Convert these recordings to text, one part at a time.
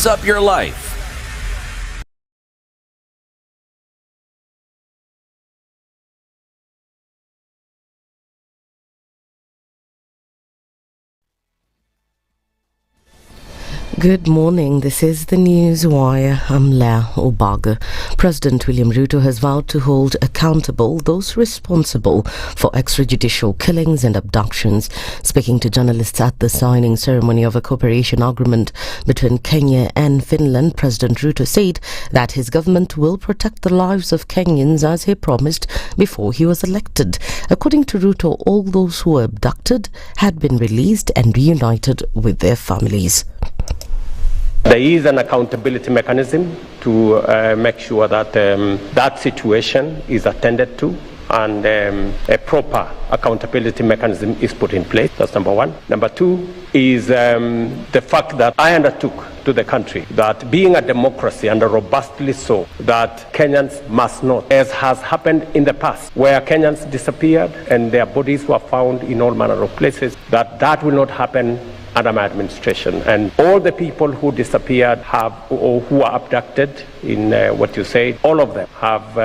spice up your life. Good morning. This is the News Wire. I'm La Obaga. President William Ruto has vowed to hold accountable those responsible for extrajudicial killings and abductions. Speaking to journalists at the signing ceremony of a cooperation agreement between Kenya and Finland, President Ruto said that his government will protect the lives of Kenyans as he promised before he was elected. According to Ruto, all those who were abducted had been released and reunited with their families. There is an accountability mechanism to make sure that that situation is attended to, and a proper accountability mechanism is put in place. That's number one. Number two is the fact that I undertook to the country that being a democracy, and a robustly so, that Kenyans must not, as has happened in the past, where Kenyans disappeared and their bodies were found in all manner of places, that will not happen under my administration. And all the people who disappeared or who are abducted in what you say, all of them have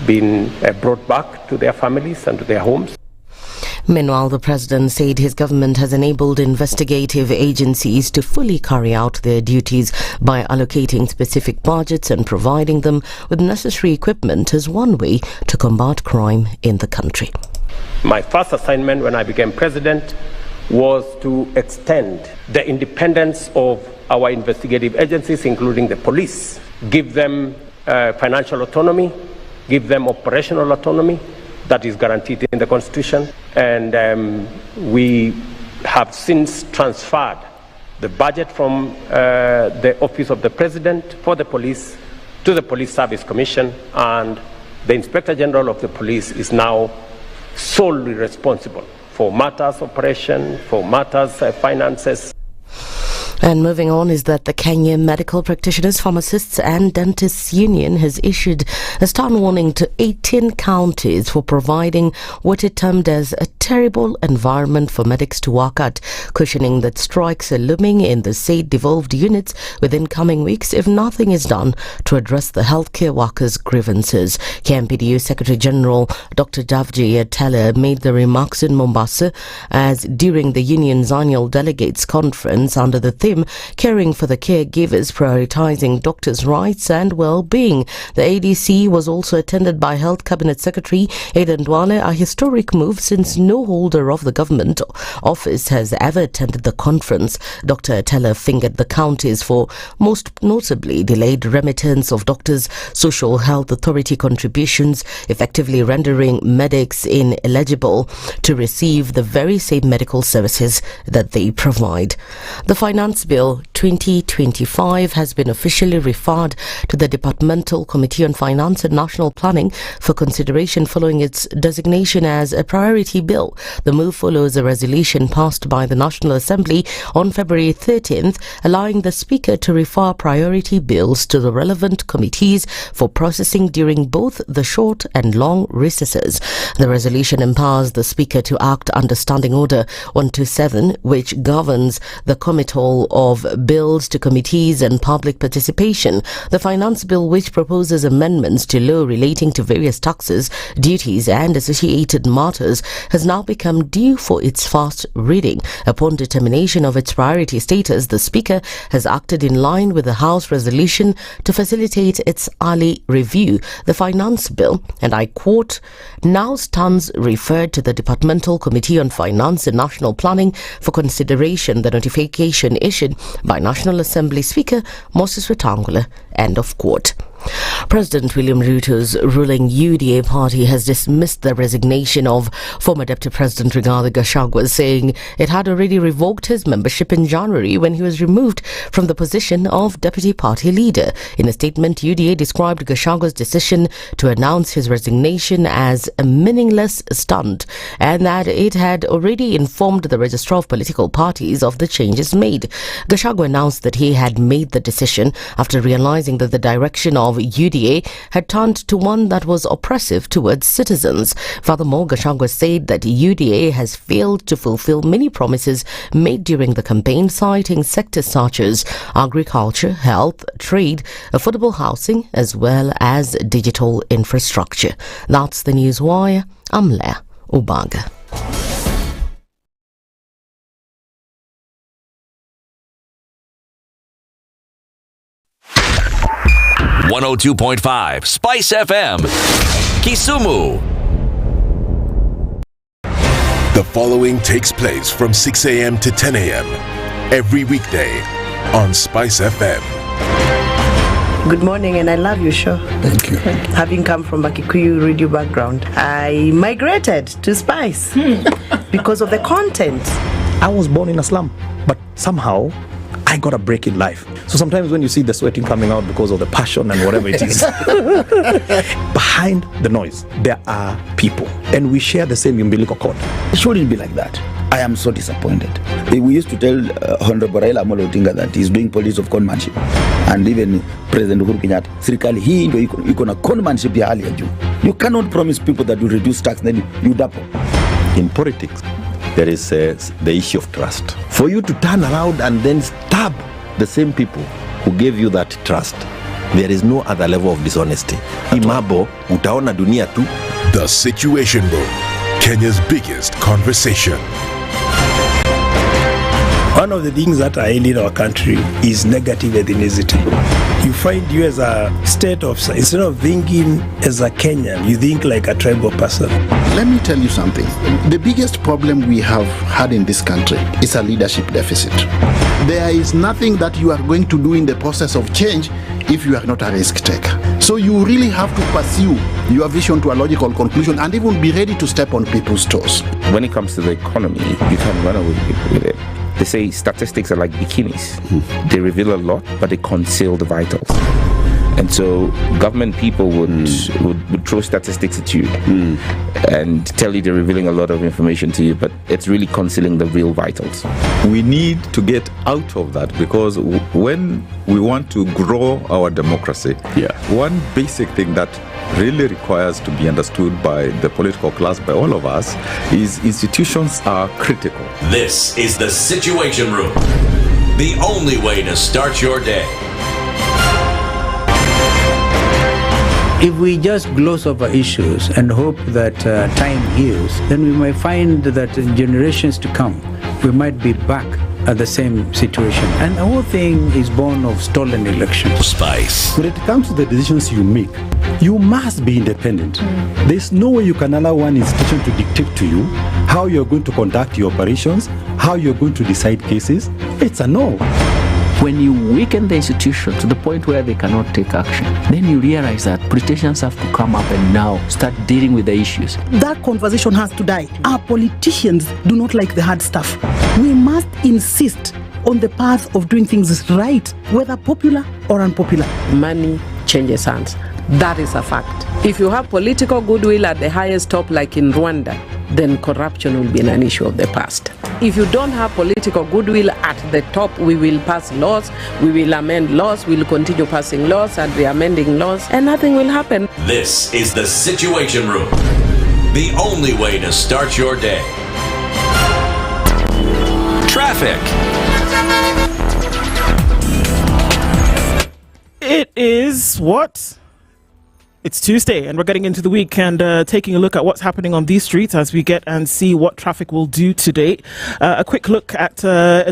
been brought back to their families and to their homes. Meanwhile, the president said his government has enabled investigative agencies to fully carry out their duties by allocating specific budgets and providing them with necessary equipment as one way to combat crime in the country. My first assignment when I became president was to extend the independence of our investigative agencies, including the police, give them financial autonomy, give them operational autonomy that is guaranteed in the Constitution. And we have since transferred the budget from the Office of the President for the police to the Police Service Commission, and the Inspector General of the Police is now solely responsible for matters operation, for matters finances. And moving on is that the Kenya Medical Practitioners, Pharmacists and Dentists Union has issued a stern warning to 18 counties for providing what it termed as a terrible environment for medics to work at, cushioning that strikes are looming in the said-devolved units within coming weeks if nothing is done to address the healthcare workers' grievances. KMPDU Secretary General Dr. Davji Ednah made the remarks in Ombaso as during the union's annual delegates conference under the theme Caring for the Caregivers, Prioritizing Doctors' Rights and Well-Being. The ADC was also attended by Health Cabinet Secretary Ednah, a historic move since no holder of the government office has ever attended the conference. Dr. Okello fingered the counties for most notably delayed remittance of doctors' social health authority contributions, effectively rendering medics ineligible to receive the very same medical services that they provide. The Finance Bill 2025 has been officially referred to the Departmental Committee on Finance and National Planning for consideration following its designation as a priority bill. The move follows a resolution passed by the National Assembly on February 13th, allowing the Speaker to refer priority bills to the relevant committees for processing during both the short and long recesses. The resolution empowers the Speaker to act under Standing Order 127, which governs the committal of bills to committees and public participation. The Finance Bill, which proposes amendments to law relating to various taxes, duties and associated matters, has now become due for its first reading. Upon determination of its priority status, the Speaker has acted in line with the House resolution to facilitate its early review. The Finance Bill, and I quote, now stands referred to the Departmental Committee on Finance and National Planning for consideration. The notification issued by National Assembly Speaker Moses Wetangula. End of quote. President William Ruto's ruling UDA party has dismissed the resignation of former Deputy President Gachagua, saying it had already revoked his membership in January when he was removed from the position of Deputy Party Leader. In a statement, UDA described Gachagua's decision to announce his resignation as a meaningless stunt and that it had already informed the Registrar of Political Parties of the changes made. Gachagua announced that he had made the decision after realizing that the direction of of UDA had turned to one that was oppressive towards citizens. Furthermore, Gachagua said that UDA has failed to fulfill many promises made during the campaign, citing sectors such as agriculture, health, trade, affordable housing, as well as digital infrastructure. That's the News Wire. I'm Leah Ubaga. .5 SpiceFM, Kisumu. The following takes place from 6 a.m. to 10 a.m. every weekday on SpiceFM. Good morning, and I love your show. Thank you. Having come from a Kikuyu radio background, I migrated to Spice because of the content. I was born in a slum, but somehow I got a break in life. So sometimes when you see the sweating coming out because of the passion and whatever it is, behind the noise, there are people, and we share the same umbilical cord. It shouldn't be like that. I am so disappointed. We used to tell Honorable Raila Amolo Odinga that he's doing politics of conmanship, and even President Uhuru Kenyatta, serikali hii ndio iko na conmanship ya hali ya juu. You cannot promise people that you reduce tax, then you double. In politics, there is the issue of trust. For you to turn around and then stab the same people who gave you that trust, there is no other level of dishonesty. Imabo, utaona dunia tu. The Situation Room, Kenya's biggest conversation. One of the things that are ailing our country is negative ethnicity. You find you as a state of, instead of thinking as a Kenyan, you think like a tribal person. Let me tell you something. The biggest problem we have had in this country is a leadership deficit. There is nothing that you are going to do in the process of change if you are not a risk taker. So you really have to pursue your vision to a logical conclusion and even be ready to step on people's toes. When it comes to the economy, you can run away with it. They say statistics are like bikinis. They reveal a lot, but they conceal the vitals. And so government people would throw statistics at you and tell you they're revealing a lot of information to you, but it's really concealing the real vitals. We need to get out of that, because when we want to grow our democracy, one basic thing that really requires to be understood by the political class, by all of us, is institutions are critical. This is the Situation Room, the only way to start your day. If we just gloss over issues and hope that time heals, then we might find that in generations to come, we might be back at the same situation. And the whole thing is born of stolen elections. Spice. When it comes to the decisions you make, you must be independent. There's no way you can allow one institution to dictate to you how you're going to conduct your operations, how you're going to decide cases. It's a no. When you weaken the institution to the point where they cannot take action, then you realize that politicians have to come up and now start dealing with the issues. That conversation has to die. Our politicians do not like the hard stuff. We must insist on the path of doing things right, whether popular or unpopular. Money changes hands. That is a fact. If you have political goodwill at the highest top, like in Rwanda, then corruption will be an issue of the past. If you don't have political goodwill at the top, we will pass laws, we will amend laws, we will continue passing laws and re-amending laws, and nothing will happen. This is the Situation Room, the only way to start your day. Traffic. It is what? It's Tuesday, and we're getting into the week and taking a look at what's happening on these streets as we get and see what traffic will do today. A quick look at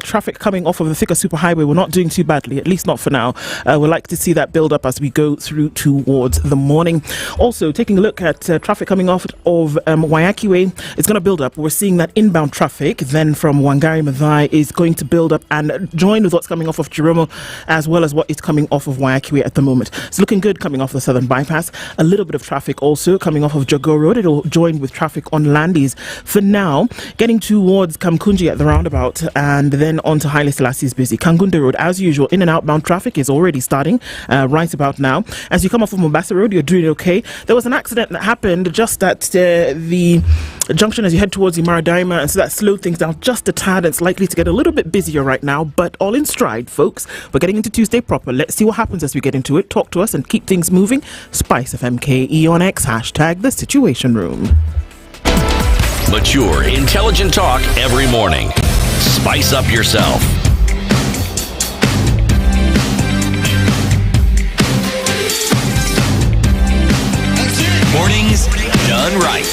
traffic coming off of the Thika Superhighway. We're not doing too badly, at least not for now. We'd like to see that build up as we go through towards the morning. Also, taking a look at traffic coming off of Waiyaki Way. It's going to build up. We're seeing that inbound traffic then from Wangari Maathai is going to build up and join with what's coming off of Chiromo, as well as what is coming off of Waiyaki Way at the moment. It's looking good coming off the Southern Bypass. a little bit of traffic also coming off of Jago Road. It'll join with traffic on Landis for now, getting towards Kamkunji at the roundabout and then on to Haile Selassie's busy. Kangunde Road, as usual, in and outbound traffic is already starting right about now. As you come off of Ombaso Road, you're doing okay. There was an accident that happened just at the junction as you head towards Imaradaima, and so that slowed things down just a tad. It's likely to get a little bit busier right now, but all in stride, folks. We're getting into Tuesday proper. Let's see what happens as we get into it. Talk to us and keep things moving. SpiceFM KE on X, hashtag The Situation Room. Mature, intelligent talk every morning. Spice up yourself. Mornings done right.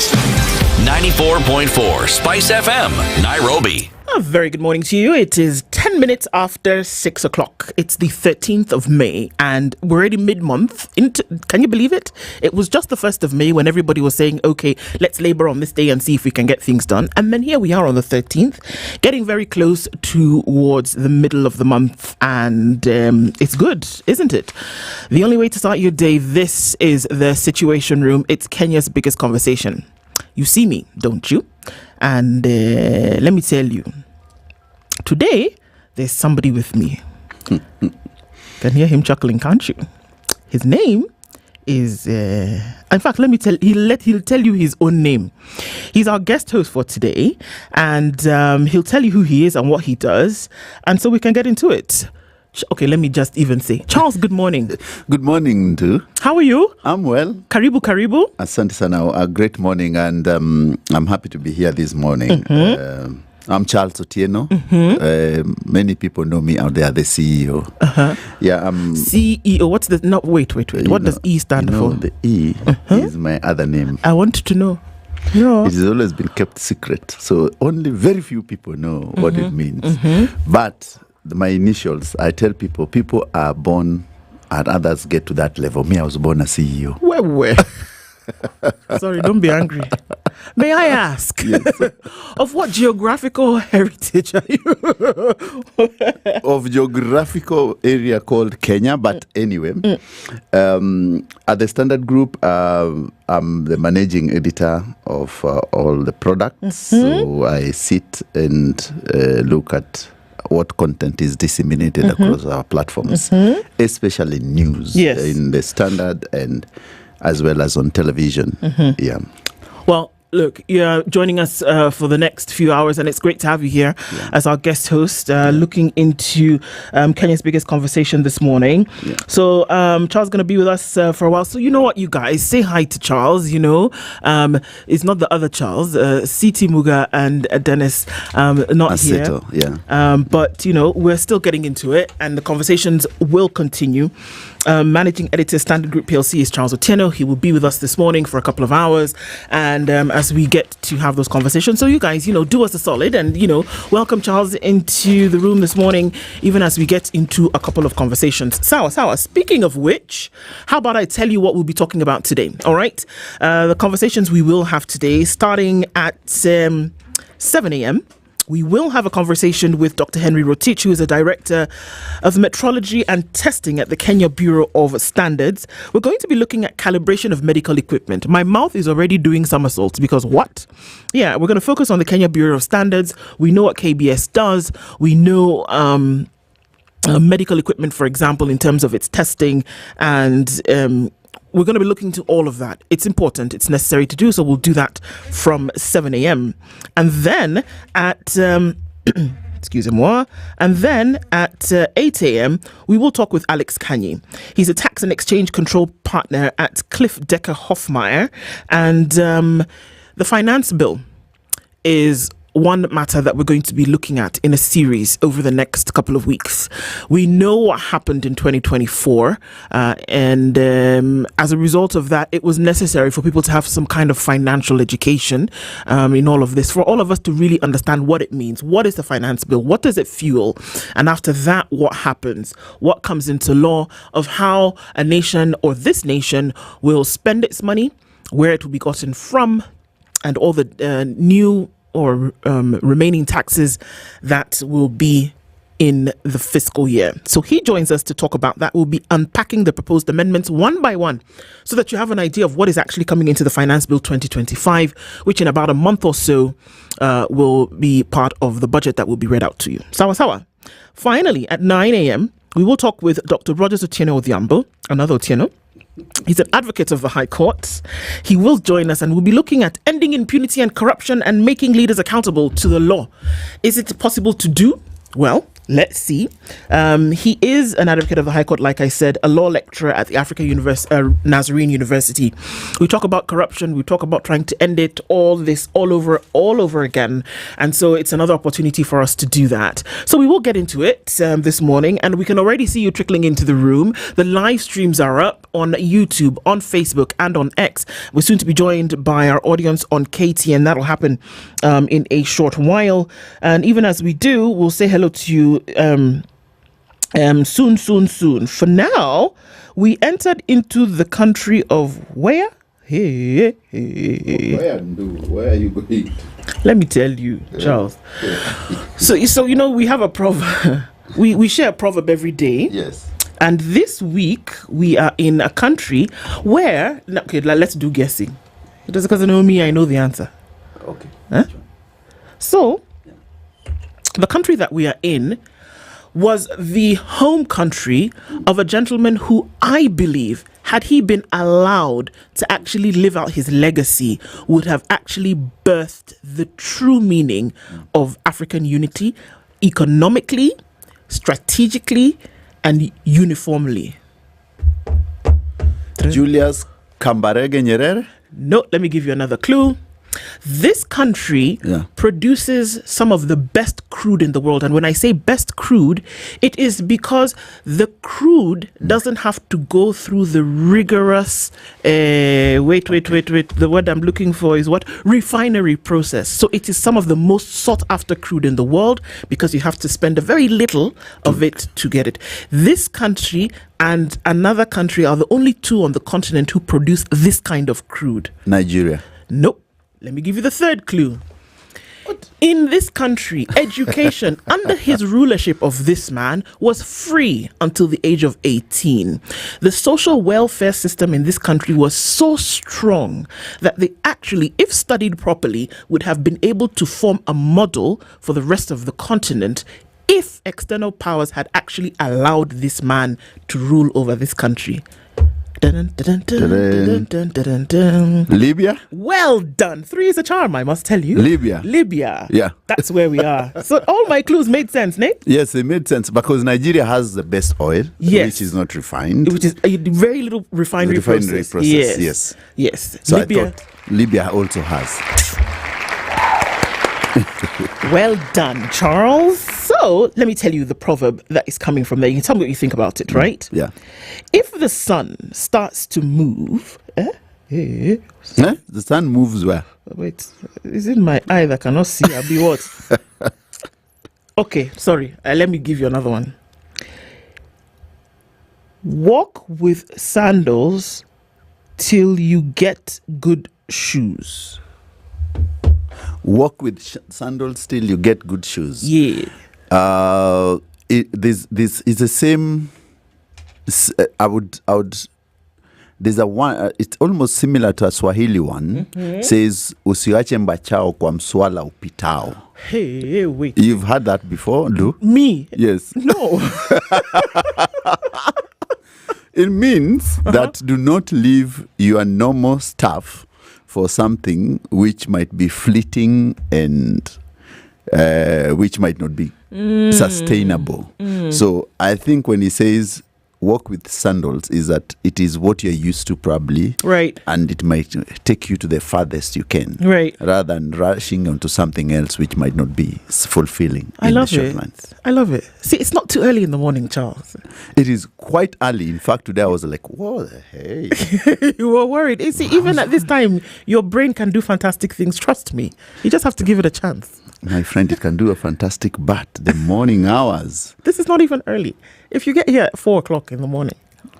94.4 Spice FM, Nairobi. A very good morning to you. It is 10 minutes after 6 o'clock. It's the 13th of May and we're already mid-month. Can you believe it? It was just the 1st of May when everybody was saying, okay, let's labor on this day and see if we can get things done. And then here we are on the 13th, getting very close towards the middle of the month. And it's good, isn't it? The only way to start your day, this is the Situation Room. It's Kenya's biggest conversation. You see me, don't you? And let me tell you, today there's somebody with me. Can hear him chuckling, can't you? His name is, in fact, let me tell. He'll tell you his own name. He's our guest host for today, and he'll tell you who he is and what he does, and so we can get into it. Okay, let me just even say, Charles, good morning. Good morning, too. How are you? I'm well. Karibu, karibu. Asante sana. A great morning, and I'm happy to be here this morning. Mm-hmm. I'm Charles Otieno. Mm-hmm. Many people know me out there, the CEO. Yeah, I'm CEO. What's the? No, wait. What does E stand for? The E is my other name. I want to know. No. It has always been kept secret, so only very few people know what it means. But my initials, I tell people are born and others get to that level. Me, I was born a CEO. Where? Sorry, don't be angry. May I ask, yes, of what geographical heritage are you? Of geographical area called Kenya, but anyway, at the Standard Group, I'm the managing editor of all the products. So I sit and look at what content is disseminated across our platforms, especially news in the Standard and as well as on television. Yeah. Well, look, you're joining us for the next few hours, and it's great to have you here as our guest host, looking into Kenya's biggest conversation this morning. So Charles is going to be with us for a while. So you know what, you guys, say hi to Charles. You know, it's not the other Charles, CT Muga and Dennis, not Aseto, here. But, you know, we're still getting into it, and the conversations will continue. Managing editor, Standard Group PLC, is Charles Otieno. He will be with us this morning for a couple of hours, and as we get to have those conversations. So you guys, you know, do us a solid and, you know, welcome Charles into the room this morning, even as we get into a couple of conversations. Sawa. Speaking of which, how about I tell you what we'll be talking about today? All right. The conversations we will have today, starting at 7 a.m. We will have a conversation with Dr. Henry Rotich, who is a director of metrology and testing at the Kenya Bureau of Standards. We're going to be looking at calibration of medical equipment. My mouth is already doing somersaults because what? Yeah, we're going to focus on the Kenya Bureau of Standards. We know what KBS does. We know medical equipment, for example, in terms of its testing, and we're going to be looking to all of that. It's important. It's necessary to do. So we'll do that from 7 a.m. And then at, and then at 8 a.m., we will talk with Alex Kanyi. He's a tax and exchange control partner at Cliff Decker Hoffmeyer. And the finance bill is one matter that we're going to be looking at in a series over the next couple of weeks. We know what happened in 2024, and as a result of that, it was necessary for people to have some kind of financial education in all of this, for all of us to really understand what it means. What is the finance bill? What does it fuel? And after that, what happens? What comes into law of how a nation or this nation will spend its money, where it will be gotten from, and all the new or remaining taxes that will be in the fiscal year. So he joins us to talk about that. We'll be unpacking the proposed amendments one by one so that you have an idea of what is actually coming into the Finance Bill 2025, which in about a month or so will be part of the budget that will be read out to you. Sawa. Finally, at 9 a.m., we will talk with Dr. Rogers Otieno Odhiambo, another Otieno. He's an advocate of the High Court. He will join us and we'll be looking at ending impunity and corruption and making leaders accountable to the law. Is it possible to do? Well, let's see. He is an advocate of the High Court, like I said, a law lecturer at the African Nazarene University. We talk about corruption. We talk about trying to end it, all over again. And so it's another opportunity for us to do that. So we will get into it this morning, and we can already see you trickling into the room. The live streams are up on YouTube, on Facebook, and on X. We're soon to be joined by our audience on KT, and that'll happen in a short while. And even as we do, we'll say hello to you soon. For now, we entered into the country of where? Where are you going? Let me tell you, Charles. So we have a proverb. we share a proverb every day. Yes. And this week we are in a country where let's do guessing. Just because I know me, I know the answer. Okay. Huh? So the country that we are in was the home country of a gentleman who I believe, had he been allowed to actually live out his legacy, would have actually birthed the true meaning of African unity economically, strategically, and uniformly. Julius Kambarage Nyerere? No, let me give you another clue. This country produces some of the best crude in the world. And when I say best crude, it is because the crude doesn't have to go through the rigorous, the word I'm looking for is what? Refinery process. So it is some of the most sought after crude in the world because you have to spend a very little of it to get it. This country and another country are the only two on the continent who produce this kind of crude. Nigeria? Nope. Let me give you the third clue. What? In this country, education under his rulership of this man was free until the age of 18. The social welfare system in this country was so strong that they actually, if studied properly, would have been able to form a model for the rest of the continent if external powers had actually allowed this man to rule over this country. Libya? Well done. 3 is a charm, I must tell you. Libya. Yeah. That's where we are. So all my clues made sense, Nate? Yes, they made sense because Nigeria has the best oil, which is not refined. Which is a very little refinery process. Yes. So I thought Libya also has. Well done, Charles. So let me tell you the proverb that is coming from there. You can tell me what you think about it, right? Yeah. If the sun starts to move... The sun moves where? Wait, is it my eye that cannot see? I'll be what? Okay, sorry. Let me give you another one. Walk with sandals till you get good shoes. Walk with sandals till you get good shoes. Yeah. This is the same. I would. There's a one. It's almost similar to a Swahili one. Mm-hmm. Says usiwache mbachao kwa mswala upitao. Hey, wait. You've heard that before, do? Me? Yes. No. It means that do not leave your normal stuff for something which might be fleeting and which might not be sustainable. So I think when he says walk with sandals is that it is what you're used to probably. Right. And it might take you to the farthest you can. Right. Rather than rushing onto something else which might not be fulfilling. I love it. See, it's not too early in the morning, Charles. It is quite early. In fact, today I was like, what the hey? You were worried. You see, even at this time, your brain can do fantastic things. Trust me. You just have to give it a chance. My friend, it can do a fantastic but the morning hours. This is not even early. If you get here at 4 o'clock in the morning.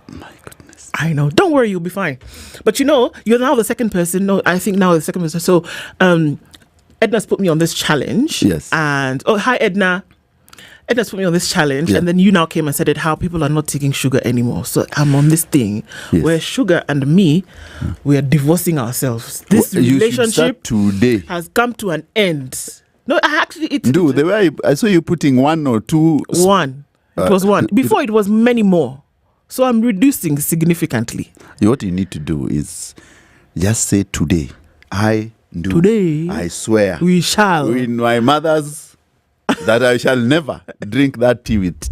My goodness. I know. Don't worry, you'll be fine. But you're now the second person. No, I think now the second person. So Ednah's put me on this challenge. Yes. And hi Ednah. Ednah's put me on this challenge, Yeah. and then you now came and said it, how people are not taking sugar anymore. So I'm on this thing where sugar and me, we are divorcing ourselves. This You should relationship start today. has come to an end. No, actually, it Do the way I saw you putting 1 or 2. One. It was one. Before it was many more. So I'm reducing significantly. What you need to do is just say today. I do. Today, I swear. we shall. In my mother's that I shall never drink that tea with.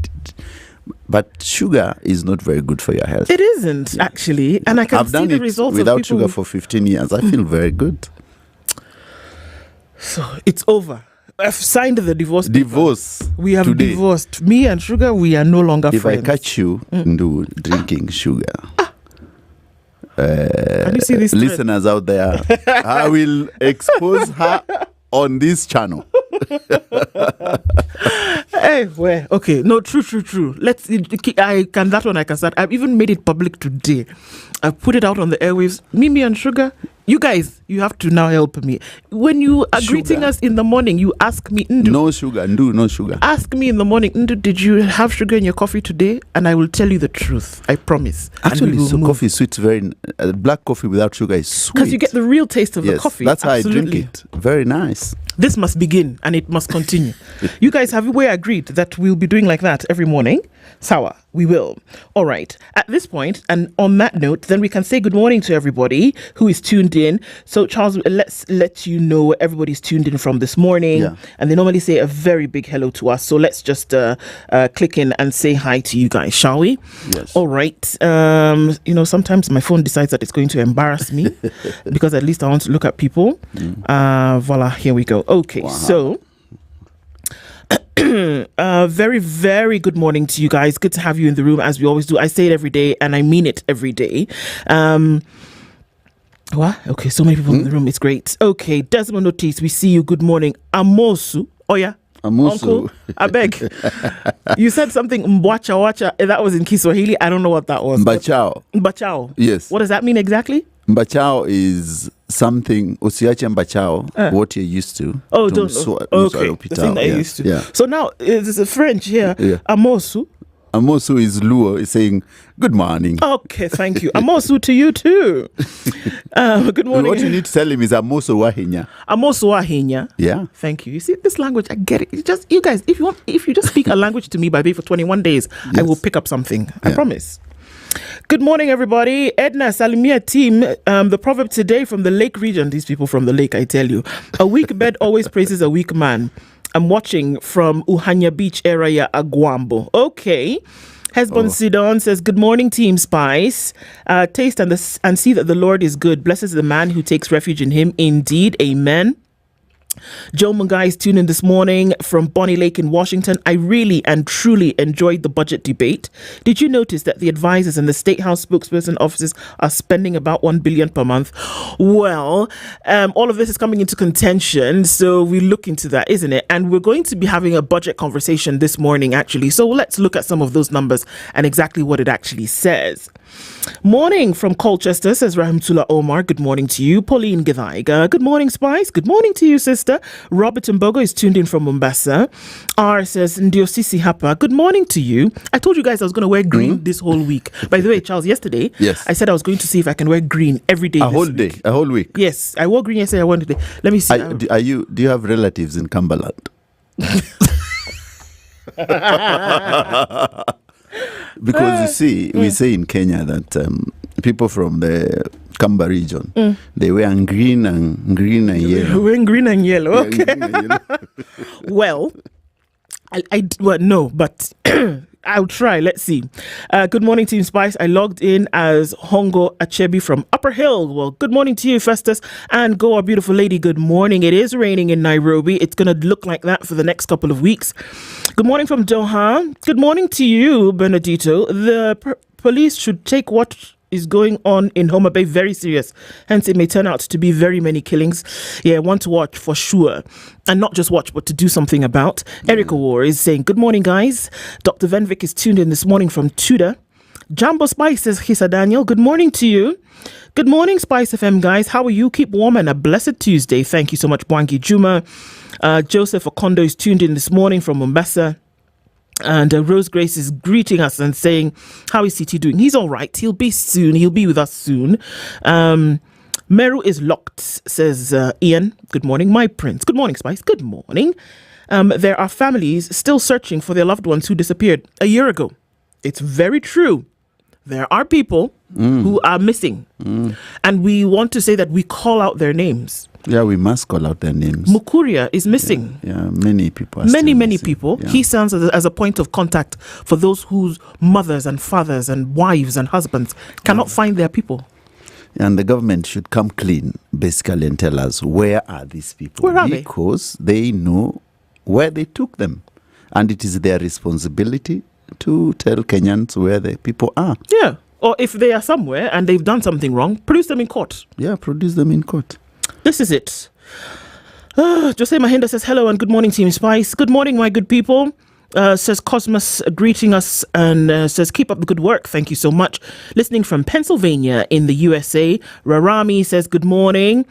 But sugar is not very good for your health. It isn't actually, and I can I've see done the it results without of people. sugar for 15 years. I feel very good. So it's over. I've signed the divorce. Divorce. We have today. divorced. Me and sugar, we are no longer If friends. I catch you drinking sugar, Can you see this thread? listeners out there, I will expose her on this channel. Hey, where? Okay, no, true. Let's. I can that one. I can start. I've even made it public today. I've put it out on the airwaves. Mimi and Sugar, you guys, you have to now help me. When you are greeting us in the morning, you ask me, Ndu, No sugar, no sugar. ask me in the morning, Ndu, did you have sugar in your coffee today? And I will tell you the truth. I promise. Actually, so coffee is sweet. Black coffee without sugar is sweet. Because you get the real taste of the Yes, coffee. that's how Absolutely. I drink it. Very nice. This must begin and it must continue. You guys, have we agreed that we'll be doing like that every morning? Sawa, we will. All right. At this point, and on that note, then we can say good morning to everybody who is tuned in. So, Charles, let's let you know everybody's tuned in from this morning. Yeah. And they normally say a very big hello to us. So let's just click in and say hi to you guys, shall we? Yes. All right. Sometimes my phone decides that it's going to embarrass me because at least I want to look at people. Voila, here we go. Okay, so very, very good morning to you guys. Good to have you in the room as we always do. I say it every day and I mean it every day. What? Okay, so many people in the room. It's great. Okay, Desmond Otis, we see you. Good morning. Amosu. Oh, yeah. Amosu. Uncle, I beg. You said something, Mbwacha Wacha. That was in Kiswahili. I don't know what that was. Mbachao. Mbachao. Yes. What does that mean exactly? Mbachao is something, usiache mbachao, what you're used to. Oh, don't. Okay, the thing that you're used to. Yeah. So now, there's a French here. Yeah. Amosu. Amosu is Luo, is saying, good morning. Okay, thank you. Amosu to you too. Good morning. What you need to tell him is Amosu wahinya. Amosu wahinya. Yeah. Thank you. You see, this language, I get it. It's just, you guys, if you just speak a language to me by for 21 days, I will pick up something. I promise. Good morning, everybody. Ednah, Salimia team. The proverb today from the Lake region. These people from the Lake, I tell you. A weak bed always praises a weak man. I'm watching from Uhanya Beach area, Aguambo. Okay. Hesbon Sidon says, good morning, Team Spice. Taste and see that the Lord is good. Blesses the man who takes refuge in him. Indeed. Amen. Joe Muga is tuned in this morning from Bonnie Lake in Washington. I really and truly enjoyed the budget debate. Did you notice that the advisors and the State House spokesperson offices are spending about $1 billion per month? Well, all of this is coming into contention, so we look into that, isn't it? And we're going to be having a budget conversation this morning, actually. So let's look at some of those numbers and exactly what it actually says. Morning from Colchester, says Rahimtullah Omar. Good morning to you. Pauline Githaiga. Good morning, Spice. Good morning to you, sister. Robert Mbogo is tuned in from Mombasa. R says, Ndiosisi Hapa. Good morning to you. I told you guys I was going to wear green this whole week. By the way, Charles, yesterday, I said I was going to see if I can wear green every day. A whole day, a whole week. Yes, I wore green yesterday. I wore today. Let me see. Do you have relatives in Cumberland? Because you see, we say in Kenya that people from the Kamba region, they wear green and yellow. Wearing green and yellow, okay. Well, no, but I'll try. Let's see. Good morning, Team Spice. I logged in as Hongo Achebi from Upper Hill. Well, good morning to you, Festus. And Goa, beautiful lady, good morning. It is raining in Nairobi. It's going to look like that for the next couple of weeks. Good morning from Doha. Good morning to you, Benedito. The police should take what is going on in Homa Bay very serious. Hence, it may turn out to be very many killings. Yeah, one to watch for sure. And not just watch, but to do something about. Erica War is saying, good morning, guys. Dr. Venvik is tuned in this morning from Tudor. Jumbo Spice says, Hisa Daniel, good morning to you. Good morning, SpiceFM guys. How are you? Keep warm and a blessed Tuesday. Thank you so much, Bwangi Juma. Joseph Okondo is tuned in this morning from Mombasa. And Rose Grace is greeting us and saying, how is CT doing? He's all right. He'll be soon. He'll be with us soon. Meru is locked, says Ian. Good morning, my prince. Good morning, Spice. Good morning. There are families still searching for their loved ones who disappeared a year ago. It's very true. There are people who are missing. And we want to say that we call out their names. Yeah, we must call out their names. Mukuria is missing. Yeah, many people are many missing. people. Yeah. He stands as a point of contact for those whose mothers and fathers and wives and husbands cannot find their people. And the government should come clean, basically, and tell us, where are these people? Where are they? Because they know where they took them. And it is their responsibility to tell Kenyans where the people are. Yeah. Or if they are somewhere and they've done something wrong, produce them in court. Yeah, produce them in court. This is it. Jose Mahinda says, hello and good morning, Team Spice. Good morning, my good people. Says Cosmos greeting us and says, keep up the good work. Thank you so much. Listening from Pennsylvania in the USA. Rarami says, good morning.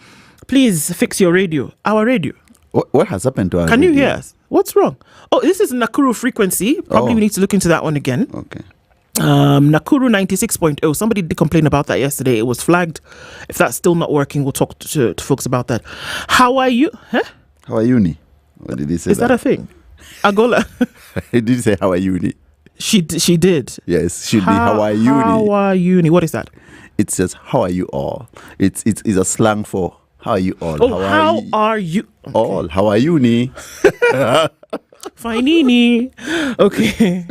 Please fix your radio. Our radio. What has happened to our Can radio? you hear us? What's wrong? Oh, this is Nakuru frequency. Probably we need to look into that one again. Okay. Nakuru 96.0. Somebody did complain about that yesterday. It was flagged. If that's still not working, we'll talk to folks about that. How are you? Huh? How are you? What did he say? Is that a thing? Agola. Did he say how are you? She did. Yes, should be how are you? How are you? What is that? It says how are you all. It's a slang for how are you all. Oh, how are you? Okay. All. How are you? Finini. Okay.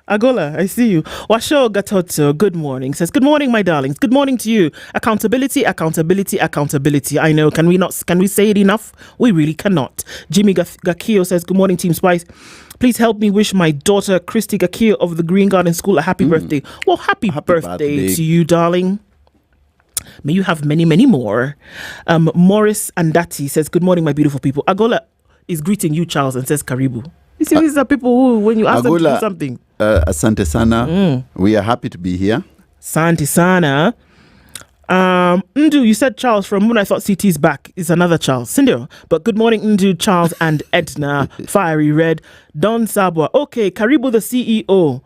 Agola, I see you. Washo Gatoto, good morning. Says, good morning, my darlings. Good morning to you. Accountability, accountability, accountability. I know. Can we say it enough? We really cannot. Jimmy Gakio says, good morning, Team Spice. Please help me wish my daughter, Christy Gakio of the Green Garden School, a happy birthday. Well, happy birthday to you, darling. May you have many, many more. Morris Andati says, good morning, my beautiful people. Agola is greeting you, Charles, and says, Karibu. You see, these are people who, when you ask them to do something. Asante sana. We are happy to be here. Asante sana. Ndu, you said Charles from when I thought CT's back. It's another Charles. Cindy. But good morning, Ndu, Charles, and Ednah. Fiery Red. Don Sabwa. Okay, Karibu the CEO.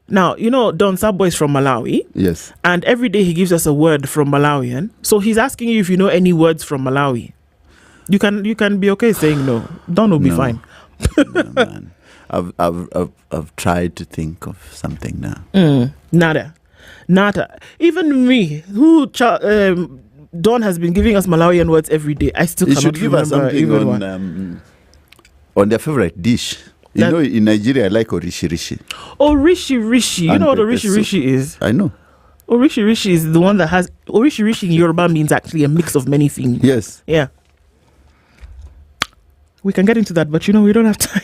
Now, you know, Don Sabwa is from Malawi. Yes. And every day he gives us a word from Malawian. So he's asking you if you know any words from Malawi. You can be okay saying no. Don will be fine. No, man. I've tried to think of something now. Nada. Even me, who Don has been giving us Malawian words every day. I still cannot should give us something on their favorite dish. You know, in Nigeria, I like orishi rishi. Orishi rishi. You know what orishi rishi is? I know. Orishi rishi is the one that has orishi rishi in Yoruba means actually a mix of many things. Yes. Yeah. We can get into that, but we don't have time.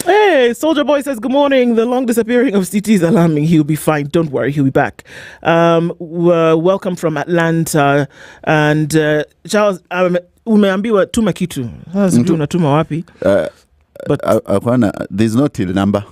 Hey, Soldier Boy says, good morning. The long disappearing of CT is alarming. He'll be fine. Don't worry. He'll be back. Welcome from Atlanta. And Charles, umeambiwa tuma kitu. Tuma wapi? But there's no till number.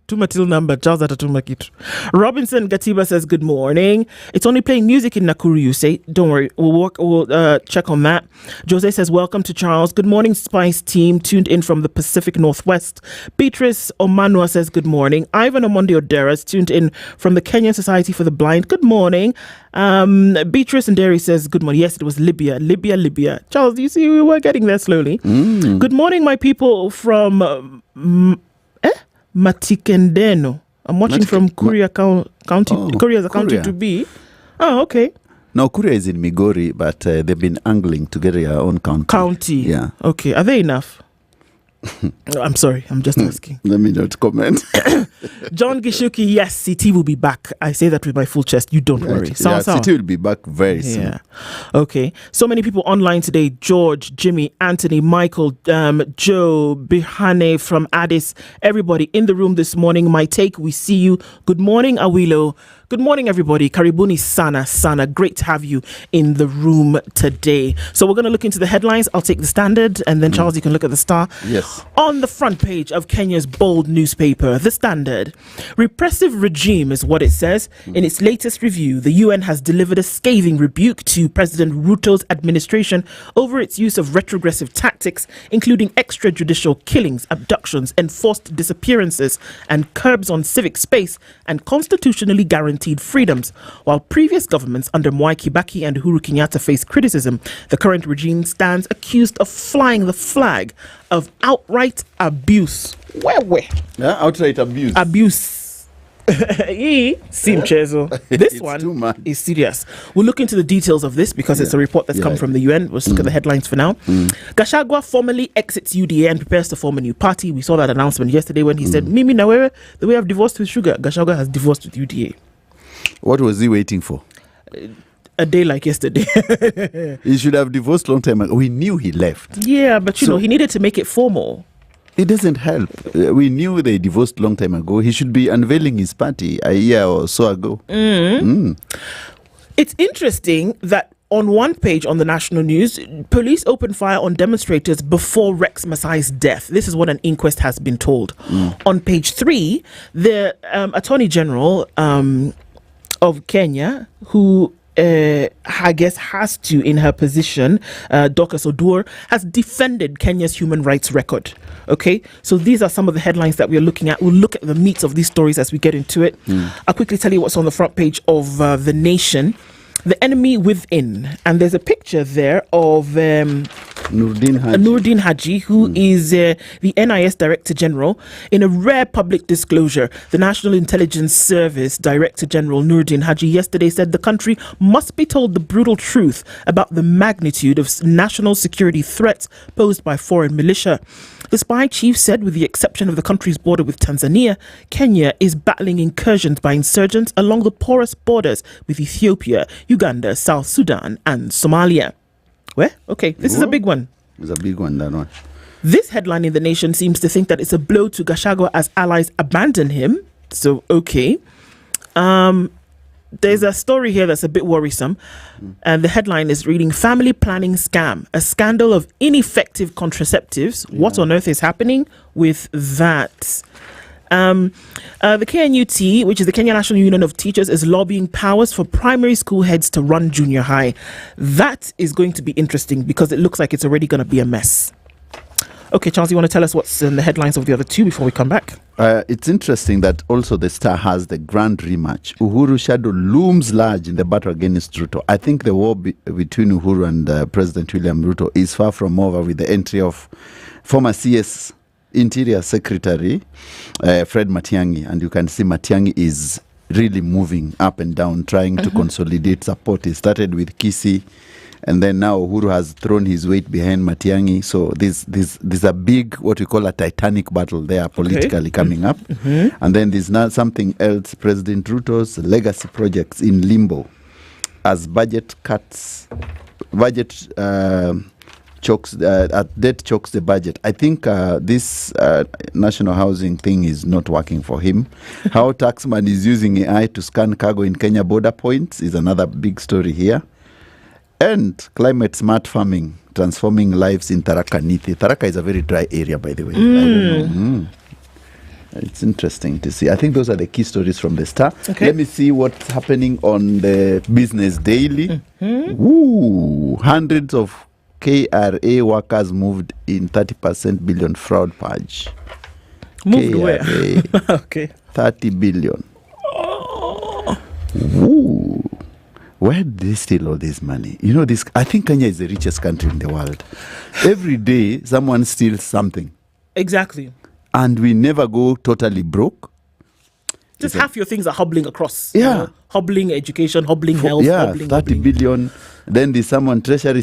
Tuma till number. Charles atatuma kitu. Robinson Gatiba says, good morning. It's only playing music in Nakuru, you say. Don't worry. We'll check on that. Jose says, welcome to Charles. Good morning, Spice team. Tuned in from the Pacific Northwest. Beatrice Omanwa says, good morning. Ivan Omondi Oderas tuned in from the Kenyan Society for the Blind. Good morning. Beatrice and Derry says, good morning. Yes, it was Libya. Charles, you see, we were getting there slowly. Good morning, my people from... Matikendeno. I'm watching from Kuria County. Kuria is a county to be. Oh, okay. No, Kuria is in Migori, but they've been angling to get their own county. Yeah. Okay. Are they enough? I'm sorry. I'm just asking. Let me not comment. John Gishuki, yes, CT will be back. I say that with my full chest. You don't worry. CT will be back very soon. Yeah. Okay. So many people online today. George, Jimmy, Anthony, Michael, Joe, Bihane from Addis. Everybody in the room this morning. My take, we see you. Good morning, Awilo. Good morning, everybody. Karibuni sana. Great to have you in the room today. So we're going to look into the headlines. I'll take the Standard, and then Charles, you can look at the Star. Yes. On the front page of Kenya's bold newspaper, the Standard, repressive regime is what it says. In its latest review, the UN has delivered a scathing rebuke to President Ruto's administration over its use of retrogressive tactics, including extrajudicial killings, abductions, enforced disappearances, and curbs on civic space and constitutionally guaranteed freedoms. While previous governments under Mwai Kibaki and Uhuru Kenyatta faced criticism, the current regime stands accused of flying the flag of outright abuse. Yeah, outright abuse. This one is serious. We'll look into the details of this because it's a report that's come from the UN. We'll look at the headlines for now. Gachagua formally exits UDA and prepares to form a new party. We saw that announcement yesterday when he said, Mimi Nawewe, the way I've divorced with Sugar, Gachagua has divorced with UDA. What was he waiting for? A day like yesterday. He should have divorced long time ago. We knew he left. Yeah, but you know, he needed to make it formal. It doesn't help. We knew they divorced long time ago. He should be unveiling his party a year or so ago. It's interesting that on one page on the national news, police opened fire on demonstrators before Rex Masai's death. This is what an inquest has been told. On page 3, the Attorney General of Kenya, who I guess has to, in her position, Dorcas Oduor, has defended Kenya's human rights record. Okay, so these are some of the headlines that we're looking at. We'll look at the meat of these stories as we get into it. I'll quickly tell you what's on the front page of The Nation. The enemy within, and there's a picture there of Nurdin Haji, who is the NIS Director General. In a rare public disclosure, the National Intelligence Service Director General Nurdin Haji yesterday said the country must be told the brutal truth about the magnitude of national security threats posed by foreign militia. The spy chief said, with the exception of the country's border with Tanzania, Kenya is battling incursions by insurgents along the porous borders with Ethiopia, Uganda, South Sudan, and Somalia. Where? Okay, this is a big one. It's a big one, that one. This headline in The Nation seems to think that it's a blow to Gachagua as allies abandon him. So, okay. There's a story here that's a bit worrisome. And the headline is reading, Family Planning Scam, a scandal of ineffective contraceptives. What on earth is happening with that? The KNUT, which is the Kenya National Union of Teachers, is lobbying powers for primary school heads to run junior high. That is going to be interesting because it looks like it's already going to be a mess. Okay, Charles, you want to tell us what's in the headlines of the other two before we come back? It's interesting that also the Star has the grand rematch. Uhuru's shadow looms large in the battle against Ruto. I think the war between Uhuru and President William Ruto is far from over with the entry of former CS Interior Secretary Fred Matiang'i. And you can see Matiang'i is really moving up and down, trying to consolidate support. He started with Kisii. And then now Uhuru has thrown his weight behind Matiang'i. So there's a big, what we call a titanic battle there politically coming up. And then there's now something else, President Ruto's legacy projects in limbo as budget cuts, debt chokes the budget. I think this national housing thing is not working for him. How Taxman is using AI to scan cargo in Kenya border points is another big story here. And climate smart farming, transforming lives in Tharaka Nithi. Tharaka is a very dry area, by the way. I don't know. It's interesting to see. I think those are the key stories from the Star. Okay. Let me see what's happening on the Business Daily. Ooh, hundreds of KRA workers moved in 30% billion fraud purge. Moved where? Okay. 30 billion. Ooh. Where did they steal all this money? You know, I think Kenya is the richest country in the world. Every day, someone steals something. Exactly. And we never go totally broke. Just half your things are hobbling across. Yeah. You know, hobbling education, hobbling health. Yeah, hobbling, 30 billion. Then there's someone, Treasury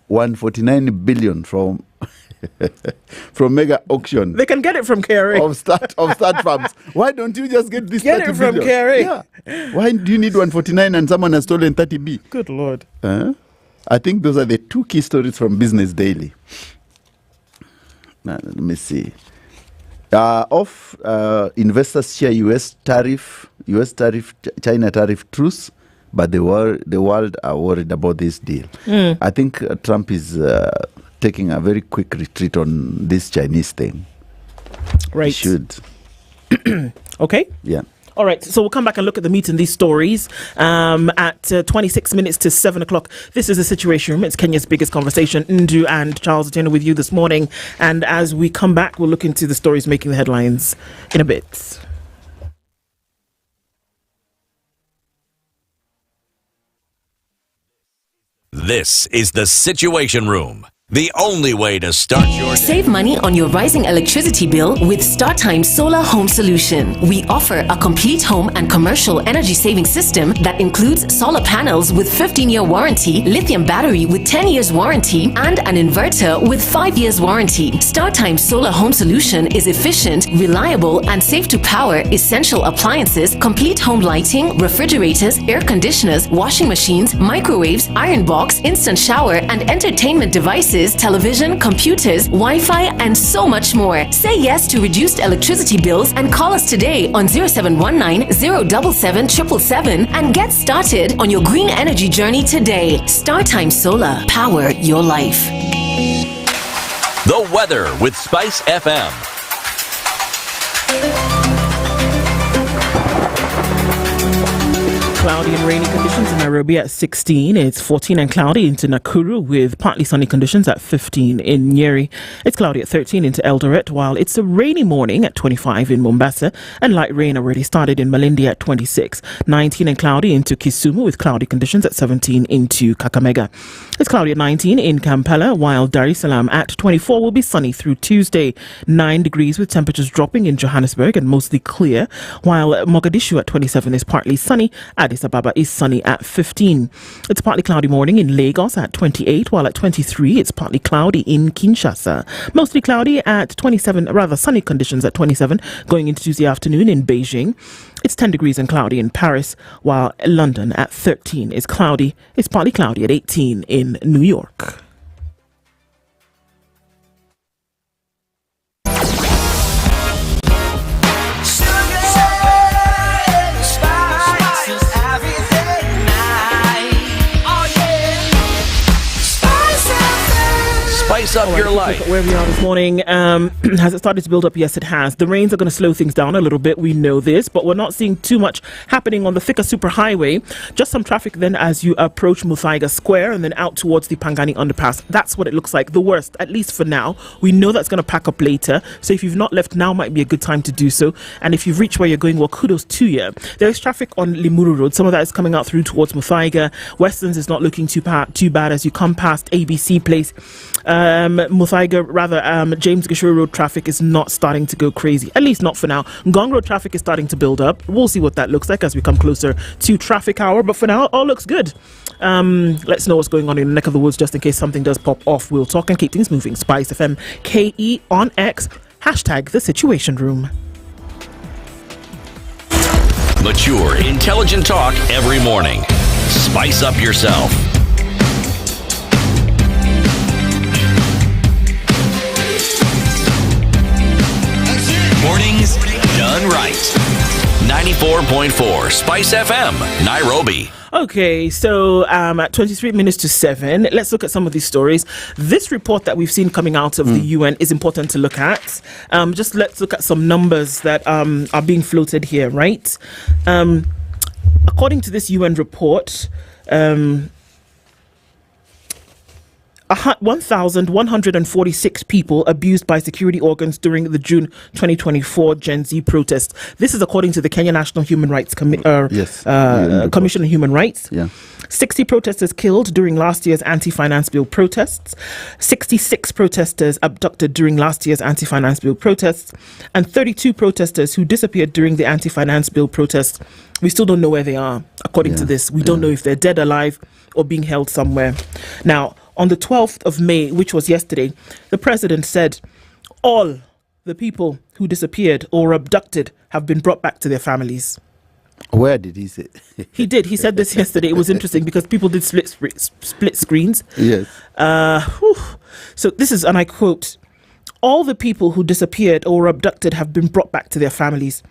149 billion from mega auction. They can get it from KRA. Of start farms. Why don't you just get this Get 30 it from billion? KRA. Yeah. Why do you need 149 and someone has stolen 30B? Good Lord. I think those are the two key stories from Business Daily. Now, let me see. Investors share U.S. tariff, China tariff truce, but the world are worried about this deal. I think Trump is taking a very quick retreat on this Chinese thing. Right. He should. Okay. Yeah. All right, so we'll come back and look at the meat in these stories at 26 minutes to 7 o'clock. This is the Situation Room. It's Kenya's biggest conversation. Ndu and Charles Otieno with you this morning. And as we come back, we'll look into the stories making the headlines in a bit. This is the Situation Room. The only way to start your day. Save money on your rising electricity bill with StarTime Solar Home Solution. We offer a complete home and commercial energy saving system that includes solar panels with 15-year warranty, lithium battery with 10 years warranty, and an inverter with 5 years warranty. StarTime Solar Home Solution is efficient, reliable, and safe to power essential appliances, complete home lighting, refrigerators, air conditioners, washing machines, microwaves, iron box, instant shower, and entertainment devices, television, computers, Wi-Fi, and so much more. Say yes to reduced electricity bills and call us today on 0719 077 777 and get started on your green energy journey today. StarTime Solar. Power your life. The weather with SpiceFM. Cloudy and rainy conditions in Nairobi at 16. It's 14 and cloudy into Nakuru with partly sunny conditions at 15 in Nyeri. It's cloudy at 13 into Eldoret, while it's a rainy morning at 25 in Mombasa, and light rain already started in Malindi at 26. 19 and cloudy into Kisumu with cloudy conditions at 17 into Kakamega. It's cloudy at 19 in Kampala, while Dar es Salaam at 24 will be sunny through Tuesday. 9 degrees with temperatures dropping in Johannesburg and mostly clear, while Mogadishu at 27 is partly sunny. Addis Ababa is sunny at 15. It's partly cloudy morning in Lagos at 28, while at 23 it's partly cloudy in Kinshasa. Mostly cloudy at 27, rather sunny conditions at 27 going into Tuesday afternoon in Beijing. It's 10 degrees and cloudy in Paris, while London at 13 is cloudy. It's partly cloudy at 18 in New York. Spice up your life. Look at where we are this morning. Has it started to build up? Yes, it has. The rains are going to slow things down a little bit. We know this, but we're not seeing too much happening on the Thika Superhighway. Just some traffic then as you approach Muthaiga Square and then out towards the Pangani Underpass. That's what it looks like. The worst, at least for now. We know that's going to pack up later. So if you've not left, now might be a good time to do so. And if you've reached where you're going, well, kudos to you. There is traffic on Limuru Road. Some of that is coming out through towards Muthaiga. Westlands is not looking too bad as you come past ABC Place. Muthaiga, James Gachagua Road traffic is not starting to go crazy, at least not for now. Ngong Road traffic is starting to build up. We'll see what that looks like as we come closer to traffic hour, but for now, all looks good. Let's know what's going on in the neck of the woods just in case something does pop off. We'll talk and keep things moving. SpiceFM KE on X, hashtag the Situation Room. Mature, intelligent talk every morning. Spice up yourself. Mornings done right. 94.4 Spice FM, Nairobi. Okay, so at 23 minutes to 7, let's look at some of these stories. This report that we've seen coming out of the UN is important to look at. Just let's look at some numbers that are being floated here, right? According to this UN report, 1,146 people abused by security organs during the June 2024 Gen Z protests. This is according to the Kenya National Human Rights Commission on Human Rights. 60 protesters killed during last year's anti-finance bill protests. 66 protesters abducted during last year's anti-finance bill protests. And 32 protesters who disappeared during the anti-finance bill protests. We still don't know where they are, according to this. We don't know if they're dead, alive, or being held somewhere. Now, on the 12th of May, which was yesterday, the president said all the people who disappeared or abducted have been brought back to their families. Where did he say? He did. He said this yesterday. It was interesting because people did split screens. Yes. So this is, and I quote, all the people who disappeared or were abducted have been brought back to their families.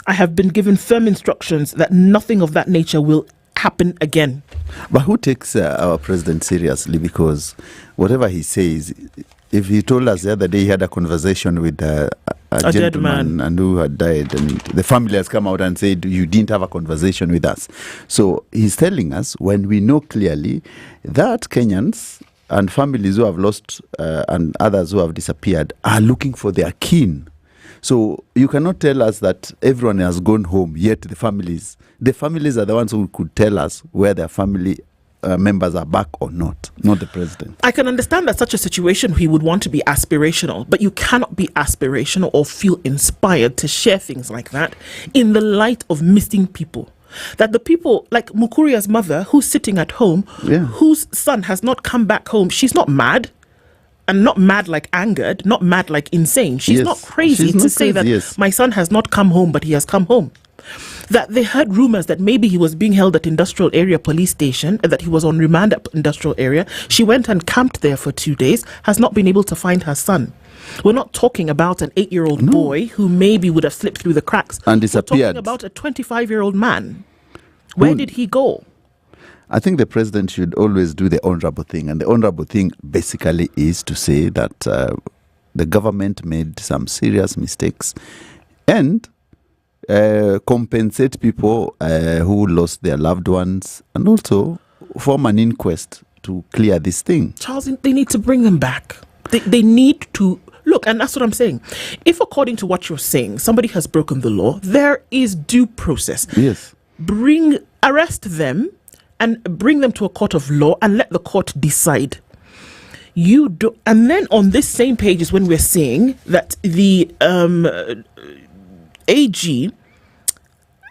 I have been given firm instructions that nothing of that nature will happen again. But who takes our president seriously? Because whatever he says, if he told us the other day he had a conversation with a gentleman and who had died, and the family has come out and said, you didn't have a conversation with us. So he's telling us, when we know clearly that Kenyans and families who have lost and others who have disappeared are looking for their kin. So you cannot tell us that everyone has gone home, yet the families are the ones who could tell us where their family members are back or not the president. I can understand that such a situation he would want to be aspirational, but you cannot be aspirational or feel inspired to share things like that in the light of missing people. That the people like Mukuria's mother, who's sitting at home, whose son has not come back home, she's not mad. And not mad like angered, not mad like insane. She's not crazy to say that my son has not come home, but he has come home. That they heard rumors that maybe he was being held at Industrial Area Police Station, that he was on remand at Industrial Area. She went and camped there for 2 days, has not been able to find her son. We're not talking about an 8-year-old boy who maybe would have slipped through the cracks. And disappeared. We're talking about a 25-year-old man. Where did he go? I think the president should always do the honorable thing. And the honorable thing basically is to say that the government made some serious mistakes and compensate people who lost their loved ones, and also form an inquest to clear this thing. Charles, they need to bring them back. They need to... Look, and that's what I'm saying. If according to what you're saying, somebody has broken the law, there is due process. Yes. Arrest them and bring them to a court of law and let the court decide. And then on this same page is when we're saying that the AG,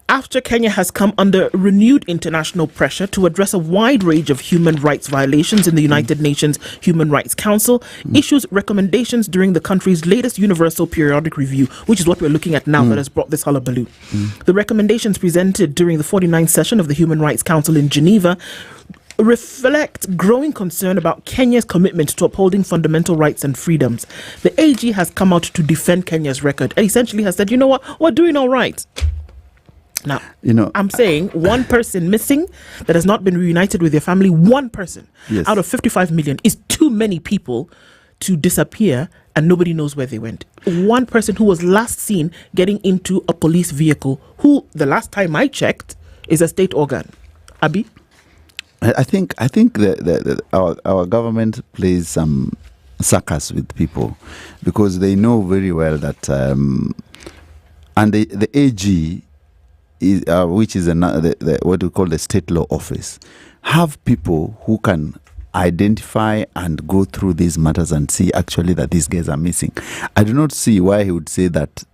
after Kenya has come under renewed international pressure to address a wide range of human rights violations in the United Nations Human Rights Council, issues recommendations during the country's latest Universal Periodic Review, which is what we're looking at now that has brought this hullabaloo. The recommendations presented during the 49th session of the Human Rights Council in Geneva reflect growing concern about Kenya's commitment to upholding fundamental rights and freedoms. The AG has come out to defend Kenya's record and essentially has said, you know what, we're doing all right. Now, I'm saying one person missing that has not been reunited with their family, one person out of 55 million is too many people to disappear and nobody knows where they went. One person who was last seen getting into a police vehicle, who the last time I checked is a state organ. Abi? I think our government plays some circus with people because they know very well that and the AG is, which is what we call the state law office, have people who can identify and go through these matters and see actually that these guys are missing. I do not see why he would say that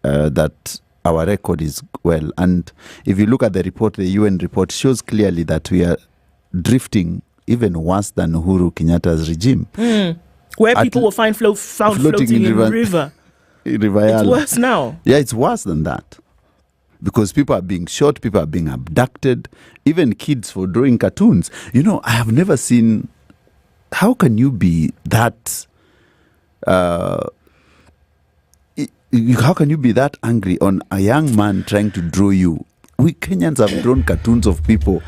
that our record is well. And if you look at the report, the UN report shows clearly that we are drifting even worse than Uhuru Kenyatta's regime. Where people will find found floating in river. It's worse now. Yeah, it's worse than that. Because people are being shot, people are being abducted, even kids for drawing cartoons. I have never seen... How can you be that... how can you be that angry on a young man trying to draw you? We Kenyans have drawn cartoons of people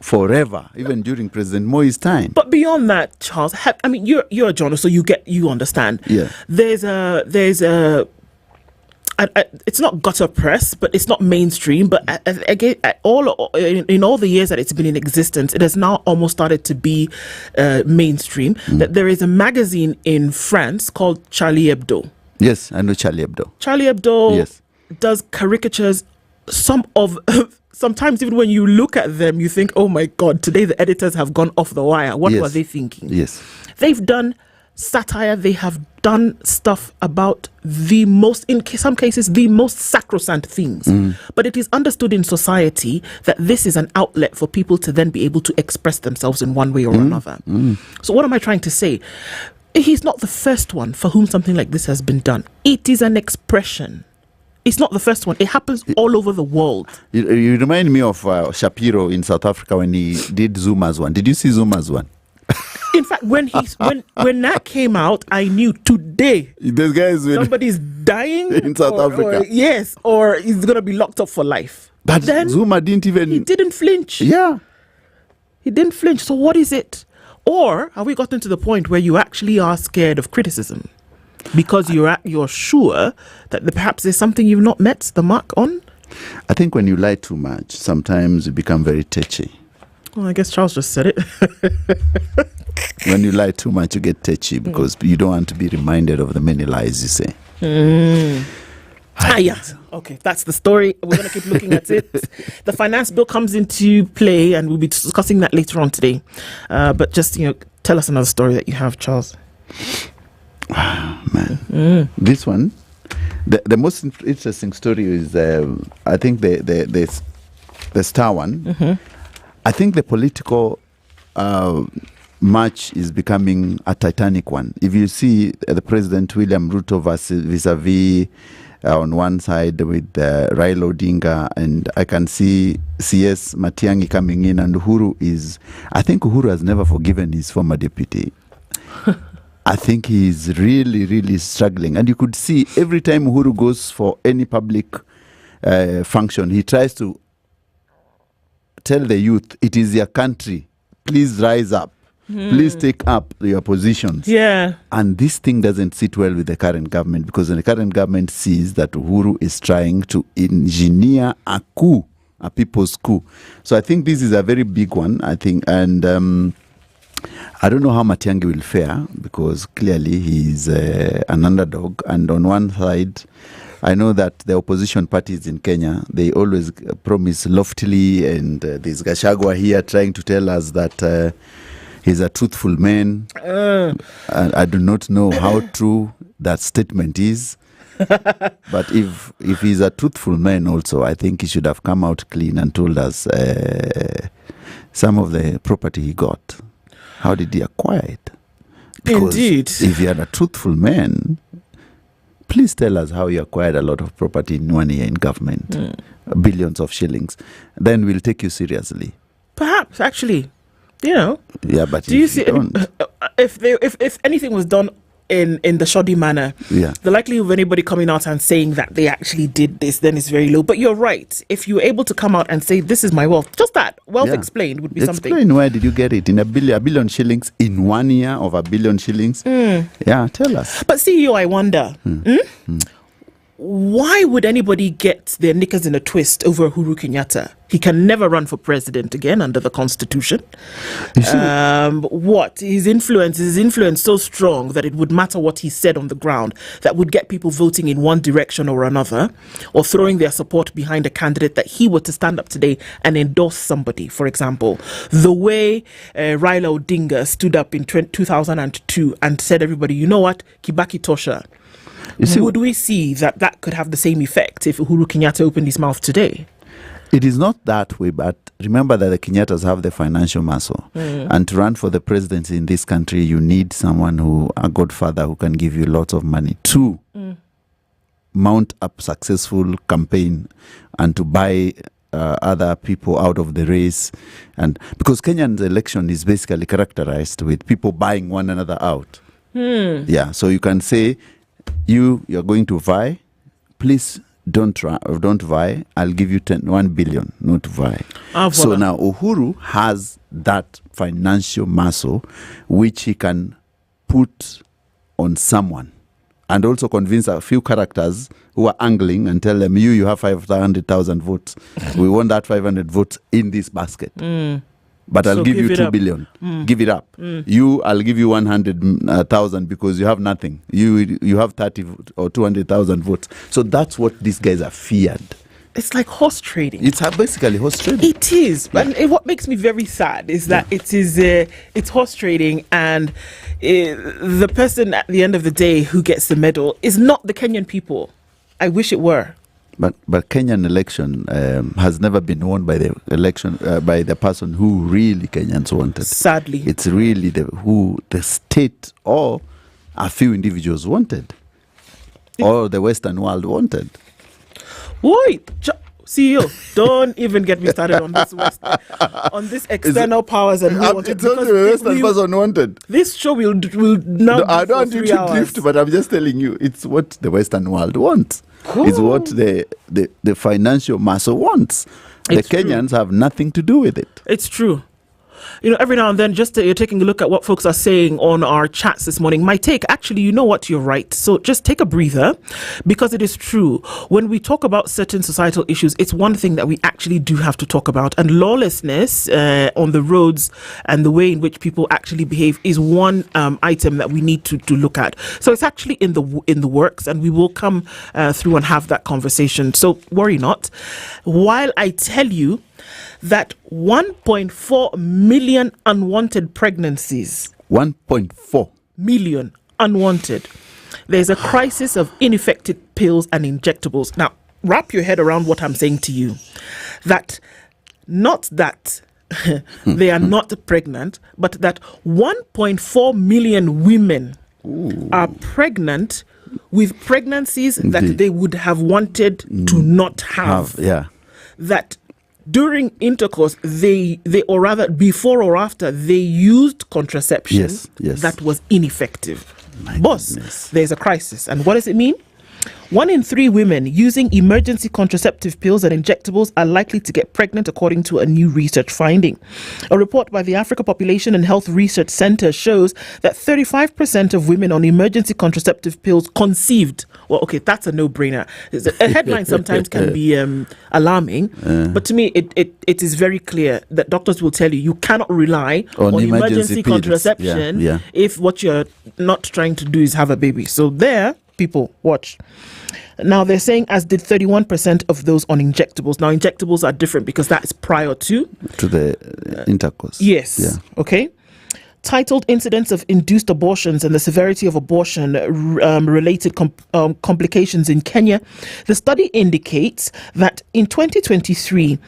forever, even during President Moi's time. But beyond that, Charles, you're a journalist, so you understand. Yeah. There's a it's not gutter press, but it's not mainstream. But again, in all the years that it's been in existence, it has now almost started to be mainstream. That there is a magazine in France called Charlie Hebdo. Yes, I know Charlie Hebdo. Charlie Hebdo does caricatures. Sometimes even when you look at them, you think, oh my God, today the editors have gone off the wire. What were they thinking? Yes. They've done satire. They have done stuff about in some cases, the most sacrosanct things. But it is understood in society that this is an outlet for people to then be able to express themselves in one way or another. So what am I trying to say? He's not the first one for whom something like this has been done. It is an expression. It's not the first one. It happens all over the world. You remind me of Shapiro in South Africa when he did Zuma's one. Did you see Zuma's one? In fact, when that came out, I knew today this guy is somebody's dying in South Africa. Or he's gonna be locked up for life. But then Zuma didn't even. He didn't flinch. Yeah, he didn't flinch. So what is it? Or have we gotten to the point where you actually are scared of criticism because you're sure that perhaps there's something you've not met the mark on? I think when you lie too much, sometimes you become very tetchy. Well, I guess Charles just said it. When you lie too much, you get tetchy because you don't want to be reminded of the many lies you say. Yeah. Okay, that's the story. We're going to keep looking at it. The finance bill comes into play, and we'll be discussing that later on today. But just, tell us another story that you have, Charles. Man, this one, the most interesting story is, I think the star one. Mm-hmm. I think the political match is becoming a titanic one. If you see the President William Ruto vis-a-vis on one side with Raila Odinga, and I can see CS Matiang'i coming in, and I think Uhuru has never forgiven his former deputy. I think he's really, really struggling. And you could see every time Uhuru goes for any public function, he tries to tell the youth, it is your country. Please rise up. Please take up your positions. Yeah. And this thing doesn't sit well with the current government, because the current government sees that Uhuru is trying to engineer a coup, a people's coup. So I think this is a very big one, I think. And I don't know how Matiang'i will fare, because clearly he's an underdog. And on one side, I know that the opposition parties in Kenya, they always promise loftily, and there's Gachagua here trying to tell us that he's a truthful man. I do not know how true that statement is. But if he's a truthful man also, I think he should have come out clean and told us some of the property he got. How did he acquire it? Because Indeed. If you're a truthful man, please tell us how you acquired a lot of property in 1 year in government, billions of shillings. Then we'll take you seriously. Perhaps, actually. Yeah, but do you see if anything was done in the shoddy manner, the likelihood of anybody coming out and saying that they actually did this then is very low. But you're right. If you're able to come out and say this is my wealth, just that wealth explained would be something. Explain, where did you get it? In a billion shillings in 1 year of a billion shillings? Yeah, tell us. But CEO, I wonder. Why would anybody get their knickers in a twist over Uhuru Kenyatta? He can never run for president again under the Constitution. His influence so strong that it would matter what he said on the ground, that would get people voting in one direction or another, or throwing their support behind a candidate that he were to stand up today and endorse somebody, for example. The way Raila Odinga stood up in 2002 and said, everybody, you know what, Kibaki Tosha. Would we see that could have the same effect if Uhuru Kenyatta opened his mouth today? It is not that way, but remember that the Kenyattas have the financial muscle. And to run for the presidency in this country, you need someone a godfather who can give you lots of money to mount up successful campaign and to buy other people out of the race. And because Kenyan's election is basically characterized with people buying one another out. Yeah, so you can say, you're going to vie, please don't vie, I'll give you 1 billion, not vie. So now Uhuru has that financial muscle which he can put on someone, and also convince a few characters who are angling and tell them, you have 500,000 votes. We want that 500 votes in this basket. But I'll give you 2 billion. Give it up. I'll give you 100,000 because you have nothing. You have 30 or 200,000 votes. So that's what these guys are feared. It's like horse trading. It's basically horse trading. It is. Yeah. And what makes me very sad is that it's horse trading, and the person at the end of the day who gets the medal is not the Kenyan people. I wish it were. But Kenyan election has never been won by the election by the person who really Kenyans wanted. Sadly, it's really who the state or a few individuals wanted, or the Western world wanted. Wait, CEO, don't even get me started on this on this external powers and who wanted. It's only the Western person wanted. This show will now. No, I don't want you to drift, but I'm just telling you, it's what the Western world wants. Cool. It's what the financial muscle wants. The Kenyans have nothing to do with it. It's true. You know, every now and then, just you're taking a look at what folks are saying on our chats this morning. My take, actually, you know what, you're right. So just take a breather, because it is true. When we talk about certain societal issues, it's one thing that we actually do have to talk about. And lawlessness on the roads and the way in which people actually behave is one item that we need to look at. So it's actually in the works, and we will come through and have that conversation. So worry not. While I tell you that 1.4 million unwanted pregnancies. 1.4 million unwanted. There's a crisis of ineffective pills and injectables. Now, wrap your head around what I'm saying to you. That not that they are not pregnant, but that 1.4 million women are pregnant with pregnancies that they would have wanted to not have. That during intercourse, they or rather before or after, they used contraception that was ineffective. Boss, there's a crisis. And what does it mean? 1 in 3 women using emergency contraceptive pills and injectables are likely to get pregnant, according to a new research finding. A report by the Africa Population and Health Research Center shows that 35% of women on emergency contraceptive pills conceived. Well, okay, that's a no-brainer. A headline sometimes can be alarming, but to me, it is very clear that doctors will tell you cannot rely on emergency contraception if what you're not trying to do is have a baby. So there, people, watch. Now, they're saying as did 31% of those on injectables. Now, injectables are different because that is prior to the intercourse. Yes. Yeah. Okay. Titled Incidents of Induced Abortions and the Severity of Abortion Related Complications in Kenya, the study indicates that in 2023,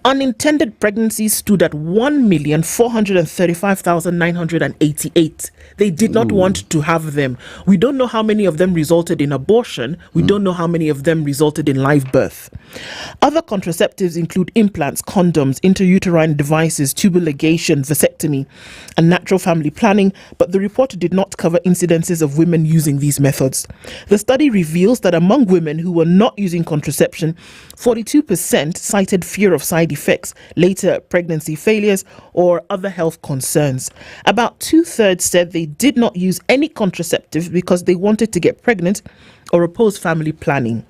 unintended pregnancies stood at 1,435,988. They did not want to have them. We don't know how many of them resulted in abortion. We don't know how many of them resulted in live birth. Other contraceptives include implants, condoms, intrauterine devices, tubal ligation, vasectomy, and natural family planning, but the report did not cover incidences of women using these methods. The study reveals that among women who were not using contraception, 42% cited fear of side effects, later pregnancy failures, or other health concerns. About 2/3 said they did not use any contraceptive because they wanted to get pregnant or oppose family planning.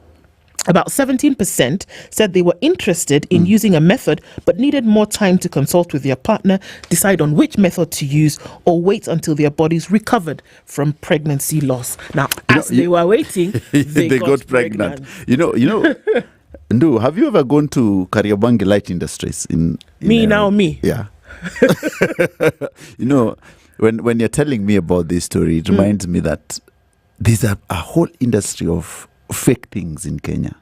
About 17% said they were interested in using a method but needed more time to consult with their partner, decide on which method to use, or wait until their bodies recovered from pregnancy loss. Now, they were waiting, they got pregnant. You know, Ndu, have you ever gone to Kariobangi Light Industries? Yeah. You know, when you're telling me about this story, it reminds me that there's a whole industry of fake things in Kenya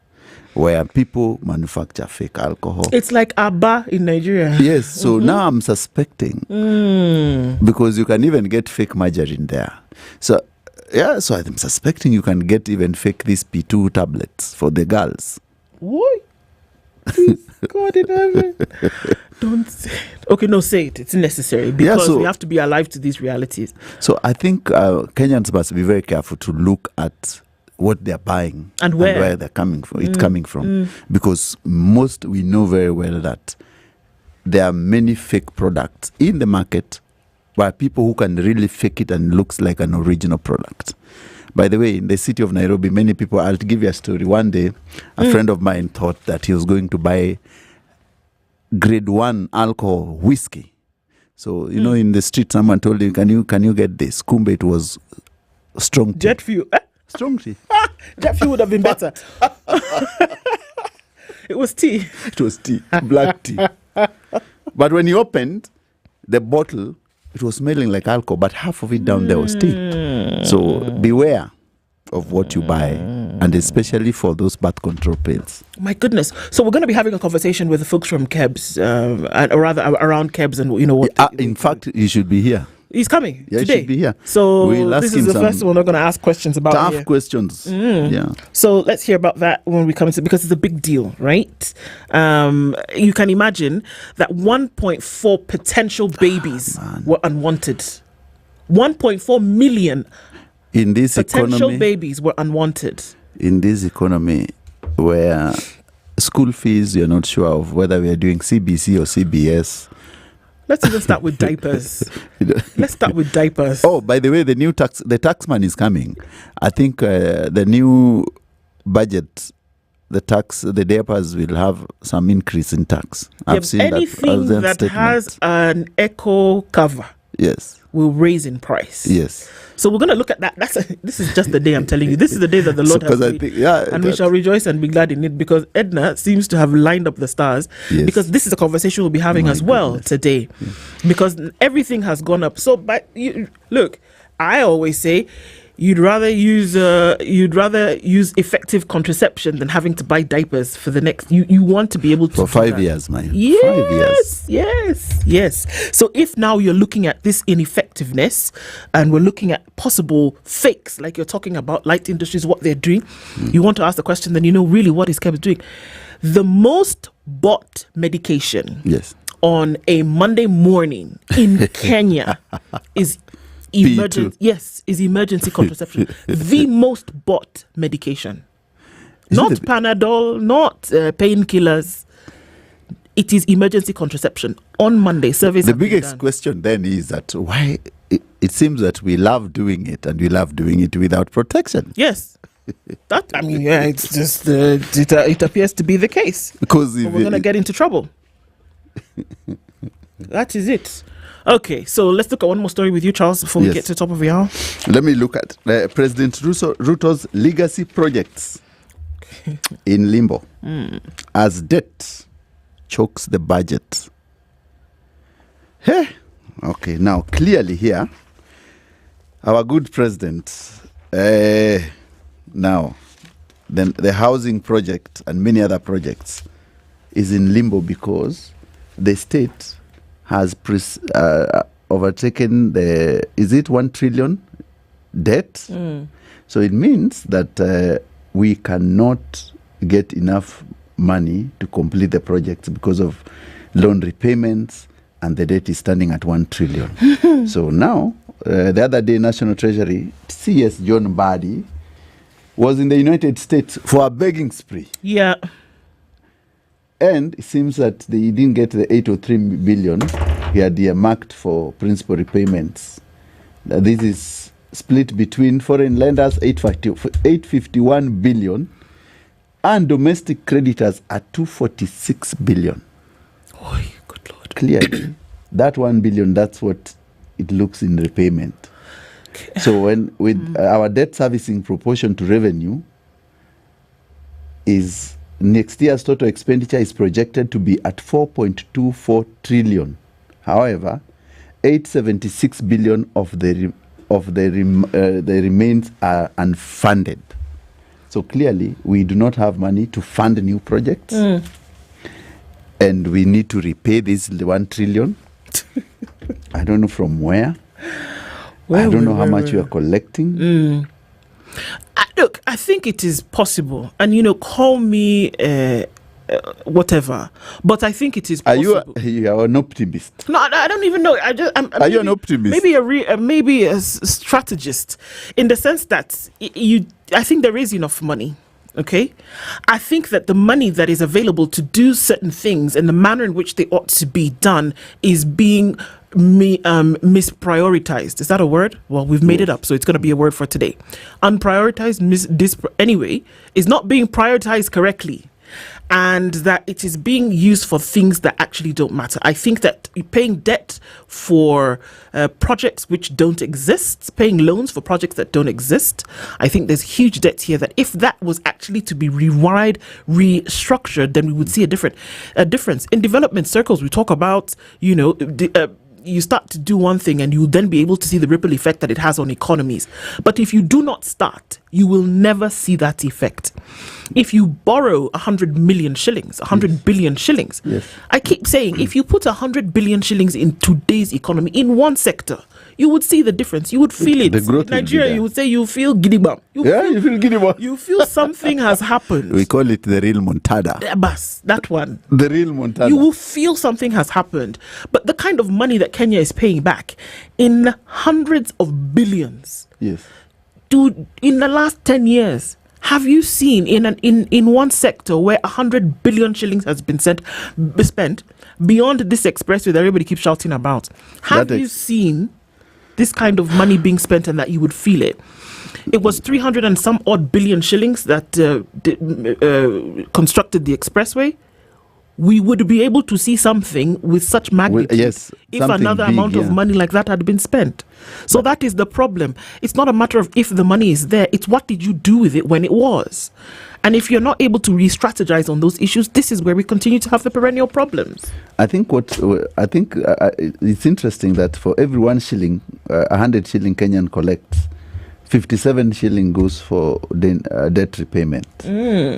where people manufacture fake alcohol. It's like a bar in Nigeria. Yes, so now I'm suspecting because you can even get fake margarine there. So I'm suspecting you can get even fake these P2 tablets for the girls. What? God in heaven. Don't say it. Okay, no, say it. It's necessary because we have to be alive to these realities. So I think Kenyans must be very careful to look at what they're buying and where they're coming from. It's coming from because we know very well that there are many fake products in the market by people who can really fake it and looks like an original product. By the way, in the city of Nairobi, many people, I'll give you a story. One day, a friend of mine thought that he was going to buy grade 1 alcohol whiskey. So, you know, in the street, someone told him, can you get this? Kumbe, it was strong tea. Jet fuel. Strong tea. Jet fuel would have been better. It was tea. It was tea. Black tea. But when he opened the bottle, it was smelling like alcohol, but half of it down there was tea. So beware of what you buy, and especially for those birth control pills. My goodness. So we're going to be having a conversation with the folks from KEBS, or rather around KEBS, and you know what. In fact, you should be here. He's coming Yeah, today. he should be here. So We'll ask this him is the some first one we're going to ask questions about. tough here. questions. Yeah. So let's hear about that when we come into, because it's a big deal, right? You can imagine that 1.4 potential babies were unwanted. 1.4 million In this potential economy, babies were unwanted. in this economy where school fees you're not sure of whether we are doing CBC or CBS. Let's even start with diapers. Let's start with diapers. Oh, by the way, the tax man is coming. I think the new budget, the diapers will have some increase in tax. I've seen anything that has an echo cover, yes, will raise in price. Yes. So we're going to look at that. This is just the day, I'm telling you. This is the day that the Lord has made. And we shall rejoice and be glad in it, because Ednah seems to have lined up the stars. Yes. Because this is a conversation we'll be having as well today. Because everything has gone up. So, look, I always say you'd rather use effective contraception than having to buy diapers for the next. You want to be able to for 5 years, man. Yes, yes. So if now you're looking at this ineffectiveness, and we're looking at possible fakes, like you're talking about Light Industries, what they're doing, you want to ask the question. Then really what is KEBS doing? The most bought medication, on a Monday morning in Kenya is emergency contraception. The most bought medication. Not Panadol, not painkillers. It is emergency contraception on Monday. Surveys. The biggest question then is that why it seems that we love doing it, and we love doing it without protection. Yes. It's just it appears to be the case, because we're going to get into trouble. That is it. Okay, so let's look at one more story with you, Charles, before we get to the top of the hour. Let me look at President Ruto's legacy projects in limbo as debt chokes the budget. Hey, okay, now clearly here, our good president, now, then the housing project and many other projects is in limbo because the state has overtaken is it 1 trillion debt? So it means that we cannot get enough money to complete the projects because of loan repayments, and the debt is standing at 1 trillion. So now, the other day, National Treasury, CS John Badi, was in the United States for a begging spree. Yeah. And it seems that they didn't get the 803 billion he had earmarked for principal repayments. This is split between foreign lenders, 851 billion, and domestic creditors at 246 billion. Oh, good Lord. Clearly, that 1 billion, that's what it looks in repayment. So when with our debt servicing proportion to revenue is next year's total expenditure is projected to be at 4.24 trillion. However, 876 billion of the remains are unfunded. So clearly, we do not have money to fund new projects, and we need to repay this 1 trillion. I don't know from where. I don't know how much we are collecting. Look, I think it is possible, and call me whatever, but I think it is possible. You are an optimist? No, I don't even know. Are you an optimist? Maybe a strategist, in the sense that I think there is enough money. Okay, I think that the money that is available to do certain things and the manner in which they ought to be done is being misprioritized. Is that a word? Well, we've made it up, so it's going to be a word for today. Unprioritized, anyway, is not being prioritized correctly, and that it is being used for things that actually don't matter. I think that paying debt for projects which don't exist, paying loans for projects that don't exist, I think there's huge debt here that if that was actually to be restructured, then we would see a difference. In development circles, we talk about, you start to do one thing and you'll then be able to see the ripple effect that it has on economies. But if you do not start, you will never see that effect. if you borrow 100 million shillings, 100 billion shillings, I keep saying, if you put 100 billion shillings in today's economy, in one sector, you would see the difference. You would feel it. The growth in Nigeria, you would say you feel gidibam. You feel gidibam. You feel something has happened. We call it the real montada. Bas, that one. The real montada. You will feel something has happened. But the kind of money that Kenya is paying back in hundreds of billions. Yes. Dude, in the last 10 years, have you seen in one sector where 100 billion shillings has been spent beyond this expressway that everybody keeps shouting about? Have you seen this kind of money being spent and that you would feel it? It was 300 and some odd billion shillings that constructed the expressway. We would be able to see something with such magnitude if another amount of money like that had been spent. So that is the problem. It's not a matter of if the money is there, it's what did you do with it when it was. And if you're not able to re-strategize on those issues, this is where we continue to have the perennial problems. I think it's interesting that for every 1 shilling, 100 shilling Kenyan collects, 57 shilling goes for debt repayment.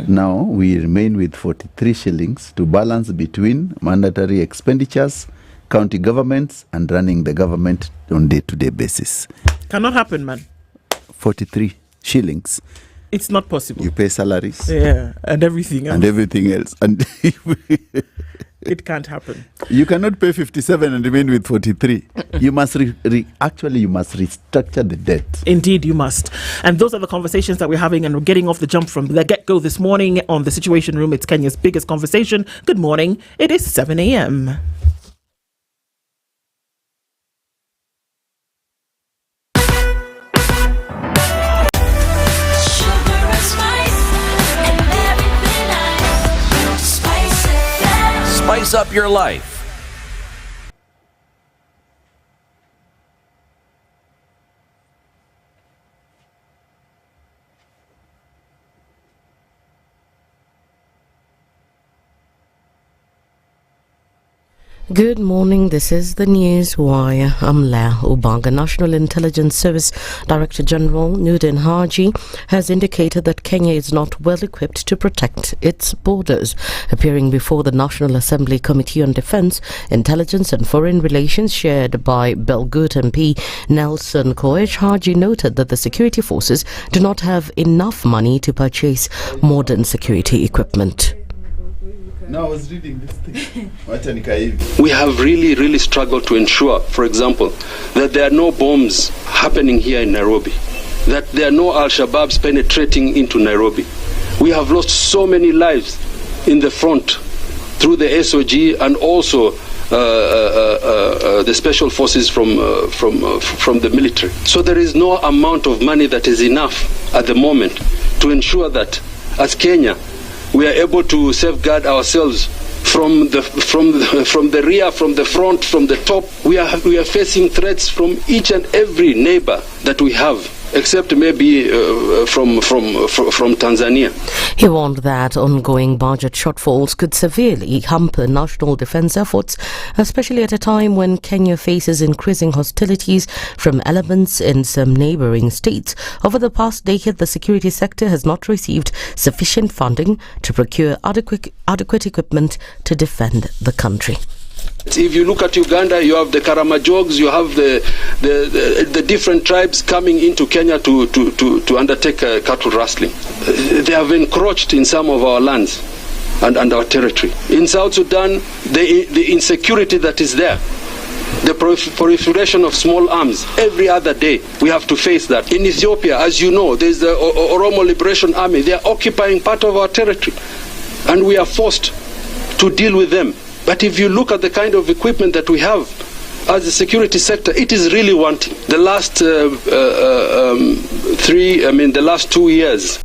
Now we remain with 43 shillings to balance between mandatory expenditures, county governments, and running the government on day-to-day basis. Cannot happen, man. 43 shillings. It's not possible. You pay salaries. Yeah, and everything else. And everything else. And it can't happen. You cannot pay 57 and remain with 43. You must actually you must restructure the debt. Indeed, you must. And those are the conversations that we're having, and we're getting off the jump from the get-go this morning on The Situation Room. It's Kenya's biggest conversation. Good morning. It is 7 a.m. Spice up your life. Good morning, this is the News Wire. I'm La Ubanga. National Intelligence Service Director General Nudin Haji has indicated that Kenya is not well equipped to protect its borders. Appearing before the National Assembly Committee on Defence, Intelligence and Foreign Relations chaired by Belgut MP Nelson Koech, Haji noted that the security forces do not have enough money to purchase modern security equipment. No, I was reading this thing. We have really struggled to ensure, for example, that there are no bombs happening here in Nairobi, that there are no Al-Shabaabs penetrating into Nairobi. We have lost so many lives in the front through the SOG and also the special forces from the military. So there is no amount of money that is enough at the moment to ensure that as Kenya, we are able to safeguard ourselves from the rear, from the front, from the top. We are facing threats from each and every neighbor that we have, except maybe from Tanzania. He warned that ongoing budget shortfalls could severely hamper national defense efforts, especially at a time when Kenya faces increasing hostilities from elements in some neighboring states. Over the past decade, the security sector has not received sufficient funding to procure adequate equipment to defend the country. If you look at Uganda, you have the Karamajogs, you have the different tribes coming into Kenya to undertake cattle rustling. They have encroached in some of our lands and our territory. In South Sudan, the insecurity that is there, the proliferation of small arms, every other day we have to face that. In Ethiopia, as you know, there's the Oromo Liberation Army. They are occupying part of our territory, and we are forced to deal with them. But if you look at the kind of equipment that we have as a security sector, it is really wanting. The last the last 2 years.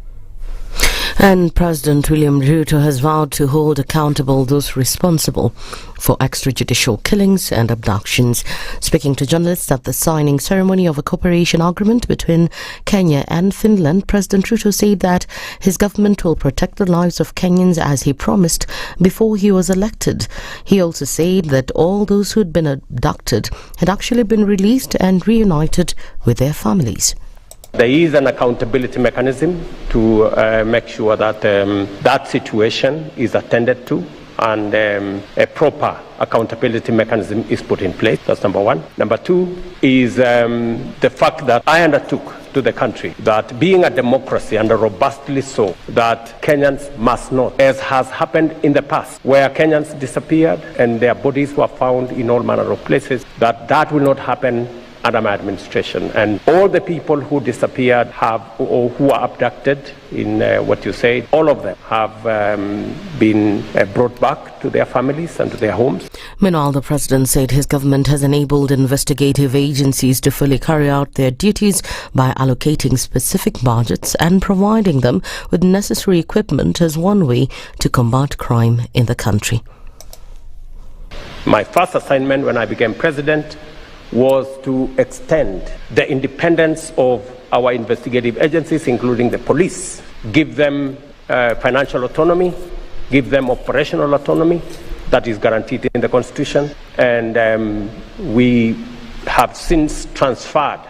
And President William Ruto has vowed to hold accountable those responsible for extrajudicial killings and abductions. Speaking to journalists at the signing ceremony of a cooperation agreement between Kenya and Finland, President Ruto said that his government will protect the lives of Kenyans as he promised before he was elected. He also said that all those who had been abducted had actually been released and reunited with their families. There is an accountability mechanism to make sure that that situation is attended to and a proper accountability mechanism is put in place. That's number one. Number two is the fact that I undertook to the country that being a democracy, and robustly so, that Kenyans must not, as has happened in the past, where Kenyans disappeared and their bodies were found in all manner of places, that will not happen under my administration. And all the people who disappeared or who are abducted in what you say, all of them have been brought back to their families and to their homes. Meanwhile, the president said his government has enabled investigative agencies to fully carry out their duties by allocating specific budgets and providing them with necessary equipment as one way to combat crime in the country. My first assignment when I became president was to extend the independence of our investigative agencies, including the police, give them financial autonomy, give them operational autonomy that is guaranteed in the Constitution. And we have since transferred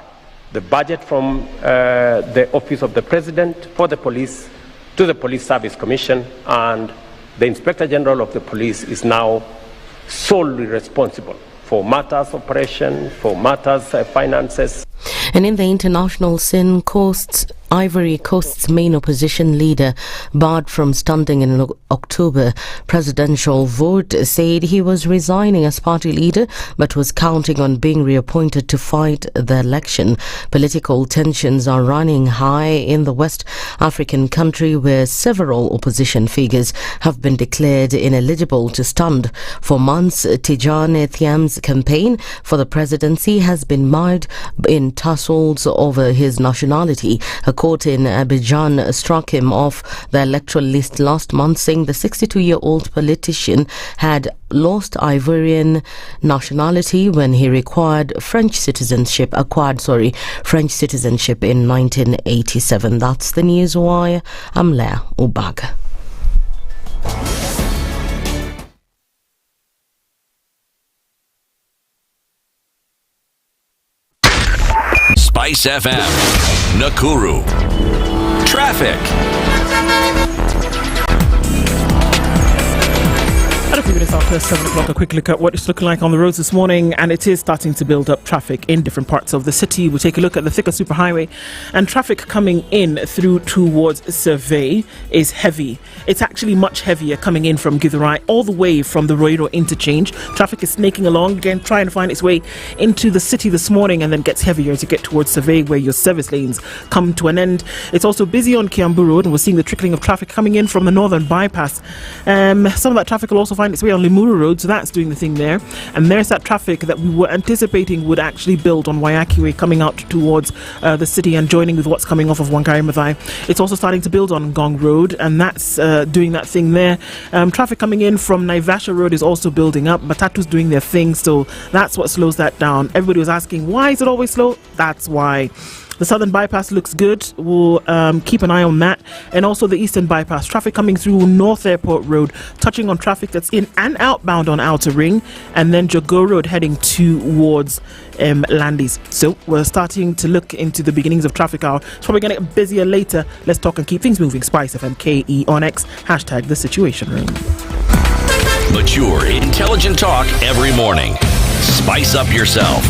the budget from the Office of the President for the police to the Police Service Commission, and the Inspector General of the Police is now solely responsible for matters operation, for matters finances. And in the international scene, Ivory Coast's main opposition leader, barred from standing in an October presidential vote, said he was resigning as party leader but was counting on being reappointed to fight the election. Political tensions are running high in the West African country, where several opposition figures have been declared ineligible to stand. For months, Tijane Thiam's campaign for the presidency has been mired in tussles over his nationality. A court in Abidjan struck him off the electoral list last month, saying the 62-year-old politician had lost Ivorian nationality when he acquired French citizenship in 1987. That's the news wire. I'm Leah Ubaga. Spice FM, Nakuru. Traffic. At a few minutes after 7 o'clock, a quick look at what it's looking like on the roads this morning, and it is starting to build up traffic in different parts of the city. We'll take a look at the Thika Superhighway, and traffic coming in through towards Survey is heavy. It's actually much heavier coming in from Githurai all the way from the Roiro interchange. Traffic is snaking along, again trying to find its way into the city this morning, and then gets heavier as you get towards Survey, where your service lanes come to an end. It's also busy on Kiambu Road, and we're seeing the trickling of traffic coming in from the northern bypass. Some of that traffic will also find its way on Limuru Road, so that's doing the thing there. And there's that traffic that we were anticipating would actually build on Waiyaki Way coming out towards the city and joining with what's coming off of Wangari Maathai. It's also starting to build on Ngong Road, and that's doing that thing there. Traffic coming in from Naivasha Road is also building up. Matatu's doing their thing, so that's what slows that down. Everybody was asking, why is it always slow? That's why. The southern bypass looks good. We'll keep an eye on that. And also the eastern bypass. Traffic coming through North Airport Road, touching on traffic that's in and outbound on Outer Ring. And then Jogo Road heading towards Landis. So we're starting to look into the beginnings of traffic hour. It's probably going to get busier later. Let's talk and keep things moving. SpiceFM KE on X. # The Situation Room. Mature, intelligent talk every morning. Spice up yourself.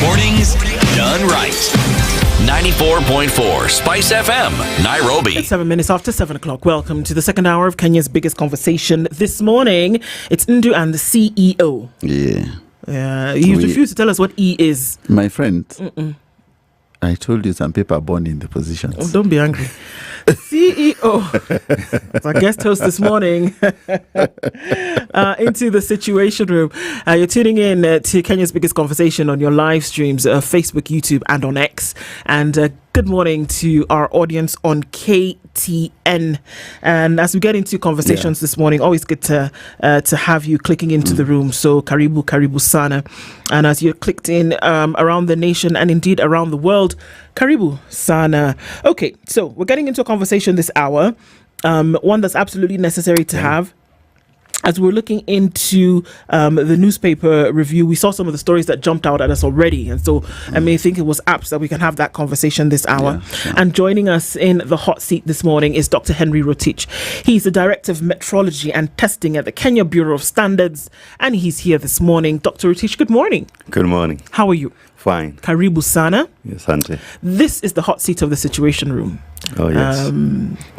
Mornings done right. 94.4 Spice FM, Nairobi. It's 7 minutes after 7 o'clock. Welcome to the second hour of Kenya's biggest conversation this morning. It's Ndu and the CEO. Yeah. You refuse to tell us what E is. My friend, I told you some people are born in the positions. Oh, don't be angry. CEO. It's our guest host this morning into the Situation Room. You're tuning in to Kenya's biggest conversation on your live streams, Facebook, YouTube, and on X. And good morning to our audience on KTN. And as we get into conversations this morning, always good to have you clicking into the room. So karibu sana. And as you clicked in around the nation and indeed around the world, karibu sana. Okay, so we're getting into a conversation this hour, one that's absolutely necessary to have. as we're looking into the newspaper review, we saw some of the stories that jumped out at us already. And so I may think it was apt that we can have that conversation this hour. And joining us in the hot seat this morning is Dr. Henry Rotich. He's the Director of Metrology and Testing at the Kenya Bureau of Standards. And he's here this morning. Dr. Rotich, good morning. Good morning. How are you? Fine. Karibu Sana. Yes, Ante. This is the hot seat of the Situation Room. Oh, yes.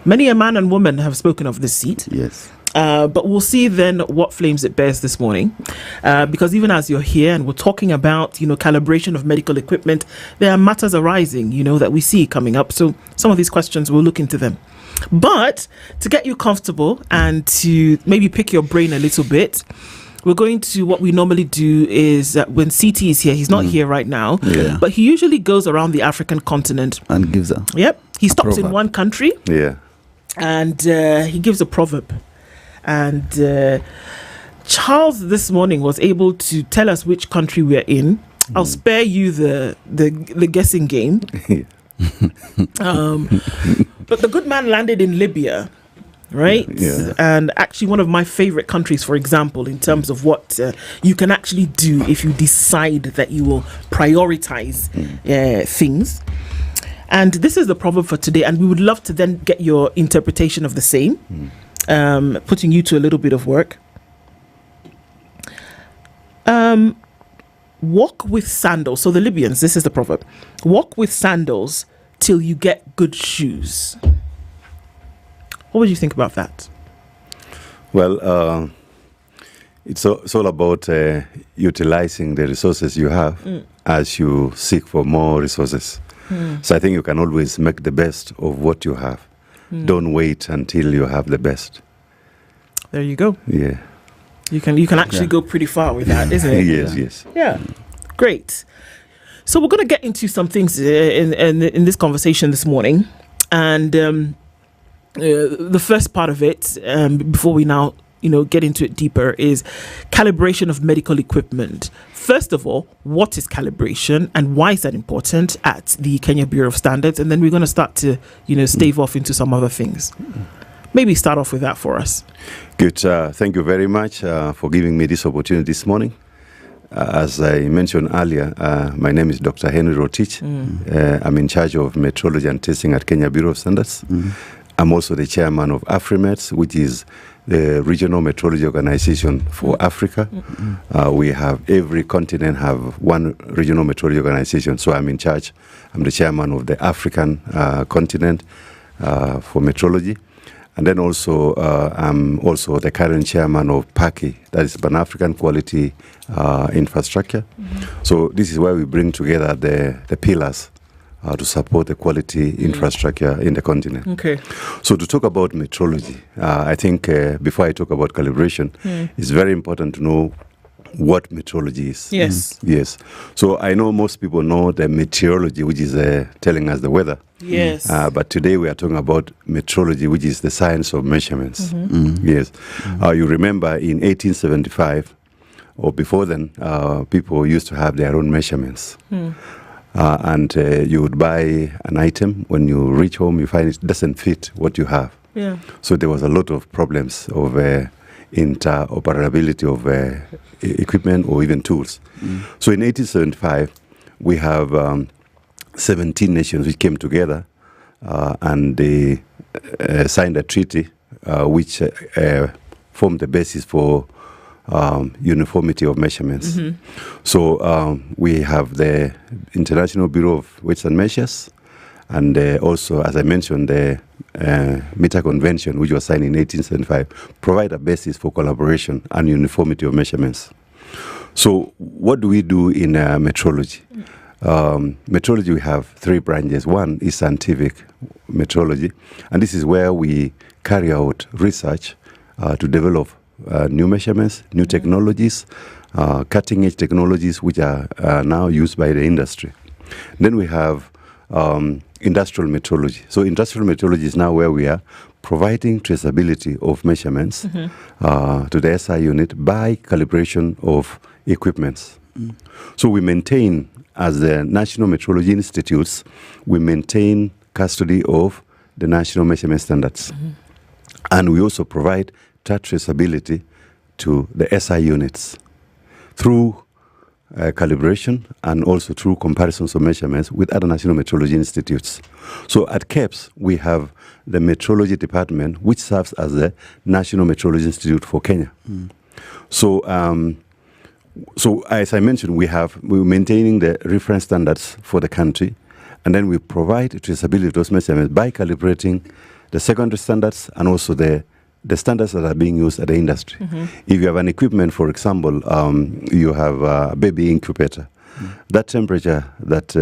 Many a man and woman have spoken of this seat. Yes. But we'll see then what flames it bears this morning. Because even as you're here and we're talking about, calibration of medical equipment, there are matters arising, that we see coming up. So some of these questions, we'll look into them. But to get you comfortable and to maybe pick your brain a little bit, we're going to, what we normally do is when CT is here, he's not here right now, but he usually goes around the African continent. And gives a he stops in proverb. one country. Yeah. And he gives a proverb. And Charles this morning was able to tell us which country we're in. I'll spare you the guessing game. But the good man landed in Libya. Right? Yeah. And actually one of my favorite countries, for example, in terms of what you can actually do if you decide that you will prioritize things. And this is the proverb for today, and we would love to then get your interpretation of the same, putting you to a little bit of work. Walk with sandals. So the Libyans, this is the proverb. Walk with sandals till you get good shoes. What would you think about that? Well, it's all about utilizing the resources you have as you seek for more resources. So I think you can always make the best of what you have. Don't wait until you have the best. There you go. Yeah. You can actually go pretty far with that, isn't it? Yes. Yeah. Great. So we're going to get into some things in this conversation this morning. And the first part of it, before we now get into it deeper, is calibration of medical equipment. First of all, what is calibration and why is that important at the Kenya Bureau of Standards? And then we're going to start to stave off into some other things. Maybe start off with that for us. Good. Thank you very much for giving me this opportunity this morning. As I mentioned earlier, my name is Dr. Henry Rotich. I'm in charge of metrology and testing at Kenya Bureau of Standards. I'm also the chairman of AfriMet, which is the regional metrology organization for Africa. We have every continent have one regional metrology organization. So I'm in charge. I'm the chairman of the African continent for metrology. And then also, I'm also the current chairman of PACI, that is Pan-African Quality Infrastructure. So this is where we bring together the pillars to support the quality infrastructure in the continent. Okay. So to talk about metrology, I think before I talk about calibration, it's very important to know what metrology is. Yes. Yes. So I know most people know the meteorology, which is telling us the weather. Yes. But today we are talking about metrology, which is the science of measurements. Yes. You remember in 1875, or before then, people used to have their own measurements. And you would buy an item. When you reach home, you find it doesn't fit what you have. Yeah. So there was a lot of problems of interoperability of equipment or even tools. So in 1875, we have 17 nations which came together and they signed a treaty which formed the basis for uniformity of measurements. So we have the International Bureau of Weights and Measures, and also, as I mentioned, the Meter Convention, which was signed in 1875, provide a basis for collaboration and uniformity of measurements. So what do we do in metrology? Metrology, we have three branches. One is scientific metrology, and this is where we carry out research to develop new measurements, new technologies, cutting-edge technologies which are now used by the industry. Then we have industrial metrology. So industrial metrology is now where we are providing traceability of measurements to the SI unit by calibration of equipments. So we maintain, as the National Metrology Institutes, we maintain custody of the national measurement standards. And we also provide that traceability to the SI units through calibration and also through comparisons of measurements with other national metrology institutes. So at KEPS, we have the metrology department, which serves as the National Metrology Institute for Kenya. So, so as I mentioned, we're maintaining the reference standards for the country, and then we provide traceability of those measurements by calibrating the secondary standards and also the standards that are being used at the industry. If you have an equipment, for example, you have a baby incubator, that temperature that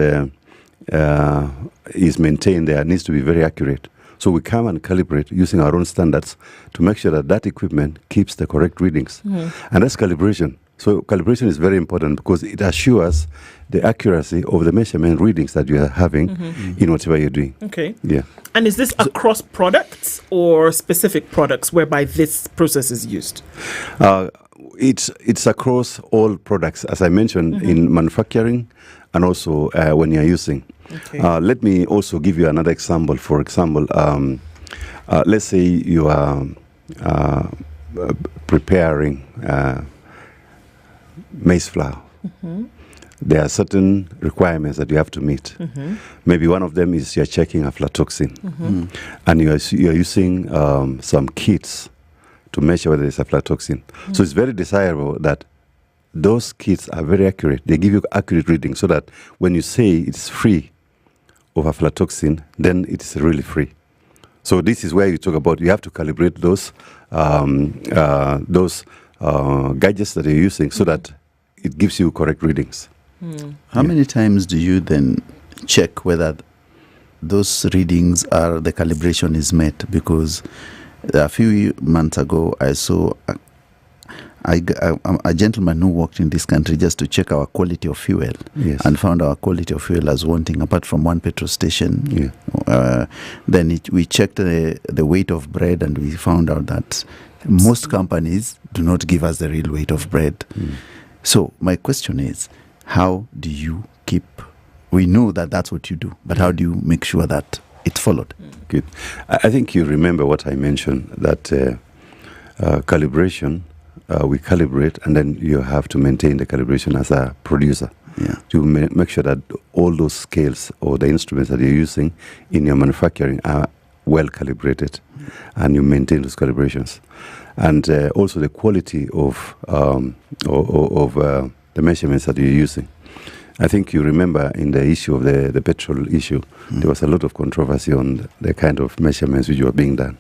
is maintained there needs to be very accurate. So we come and calibrate using our own standards to make sure that that equipment keeps the correct readings. And that's calibration. So calibration is very important because it assures the accuracy of the measurement readings that you are having in whatever you're doing. Okay. Yeah. And is this across products or specific products whereby this process is used? It's across all products, as I mentioned, in manufacturing and also when you're using. Okay. Let me also give you another example. For example, let's say you are preparing maize flour. There are certain requirements that you have to meet. Maybe one of them is you're checking aflatoxin, and you're using some kits to measure whether it's aflatoxin. So it's very desirable that those kits are very accurate. They give you accurate reading so that when you say it's free of aflatoxin, then it's really free. So this is where you talk about you have to calibrate those gadgets that you're using so that it gives you correct readings. How many times do you then check whether those readings are, the calibration is met? Because a few months ago, I saw a gentleman who worked in this country just to check our quality of fuel, and found our quality of fuel as wanting, apart from one petrol station. Then we checked the weight of bread, and we found out that most companies do not give us the real weight of bread. So my question is, how do you keep, we know that that's what you do, but how do you make sure that it's followed? Good. I think you remember what I mentioned, that calibration, we calibrate, and then you have to maintain the calibration as a producer to make sure that all those scales or the instruments that you're using in your manufacturing are well calibrated, and you maintain those calibrations. And also the quality of the measurements that you're using. I think you remember in the issue of the petrol issue, there was a lot of controversy on the kind of measurements which were being done,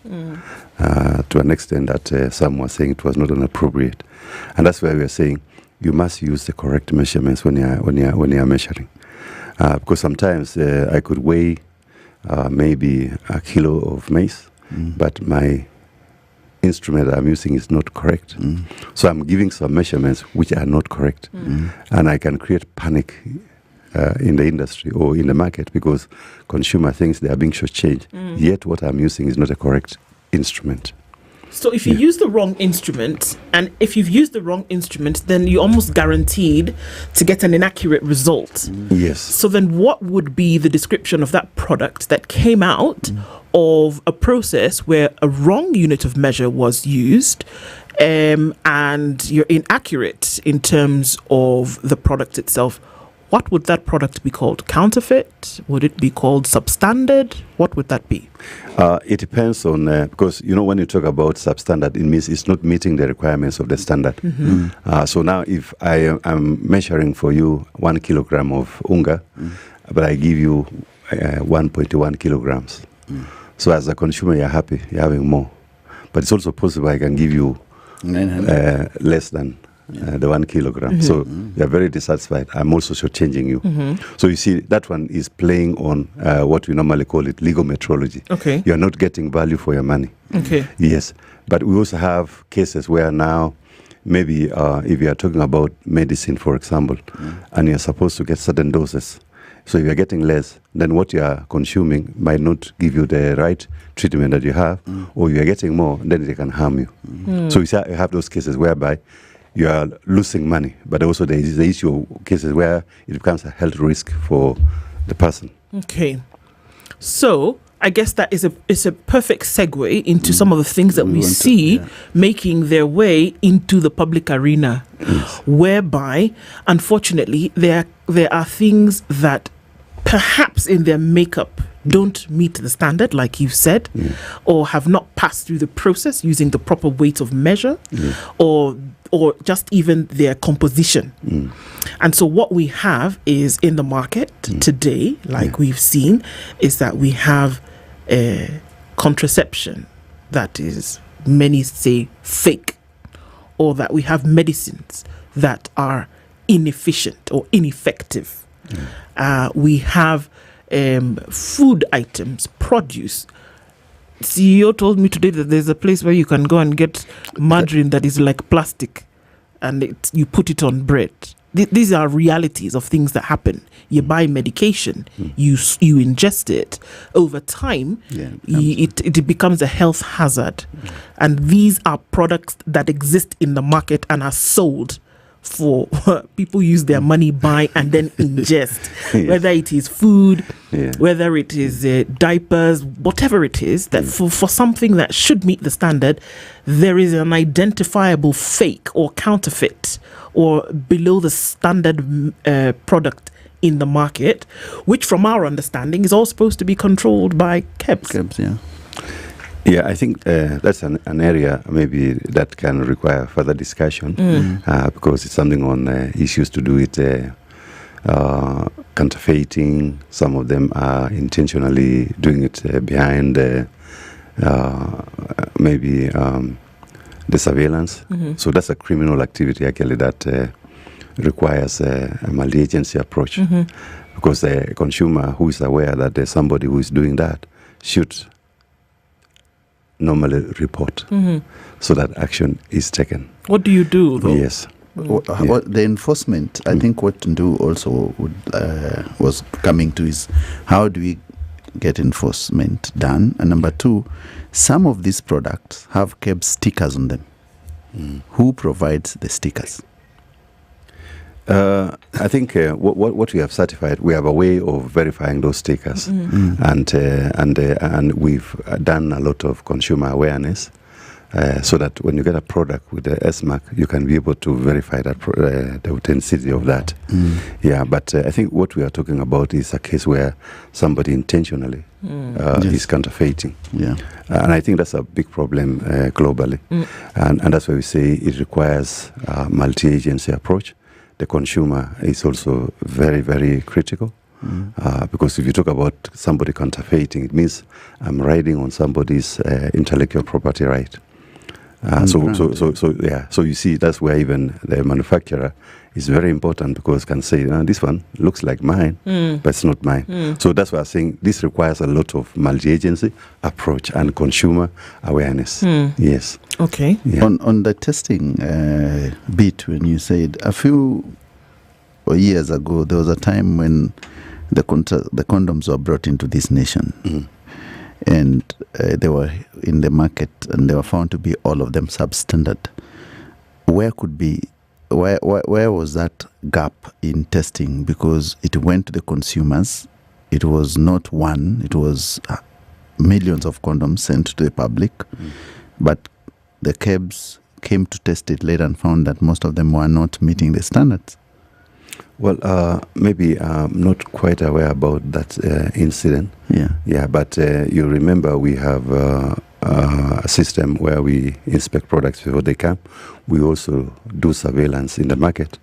to an extent that some were saying it was not appropriate. And that's why we are saying you must use the correct measurements when you're measuring. Because sometimes I could weigh maybe a kilo of maize, but my instrument that I'm using is not correct. So I'm giving some measurements which are not correct. And I can create panic in the industry or in the market because consumer thinks they are being shortchanged. Yet what I'm using is not a correct instrument. So if you use the wrong instrument, and if you've used the wrong instrument, then you're almost guaranteed to get an inaccurate result. Yes. So then what would be the description of that product that came out of a process where a wrong unit of measure was used, and you're inaccurate in terms of the product itself? What would that product be called? Counterfeit? Would it be called substandard? What would that be? It depends on, because, when you talk about substandard, it means it's not meeting the requirements of the standard. So now if I am measuring for you 1 kilogram of unga, but I give you 1.1 kilograms. So as a consumer, you're happy, you're having more. But it's also possible I can give you less than the 1 kilogram. So you're very dissatisfied. I'm also shortchanging you. So you see, that one is playing on what we normally call it legal metrology. Okay. You're not getting value for your money. Okay. Yes. But we also have cases where now, maybe if you are talking about medicine, for example, and you're supposed to get certain doses. So if you're getting less, then what you are consuming might not give you the right treatment that you have, or you're getting more, then it can harm you. So you have those cases whereby you are losing money, but also there is the issue of cases where it becomes a health risk for the person. Okay. So I guess that is a perfect segue into some of the things that we see making their way into the public arena, whereby, unfortunately, there are things that perhaps in their makeup don't meet the standard, like you've said, or have not passed through the process using the proper weight of measure, or just even their composition. And so what we have is in the market today, like we've seen, is that we have contraception that is, many say, fake, or that we have medicines that are inefficient or ineffective. We have food items, produce. CEO told me today that there's a place where you can go and get margarine that is like plastic, and you put it on bread. These are realities of things that happen. You buy medication, you ingest it. Over time, it becomes a health hazard. And these are products that exist in the market and are sold for people use their money, buy and then ingest, whether it is food, whether it is diapers, whatever it is, that for something that should meet the standard, there is an identifiable fake or counterfeit or below the standard product in the market, which from our understanding is all supposed to be controlled by KEBS. Yeah, I think that's an area maybe that can require further discussion because it's something on issues to do with counterfeiting. Some of them are intentionally doing it behind maybe the surveillance. So that's a criminal activity actually that requires a multi-agency approach because the consumer who is aware that there's somebody who is doing that should normally report so that action is taken. What do you do though? Yes. The enforcement, I think what to do also was coming to is how do we get enforcement done? And number two, some of these products have kept stickers on them. Who provides the stickers? I think what we have certified, we have a way of verifying those stickers, and we've done a lot of consumer awareness, so that when you get a product with the S mark, you can be able to verify that the authenticity of that. Yeah, but I think what we are talking about is a case where somebody intentionally is counterfeiting. Yeah, and I think that's a big problem globally, and that's why we say it requires a multi-agency approach. The consumer is also very, very critical because if you talk about somebody counterfeiting, it means I'm riding on somebody's intellectual property right. So you see, that's where even the manufacturer is very important because can say, this one looks like mine, but it's not mine. So that's why I'm saying this requires a lot of multi-agency approach and consumer awareness. Yes. Okay. Yeah. On the testing bit, when you said a few years ago, there was a time when the condoms were brought into this nation. And they were in the market and they were found to be all of them substandard. Where was that gap in testing? Because it went to the consumers. It was not one, it was millions of condoms sent to the public. But the KEBS came to test it later and found that most of them were not meeting the standards. Well, maybe I'm not quite aware about that incident. Yeah, but you remember we have a system where we inspect products before they come. We also do surveillance in the market,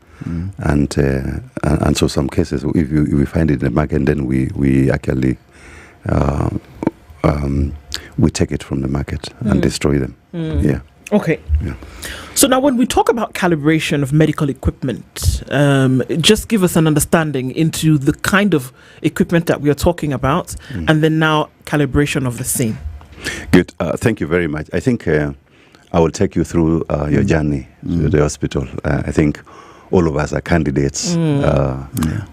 and so some cases, if we find it in the market, then we actually we take it from the market and destroy them. Yeah. Okay. Yeah. So now when we talk about calibration of medical equipment, just give us an understanding into the kind of equipment that we are talking about and then now calibration of the same. Good. Thank you very much. I think I will take you through your journey to the hospital. I think all of us are candidates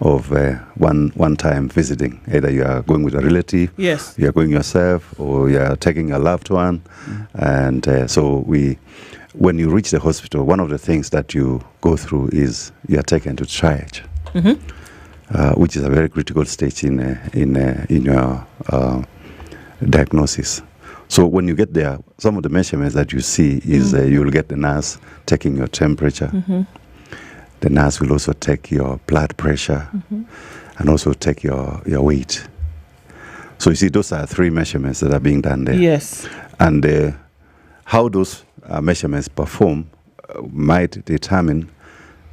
of one time visiting. Either you are going with a relative, you are going yourself, or you are taking a loved one. And so when you reach the hospital, one of the things that you go through is you are taken to triage, which is a very critical stage in your diagnosis. So when you get there, some of the measurements that you see is you will get the nurse taking your temperature. The nurse will also take your blood pressure and also take your weight. So you see, those are 3 measurements that are being done there. Yes. And how those measurements perform might determine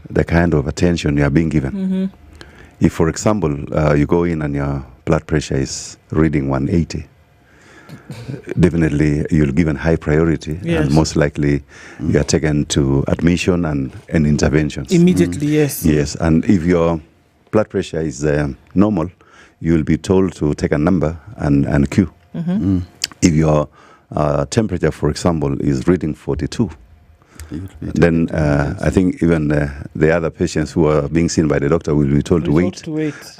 the kind of attention you are being given. If, for example, you go in and your blood pressure is reading 180, definitely you'll given high priority, and most likely you are taken to admission and interventions. Immediately, yes. Yes, and if your blood pressure is normal, you'll be told to take a number and queue. If your temperature, for example, is reading 42, then I think even the other patients who are being seen by the doctor will be told to wait,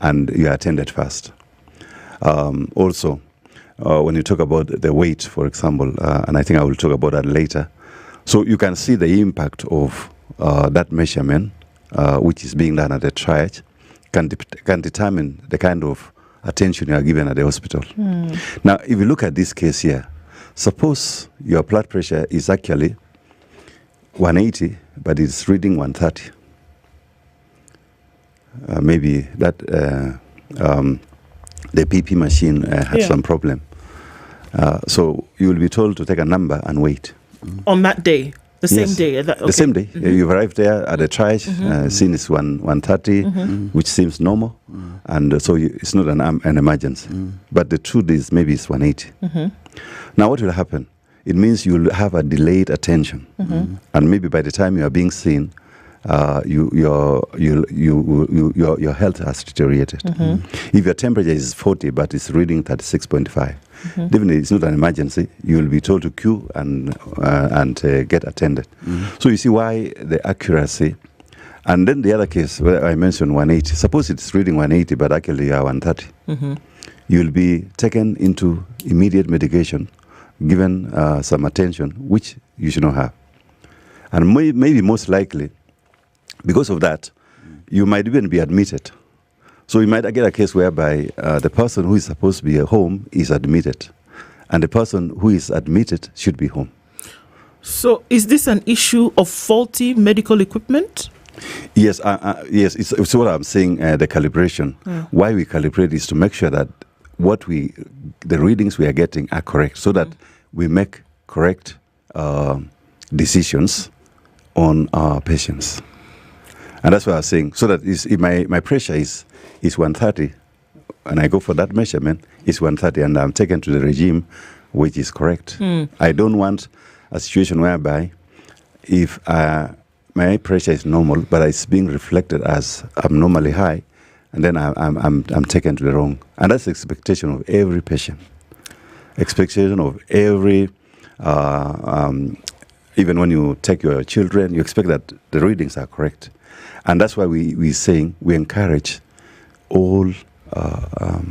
and you are attended first. Also, when you talk about the weight, for example, and I think I will talk about that later, so you can see the impact of that measurement, which is being done at the triage, can determine the kind of attention you are given at the hospital. Now, if you look at this case here, suppose your blood pressure is actually 180, but it's reading 130. Maybe that the PP machine had some problem. So you will be told to take a number and wait. On that day? The same day? The same day. You've arrived there at the triage, seen is 130, which seems normal. And so it's not an emergency. But the truth is maybe it's 180. Now what will happen? It means you'll have a delayed attention. And maybe by the time you are being seen, your health has deteriorated. If your temperature is 40 but it's reading 36.5, definitely it's not an emergency. You will be told to queue and get attended. So you see why the accuracy. And then the other case where I mentioned 180. Suppose it's reading 180 but actually you are 130. You'll be taken into immediate medication, given some attention, which you should not have. And maybe most likely, because of that, you might even be admitted. So you might get a case whereby the person who is supposed to be at home is admitted, and the person who is admitted should be home. So is this an issue of faulty medical equipment? Yes, yes. It's what I'm saying, the calibration. Why we calibrate is to make sure that the readings we are getting are correct, so that we make correct decisions on our patients. And that's what I was saying. So that if my pressure is 130, and I go for that measurement, it's 130, and I'm taken to the regime, which is correct. I don't want a situation whereby if my pressure is normal, but it's being reflected as abnormally high, and then I'm taken to the wrong. And that's the expectation of every patient. Expectation of every, even when you take your children, you expect that the readings are correct. And that's why we encourage all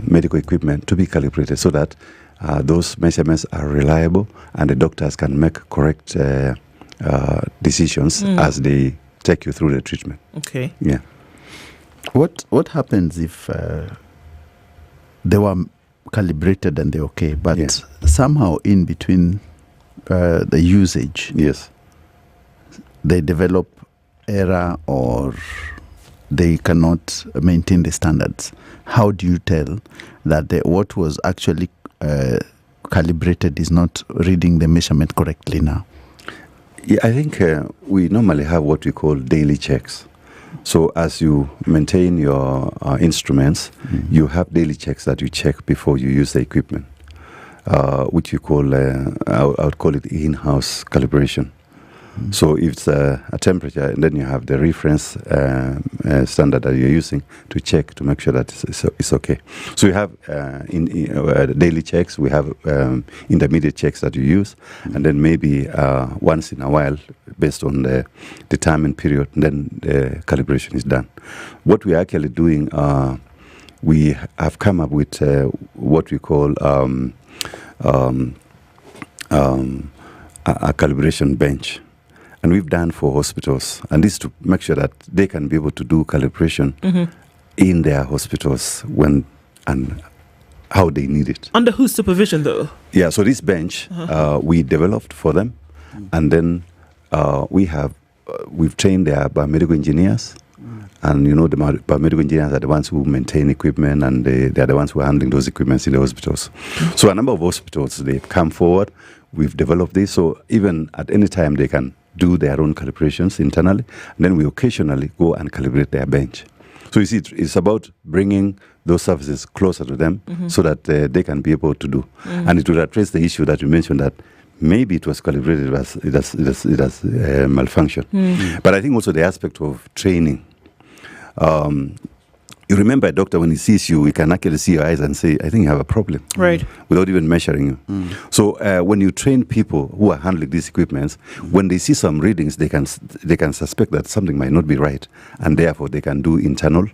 medical equipment to be calibrated, so that those measurements are reliable and the doctors can make correct decisions as they take you through the treatment. Okay. Yeah. What happens if they were calibrated and they're okay, but somehow in between the usage, they develop error or they cannot maintain the standards? How do you tell that what was actually calibrated is not reading the measurement correctly now? Yeah, I think we normally have what we call daily checks. So as you maintain your instruments, you have daily checks that you check before you use the equipment, which you call, I would call it in-house calibration. So if it's a temperature, and then you have the reference standard that you're using to check to make sure that it's okay. So you have daily checks, we have intermediate checks that you use, and then maybe once in a while, based on the determined period, then the calibration is done. What we are actually doing, we have come up with what we call a calibration bench. And we've done for hospitals, and this to make sure that they can be able to do calibration in their hospitals when and how they need it. Under whose supervision, though? Yeah, so this bench we developed for them, and then we've trained their biomedical engineers, and the biomedical engineers are the ones who maintain equipment, and they are the ones who are handling those equipments in the hospitals. So a number of hospitals, they've come forward. We've developed this, so even at any time they can do their own calibrations internally, and then we occasionally go and calibrate their bench. So you see, it's about bringing those services closer to them so that they can be able to do. And it will address the issue that you mentioned, that maybe it was calibrated, but it has malfunctioned. But I think also the aspect of training. You remember a doctor, when he sees you, he can actually see your eyes and say, I think you have a problem. Right. Without even measuring you. So when you train people who are handling these equipments, when they see some readings, they can suspect that something might not be right. And therefore, they can do internal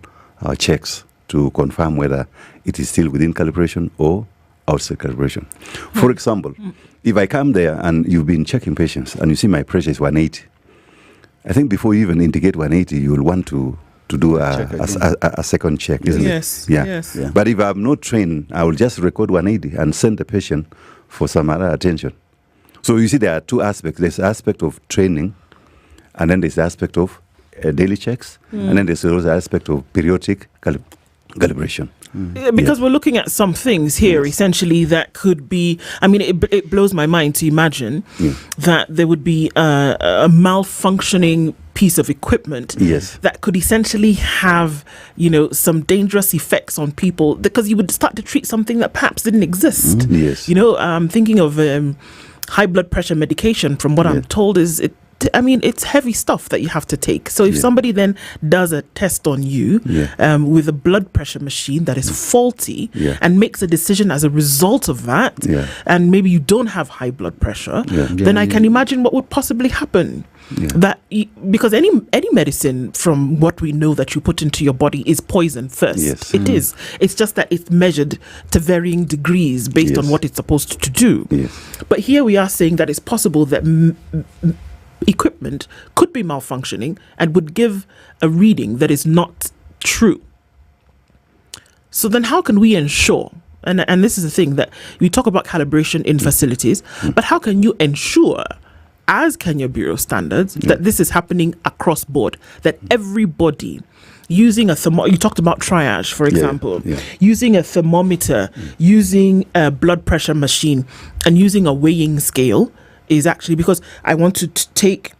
checks to confirm whether it is still within calibration or outside calibration. For example, if I come there and you've been checking patients and you see my pressure is 180, I think before you even indicate 180, you will want to do a second check, isn't it? Yes. But if I'm not trained, I will just record 180 and send the patient for some other attention. So you see, there are two aspects. There's the aspect of training, and then there's the aspect of daily checks, and then there's also the aspect of periodic calibration. Because we're looking at some things here, essentially, that could be, it blows my mind to imagine that there would be a malfunctioning piece of equipment that could essentially have, some dangerous effects on people, because you would start to treat something that perhaps didn't exist. I'm thinking of high blood pressure medication, from what I'm told, it's heavy stuff that you have to take. So if somebody then does a test on you with a blood pressure machine that is faulty and makes a decision as a result of that, and maybe you don't have high blood pressure, then I can imagine what would possibly happen. Because any medicine, from what we know, that you put into your body is poison first. It is. It's just that it's measured to varying degrees based on what it's supposed to do. But here we are saying that it's possible that equipment could be malfunctioning and would give a reading that is not true. So then how can we ensure, and this is the thing, that we talk about calibration in facilities, but how can you ensure, as Kenya Bureau of Standards, that this is happening across board, that everybody using a you talked about triage, for example, using a thermometer, using a blood pressure machine, and using a weighing scale is actually, because I want to take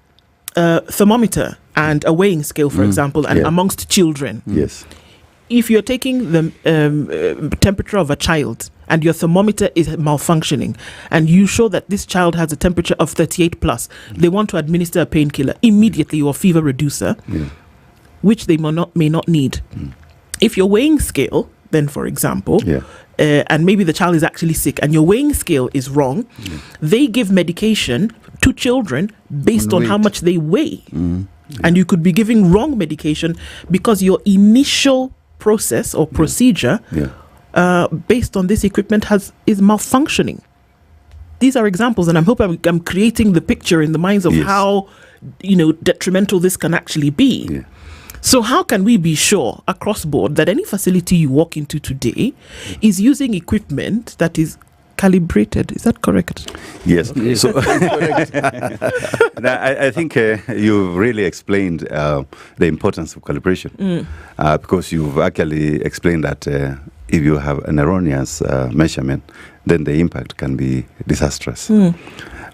a thermometer and a weighing scale, for example, and amongst children. If you're taking the temperature of a child and your thermometer is malfunctioning and you show that this child has a temperature of 38 plus, they want to administer a painkiller immediately, or fever reducer, which they may not need. If your weighing scale, then, for example, and maybe the child is actually sick and your weighing scale is wrong, they give medication to children based on how much they weigh. And you could be giving wrong medication because your initial process or procedure based on this equipment is malfunctioning. These are examples, and I'm hoping I'm creating the picture in the minds of how detrimental this can actually be. So how can we be sure across board that any facility you walk into today is using equipment that is calibrated? Is that correct? Yes. So I think you've really explained the importance of calibration, because you've actually explained that if you have an erroneous measurement, then the impact can be disastrous.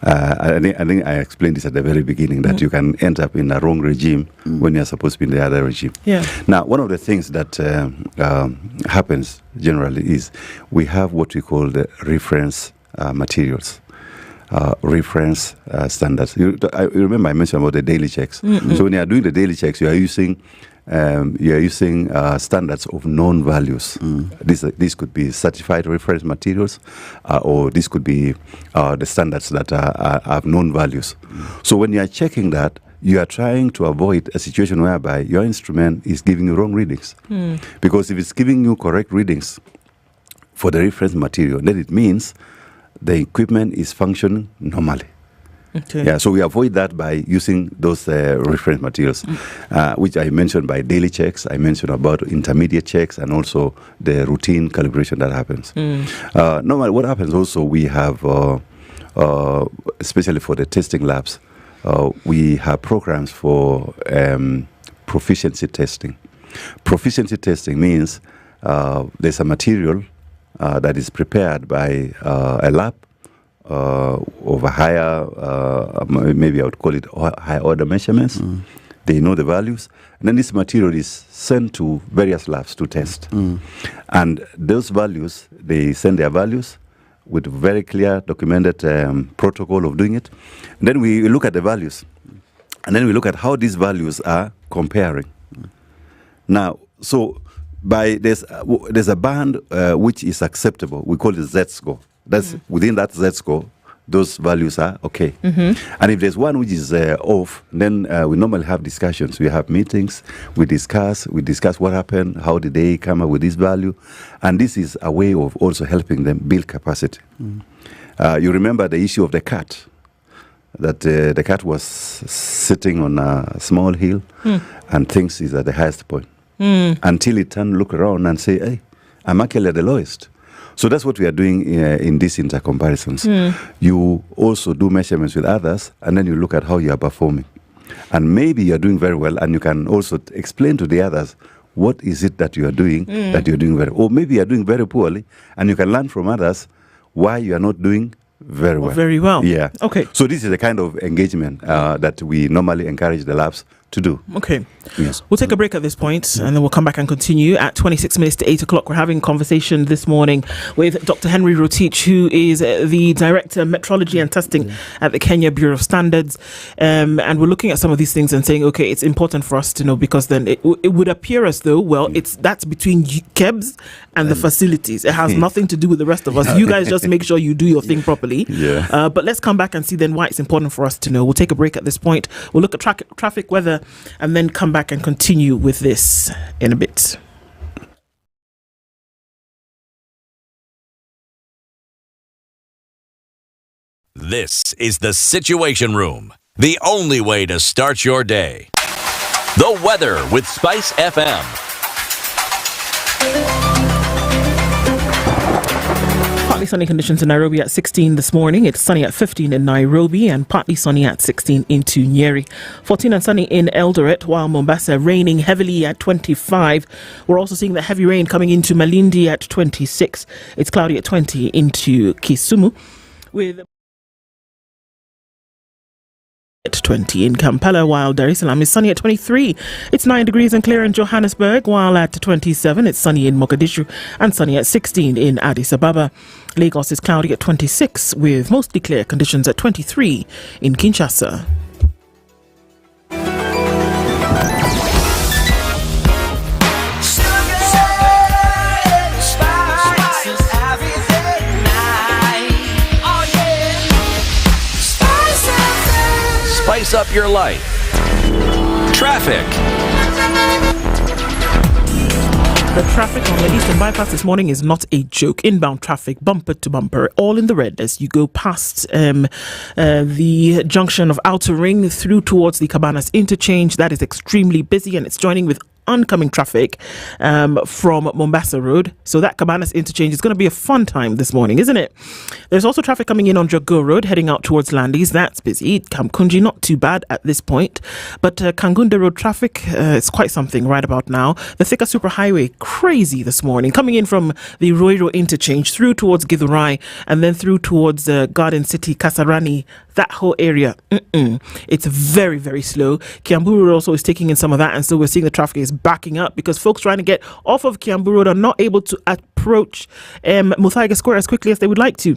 I think I explained this at the very beginning, that you can end up in a wrong regime when you're supposed to be in the other regime. Now, one of the things that happens generally is we have what we call the reference materials, reference standards. You remember I mentioned about the daily checks. So when you are doing the daily checks, you are using standards of known values. This could be certified reference materials, or this could be the standards that have known values. So when you are checking that, you are trying to avoid a situation whereby your instrument is giving you wrong readings. Because if it's giving you correct readings for the reference material, then it means the equipment is functioning normally. Okay. Yeah, so we avoid that by using those reference materials, which I mentioned by daily checks. I mentioned about intermediate checks and also the routine calibration that happens. Normally, what happens also, we have, especially for the testing labs, we have programs for proficiency testing. Proficiency testing means there's a material that is prepared by a lab of a higher, maybe I would call it high order measurements. They know the values. And then this material is sent to various labs to test. And those values, they send their values with very clear documented protocol of doing it. And then we look at the values. And then we look at how these values are comparing. Now, so there's a band which is acceptable. We call it Z-score. That's within that Z-score, those values are okay. And if there's one which is off, then we normally have discussions. We have meetings. We discuss what happened. How did they come up with this value? And this is a way of also helping them build capacity. You remember the issue of the cat. That the cat was sitting on a small hill and thinks he's at the highest point. Until it turn, look around and say, hey, I'm actually at the lowest. So that's what we are doing in these intercomparisons. You also do measurements with others, and then you look at how you are performing. And maybe you're doing very well, and you can also explain to the others, what is it that you are doing that you're doing very well? Or maybe you're doing very poorly, and you can learn from others why you are not doing very well. Very well. Yeah. Okay. So this is the kind of engagement that we normally encourage the labs to do. Okay. Yes. We'll take a break at this point and then we'll come back and continue at 26 minutes to 8 o'clock. We're having a conversation this morning with Dr. Henry Rotich, who is the Director of Metrology and Testing at the Kenya Bureau of Standards. And we're looking at some of these things and saying, okay, it's important for us to know, because then it would appear as though, well, that's between KEBS and the facilities. It has nothing to do with the rest of us. You guys just make sure you do your thing properly. Yeah. But let's come back and see then why it's important for us to know. We'll take a break at this point. We'll look at traffic, weather, and then come back and continue with this in a bit. This is the Situation Room, the only way to start your day. The weather with SpiceFM. Partly sunny conditions in Nairobi at 16 this morning. It's sunny at 15 in Nairobi and partly sunny at 16 into Nyeri. 14 and sunny in Eldoret, while Mombasa raining heavily at 25. We're also seeing the heavy rain coming into Malindi at 26. It's cloudy at 20 into Kisumu, with at 20 in Kampala, while Dar es Salaam is sunny at 23. It's 9 degrees and clear in Johannesburg, while at 27 it's sunny in Mogadishu and sunny at 16 in Addis Ababa. Lagos is cloudy at 26 with mostly clear conditions at 23 in Kinshasa. Spice up your life. Traffic. The traffic on the Eastern Bypass this morning is not a joke. Inbound traffic, bumper to bumper, all in the red as you go past the junction of Outer Ring through towards the Cabanas interchange. That is extremely busy, and it's joining with oncoming traffic from Mombasa Road. So that Cabanas interchange is going to be a fun time this morning, isn't it? There's also traffic coming in on Jago Road heading out towards Landis. That's busy. Kamkunji not too bad at this point, but Kangunda Road traffic is quite something right about now. The Thika Superhighway crazy this morning, coming in from the Roiro interchange through towards Githurai and then through towards Garden City, Kasarani. That whole area, it's very, very slow. Kiambu Road also is taking in some of that, and so we're seeing the traffic is backing up because folks trying to get off of Kiambu Road are not able to approach Muthaiga Square as quickly as they would like to.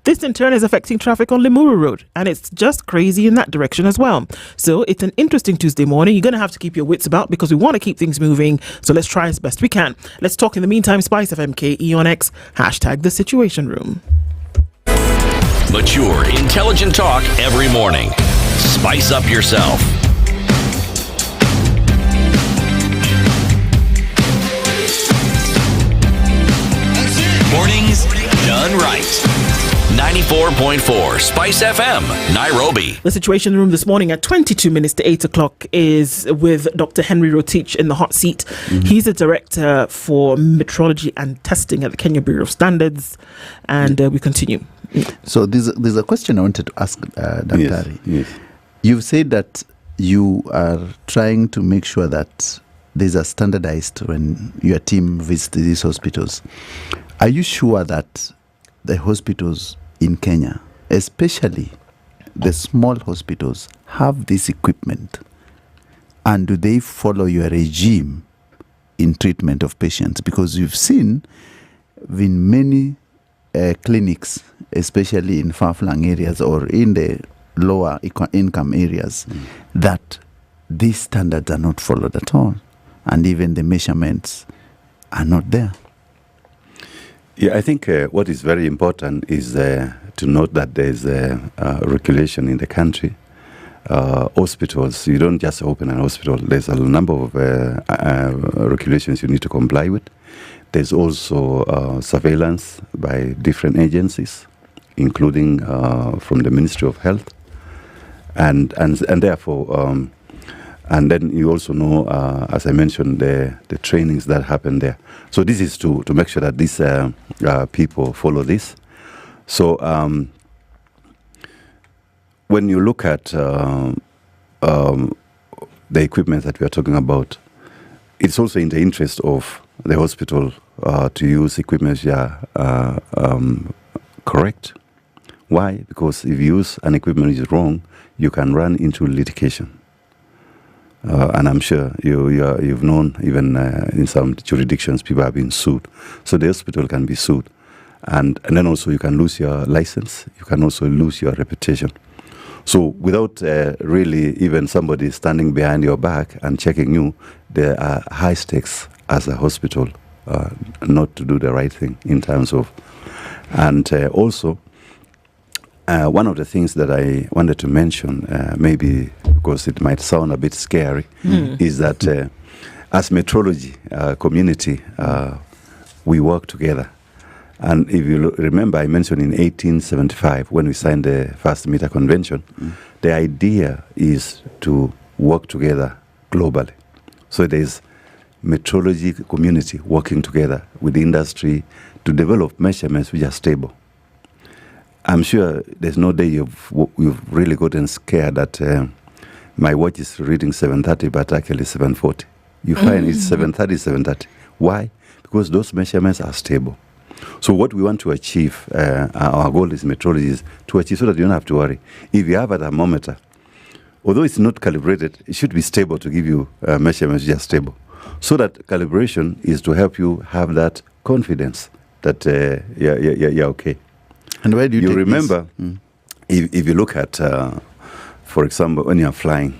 This in turn is affecting traffic on Limuru Road, and it's just crazy in that direction as well. So it's an interesting Tuesday morning. You're going to have to keep your wits about because we want to keep things moving. So let's try as best we can. Let's talk in the meantime. SpiceFM KE on X, hashtag the Situation Room. Mature, intelligent talk every morning. Spice up yourself. Mornings done right. 94.9 94.4 Spice FM, Nairobi. The Situation Room this morning at 22 minutes to 8 o'clock is with Dr. Henry Rotich in the hot seat. He's a director for metrology and testing at the Kenya Bureau of Standards. And we continue. So there's a question I wanted to ask Daktari. Yes. You've said that you are trying to make sure that these are standardized when your team visits these hospitals. Are you sure that the hospitals in Kenya, especially the small hospitals, have this equipment? And do they follow your regime in treatment of patients? Because you've seen in many clinics, especially in far-flung areas or in the lower income areas, that these standards are not followed at all. And even the measurements are not there. Yeah, I think what is very important is to note that there's a regulation in the country. Hospitals, you don't just open an hospital. There's a number of regulations you need to comply with. There's also surveillance by different agencies, including from the Ministry of Health. And therefore, and then you also know, as I mentioned, the trainings that happen there. So this is to make sure that these people follow this. So when you look at the equipment that we are talking about, it's also in the interest of the hospital to use equipment that are correct. Why? Because if you use an equipment is wrong, you can run into litigation. And I'm sure you've known even in some jurisdictions people have been sued. So the hospital can be sued. And then also you can lose your license. You can also lose your reputation. So without really even somebody standing behind your back and checking you, there are high stakes as a hospital not to do the right thing in terms of. And also, one of the things that I wanted to mention, maybe because it might sound a bit scary, is that as metrology community, we work together. And if you remember, I mentioned in 1875, when we signed the first meter convention, the idea is to work together globally. So there's metrology community working together with the industry to develop measurements which are stable. I'm sure there's no day you've really gotten scared that my watch is reading 7:30, but actually 7:40. You find it's 7:30, 7:30. Why? Because those measurements are stable. So what we want to achieve, our goal is metrology, is to achieve so that you don't have to worry. If you have a thermometer, although it's not calibrated, it should be stable to give you measurements just stable. So that calibration is to help you have that confidence that you're okay. And where do you take remember, if you look at, for example, when you're flying,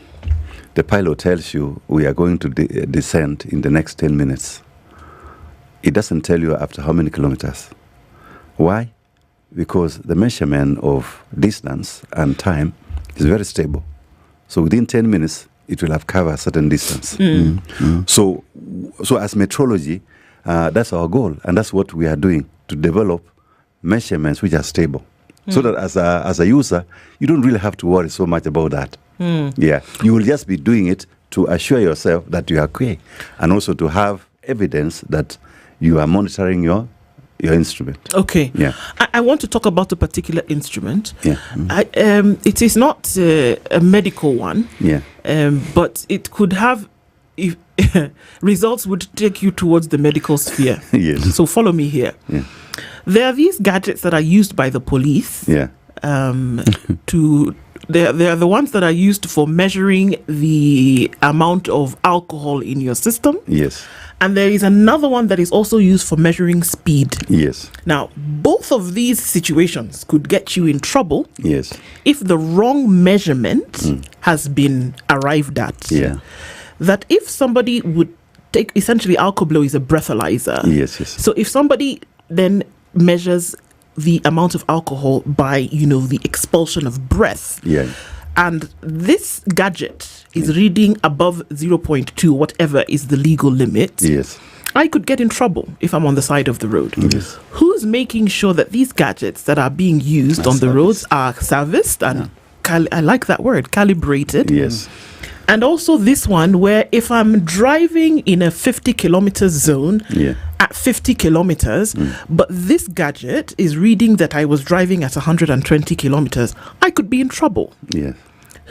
the pilot tells you we are going to descend in the next 10 minutes. It doesn't tell you after how many kilometers. Why? Because the measurement of distance and time is very stable. So within 10 minutes, it will have covered a certain distance. So as metrology, that's our goal, and that's what we are doing, to develop measurements which are stable. So that as a user, you don't really have to worry so much about that. Yeah, you will just be doing it to assure yourself that you are okay, and also to have evidence that you are monitoring your instrument. Okay. Yeah. I want to talk about a particular instrument. Yeah. It is not a medical one. Yeah. But it could have results would take you towards the medical sphere. Yes. So follow me here. Yeah. There are these gadgets that are used by the police. Yeah. They're the ones that are used for measuring the amount of alcohol in your system. Yes. And there is another one that is also used for measuring speed. Yes. Now, both of these situations could get you in trouble. Yes. If the wrong measurement has been arrived at. Yeah. That if somebody would take, essentially alcohol is a breathalyzer. Yes. So if somebody then measures the amount of alcohol by, the expulsion of breath. Yeah. And this gadget is reading above 0.2, whatever is the legal limit. Yes. I could get in trouble if I'm on the side of the road. Yes. Whose who's making sure that these gadgets that are being used on the roads are serviced and I like that word, calibrated? Yes. And also this one where if I'm driving in a 50 kilometers zone at 50 kilometers, but this gadget is reading that I was driving at 120 kilometers, I could be in trouble. Yes.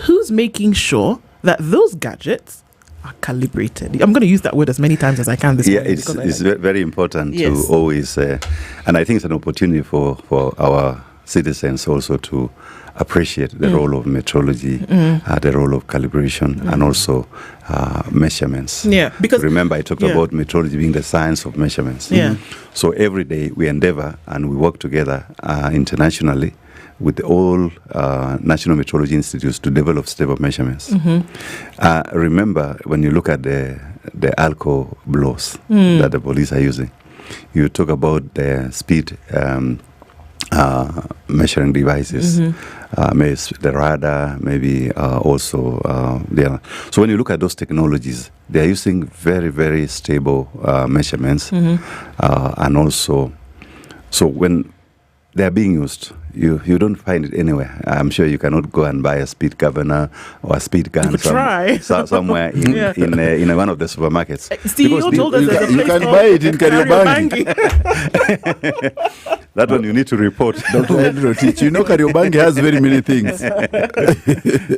Who's making sure that those gadgets are calibrated? I'm going to use that word as many times as I can this morning. It's very important to always, and I think it's an opportunity for our citizens also to appreciate the role of metrology, the role of calibration, and also measurements. Yeah, because remember I talked about metrology being the science of measurements. Yeah. So every day we endeavor and we work together internationally with all national metrology institutes to develop stable measurements. Remember, when you look at the alcohol blows that the police are using, you talk about the speed measuring devices, maybe the radar, maybe also so when you look at those technologies, they are using very, very stable measurements, and also, so when they are being used, you don't find it anywhere. I'm sure you cannot go and buy a speed governor or a speed gun somewhere in one of the supermarkets. CEO told us there's a you can buy it in Kariobangi. That one you need to report. Dr. Ednah, you know Kariobangi has very many things.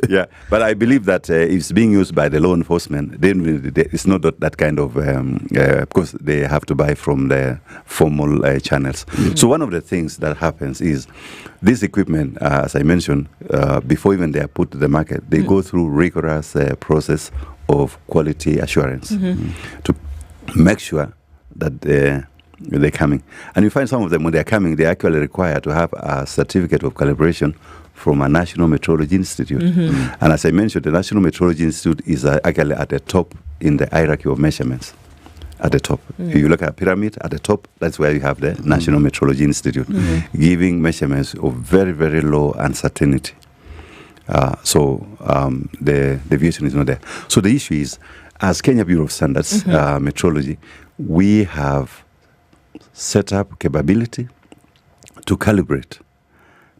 Yeah, but I believe that if it's being used by the law enforcement, then it's not that kind of, because they have to buy from the formal channels. So one of the things that happens is this equipment, as I mentioned, before even they are put to the market, they go through rigorous process of quality assurance to make sure that they're coming. And you find some of them, when they're coming, they're actually required to have a certificate of calibration from a National Metrology Institute. And as I mentioned, the National Metrology Institute is actually at the top in the hierarchy of measurements. At the top. You look at a pyramid, at the top, that's where you have the National Metrology Institute, giving measurements of very, very low uncertainty. So the deviation is not there. So the issue is, as Kenya Bureau of Standards Metrology, we have set up capability to calibrate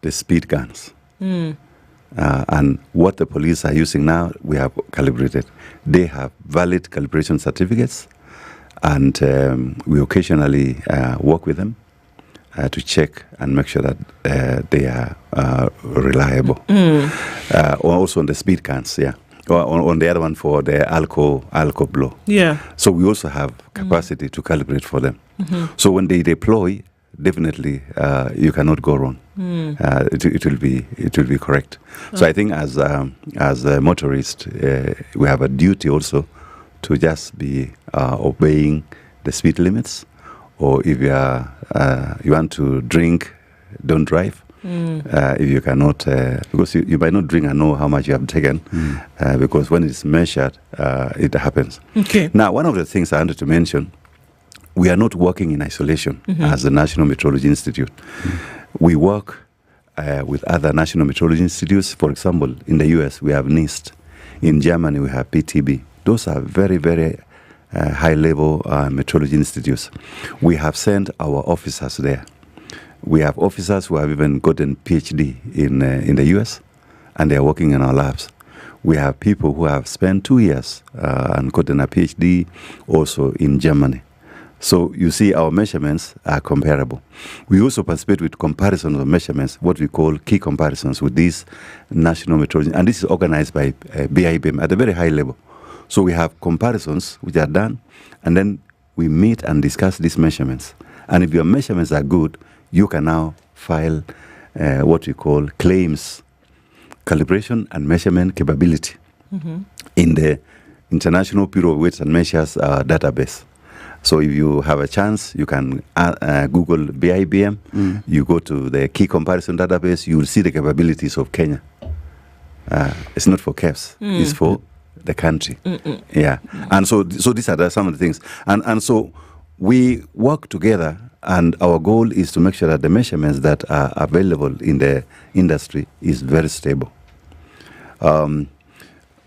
the speed guns. And what the police are using now, we have calibrated. They have valid calibration certificates, and we occasionally work with them to check and make sure that they are reliable. Also on the speed guns, on the other one for the alcohol blow. So we also have capacity to calibrate for them. So when they deploy, definitely you cannot go wrong. It will be correct. So I think as a motorist, we have a duty also to just be obeying the speed limits, or if you want to drink, don't drive. If you cannot, because you might not drink and know how much you have taken, because when it's measured, it happens. Now, one of the things I wanted to mention, we are not working in isolation as the National Metrology Institute. We work with other national metrology institutes. For example, in the US, we have NIST. In Germany, we have PTB. Those are very, very high-level metrology institutes. We have sent our officers there. We have officers who have even gotten PhD in the US, and they are working in our labs. We have people who have spent 2 years and gotten a PhD also in Germany. So you see our measurements are comparable. We also participate with comparisons of measurements, what we call key comparisons with these national metrology, and this is organized by BIBM at a very high level. So we have comparisons which are done, and then we meet and discuss these measurements. And if your measurements are good, you can now file what we call claims, calibration and measurement capability in the International Bureau of Weights and Measures database. So if you have a chance, you can Google BIBM, you go to the key comparison database, you will see the capabilities of Kenya. It's not for KEFs, it's for the country. And so these are some of the things. And so we work together, and our goal is to make sure that the measurements that are available in the industry is very stable.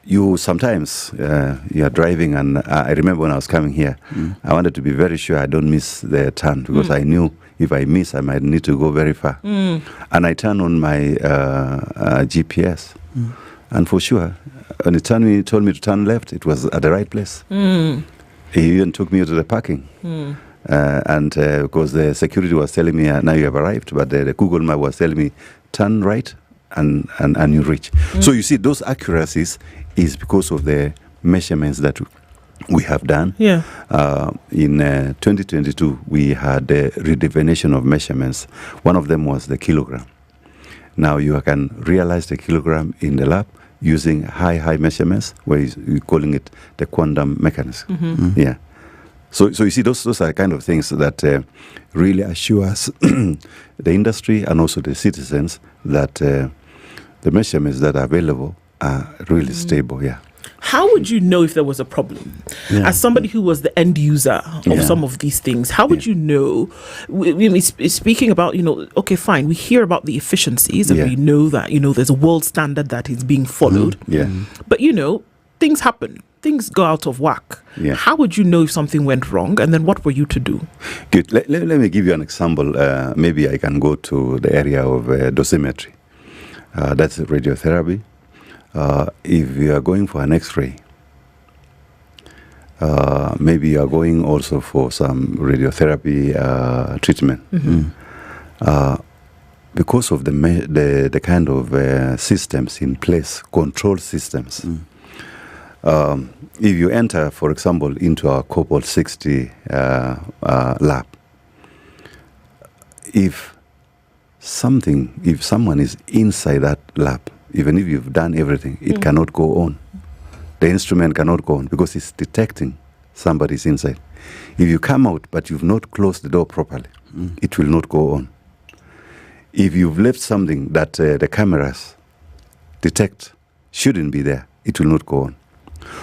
you sometimes you are driving, and I remember when I was coming here, I wanted to be very sure I don't miss the turn, because I knew if I miss, I might need to go very far. And I turned on my GPS, and for sure, when it told me to turn left, it was at the right place. He even took me to the parking. And because the security was telling me, now you have arrived, but the Google map was telling me, turn right and you reach. So you see, those accuracies is because of the measurements that we have done. Yeah. In 2022, we had a redefinition of measurements. One of them was the kilogram. Now you can realize the kilogram in the lab using high measurements, where you're calling it the quantum mechanism. Yeah. So you see, those are kind of things that really assure us, the industry and also the citizens, that the measurements that are available are really stable. Yeah. How would you know if there was a problem? As somebody who was the end user of some of these things, how would you know? Speaking about, okay, fine, we hear about the efficiencies and we know that, there's a world standard that is being followed. But, things happen. Things go out of whack. How would you know if something went wrong, and then what were you to do? Good. Let me give you an example. Maybe I can go to the area of dosimetry. That's radiotherapy. If you are going for an X-ray, maybe you are going also for some radiotherapy treatment. Because of the kind of systems in place, control systems. If you enter, for example, into our Okoh 60 lab, if someone is inside that lab, even if you've done everything, it cannot go on. The instrument cannot go on because it's detecting somebody's inside. If you come out but you've not closed the door properly, it will not go on. If you've left something that the cameras detect shouldn't be there, it will not go on.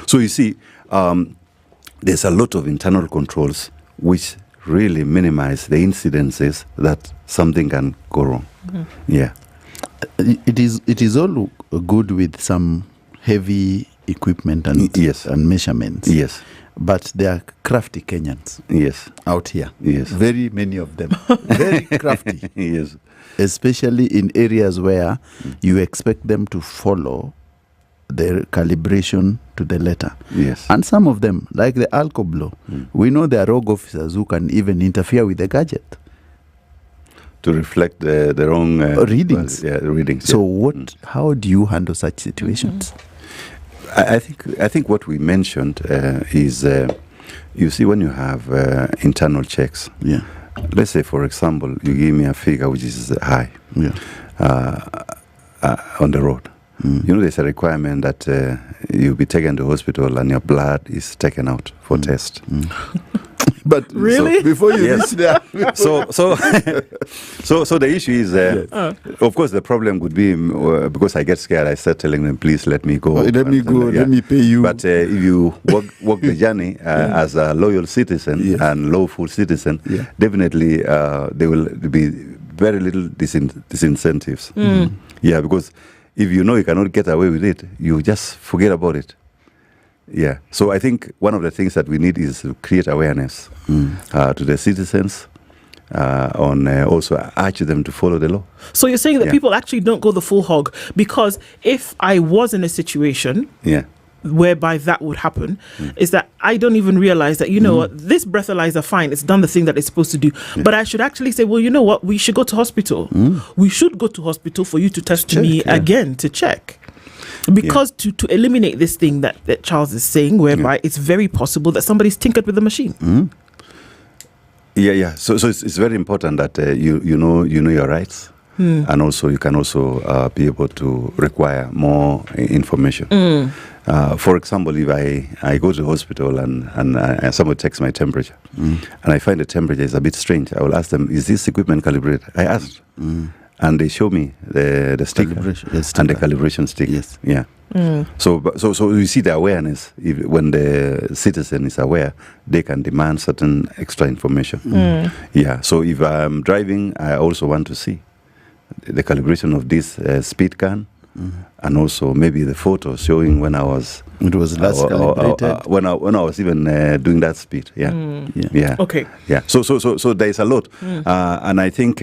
So you see, there's a lot of internal controls which really minimize the incidences that something can go wrong. Yeah. It is all good with some heavy equipment and measurements. Yes. But there are crafty Kenyans. Yes. Out here. Yes. Very many of them. Very crafty. Yes. Especially in areas where you expect them to follow their calibration to the letter. Yes. And some of them, like the alcohol, we know there are rogue officers who can even interfere with the gadget to reflect the wrong readings. Readings. So how do you handle such situations? I think what we mentioned is, you see, when you have internal checks. Yeah. Let's say, for example, you give me a figure which is high. Yeah. On the road. There's a requirement that you be taken to hospital and your blood is taken out for test. But really, before you reach there, so the issue is, of course, the problem would be because I get scared. I start telling them, "Please let me go. Let me pay you." But if you walk the journey as a loyal citizen and lawful citizen, definitely there will be very little disincentives. Yeah, because if you know you cannot get away with it, you just forget about it. Yeah. So I think one of the things that we need is to create awareness to the citizens, on also urge them to follow the law. So you're saying that people actually don't go the full hog, because if I was in a situation whereby that would happen, is that I don't even realize that, what, this breathalyzer, fine, it's done the thing that it's supposed to do. But I should actually say, well, you know what, we should go to hospital. We should go to hospital for you to test me again to check. Because to eliminate this thing that Charles is saying, whereby it's very possible that somebody's tinkered with the machine. Yeah. So it's very important that you know your rights, and also you can also be able to require more information. For example, if I go to the hospital and somebody checks my temperature, and I find the temperature is a bit strange, I will ask them, "Is this equipment calibrated?" I asked. And they show me the sticker and the calibration stick. Yes. Yeah. So you see the awareness. When the citizen is aware, they can demand certain extra information. Yeah. So if I'm driving, I also want to see the calibration of this speed gun and also maybe the photo showing when I was. It was last calibrated. When I was even doing that speed. Yeah. Okay. Yeah. So there is a lot, and I think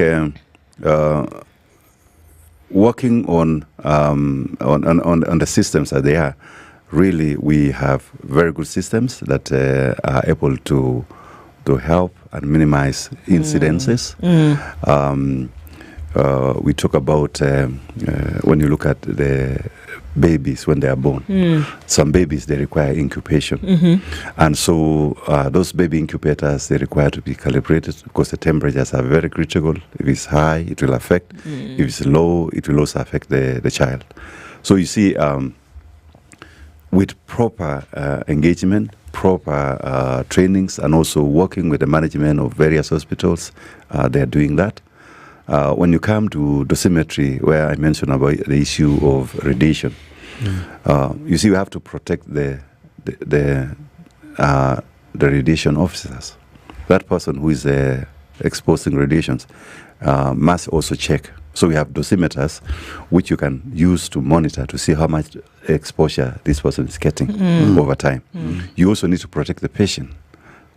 working on the systems that they are. Really, we have very good systems that are able to help and minimize incidences. We talk about when you look at the babies when they are born. Some babies, they require incubation. And so those baby incubators, they require to be calibrated because the temperatures are very critical. If it's high, it will affect. If it's low, it will also affect the child. So you see, with proper engagement, proper trainings, and also working with the management of various hospitals, they are doing that. When you come to dosimetry, where I mentioned about the issue of radiation, you see, we have to protect the radiation officers. That person who is exposing radiations must also check. So we have dosimeters, which you can use to monitor to see how much exposure this person is getting over time. You also need to protect the patient,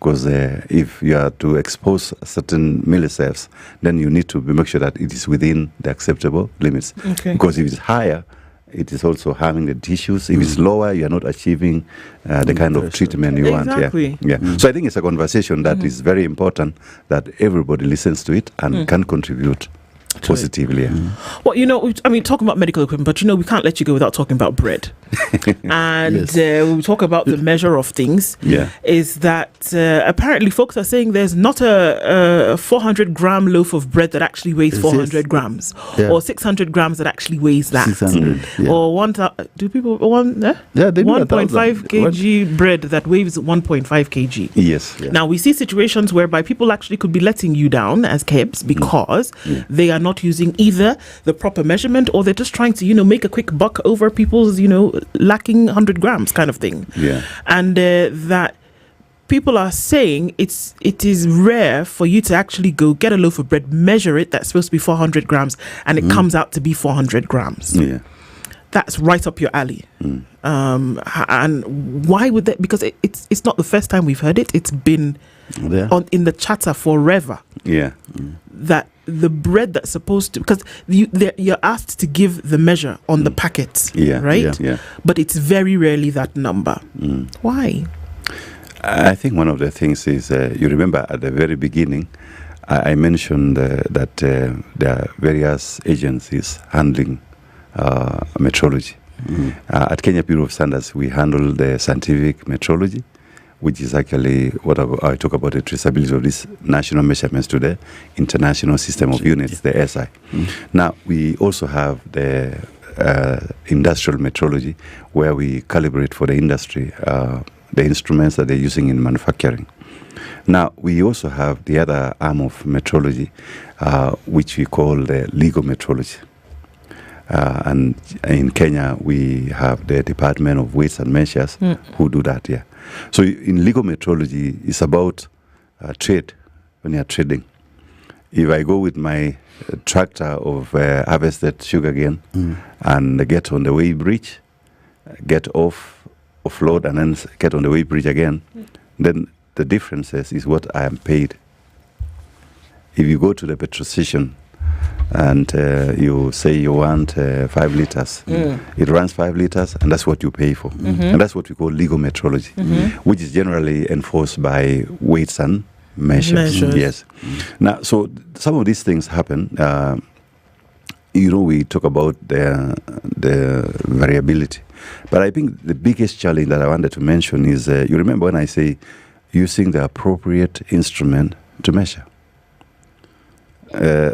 because if you are to expose certain millisieverts, then you need to make sure that it is within the acceptable limits. Because if it's higher, it is also harming the tissues. If it's lower, you are not achieving the kind of treatment you want. Yeah. So I think it's a conversation that is very important, that everybody listens to it and can contribute positively. Well, I mean, talking about medical equipment, but we can't let you go without talking about bread. And when we talk about the measure of things, is that apparently folks are saying there's not a 400-gram loaf of bread that actually weighs 400 grams, or 600 grams that actually weighs that, 600, or 1,000. Do people 1.5 kg bread that weighs 1.5 kg? Yes. Now we see situations whereby people actually could be letting you down as KEBS because they are not using either the proper measurement, or they're just trying to make a quick buck over people's lacking 100 grams kind of thing. And that people are saying it is rare for you to actually go get a loaf of bread, measure it, that's supposed to be 400 grams, and it comes out to be 400 grams. That's right up your alley. And why would that? Because it's not the first time we've heard it. It's been in the chatter forever. That the bread that's supposed to, because you're asked to give the measure on the packet, right? But it's very rarely that number. Why? I think one of the things is, you remember at the very beginning, I mentioned that there are various agencies handling metrology. At Kenya Bureau of Standards, we handle the scientific metrology, which is actually what I talk about, the traceability of these national measurements to the International System of Units, the SI. Now, we also have the industrial metrology, where we calibrate for the industry the instruments that they're using in manufacturing. Now, we also have the other arm of metrology, which we call the legal metrology. And in Kenya, we have the Department of Weights and Measures who do that, So in legal metrology, it's about trade, when you're trading. If I go with my tractor of harvested sugarcane and get on the weigh bridge, get offload, and then get on the weigh bridge again, then the difference is what I am paid. If you go to the petrol station and you say you want 5 liters, it runs 5 liters, and that's what you pay for. And that's what we call legal metrology, which is generally enforced by weights and measures. Yes. Now, so some of these things happen. We talk about the variability, but I think the biggest challenge that I wanted to mention is, you remember when I say using the appropriate instrument to measure.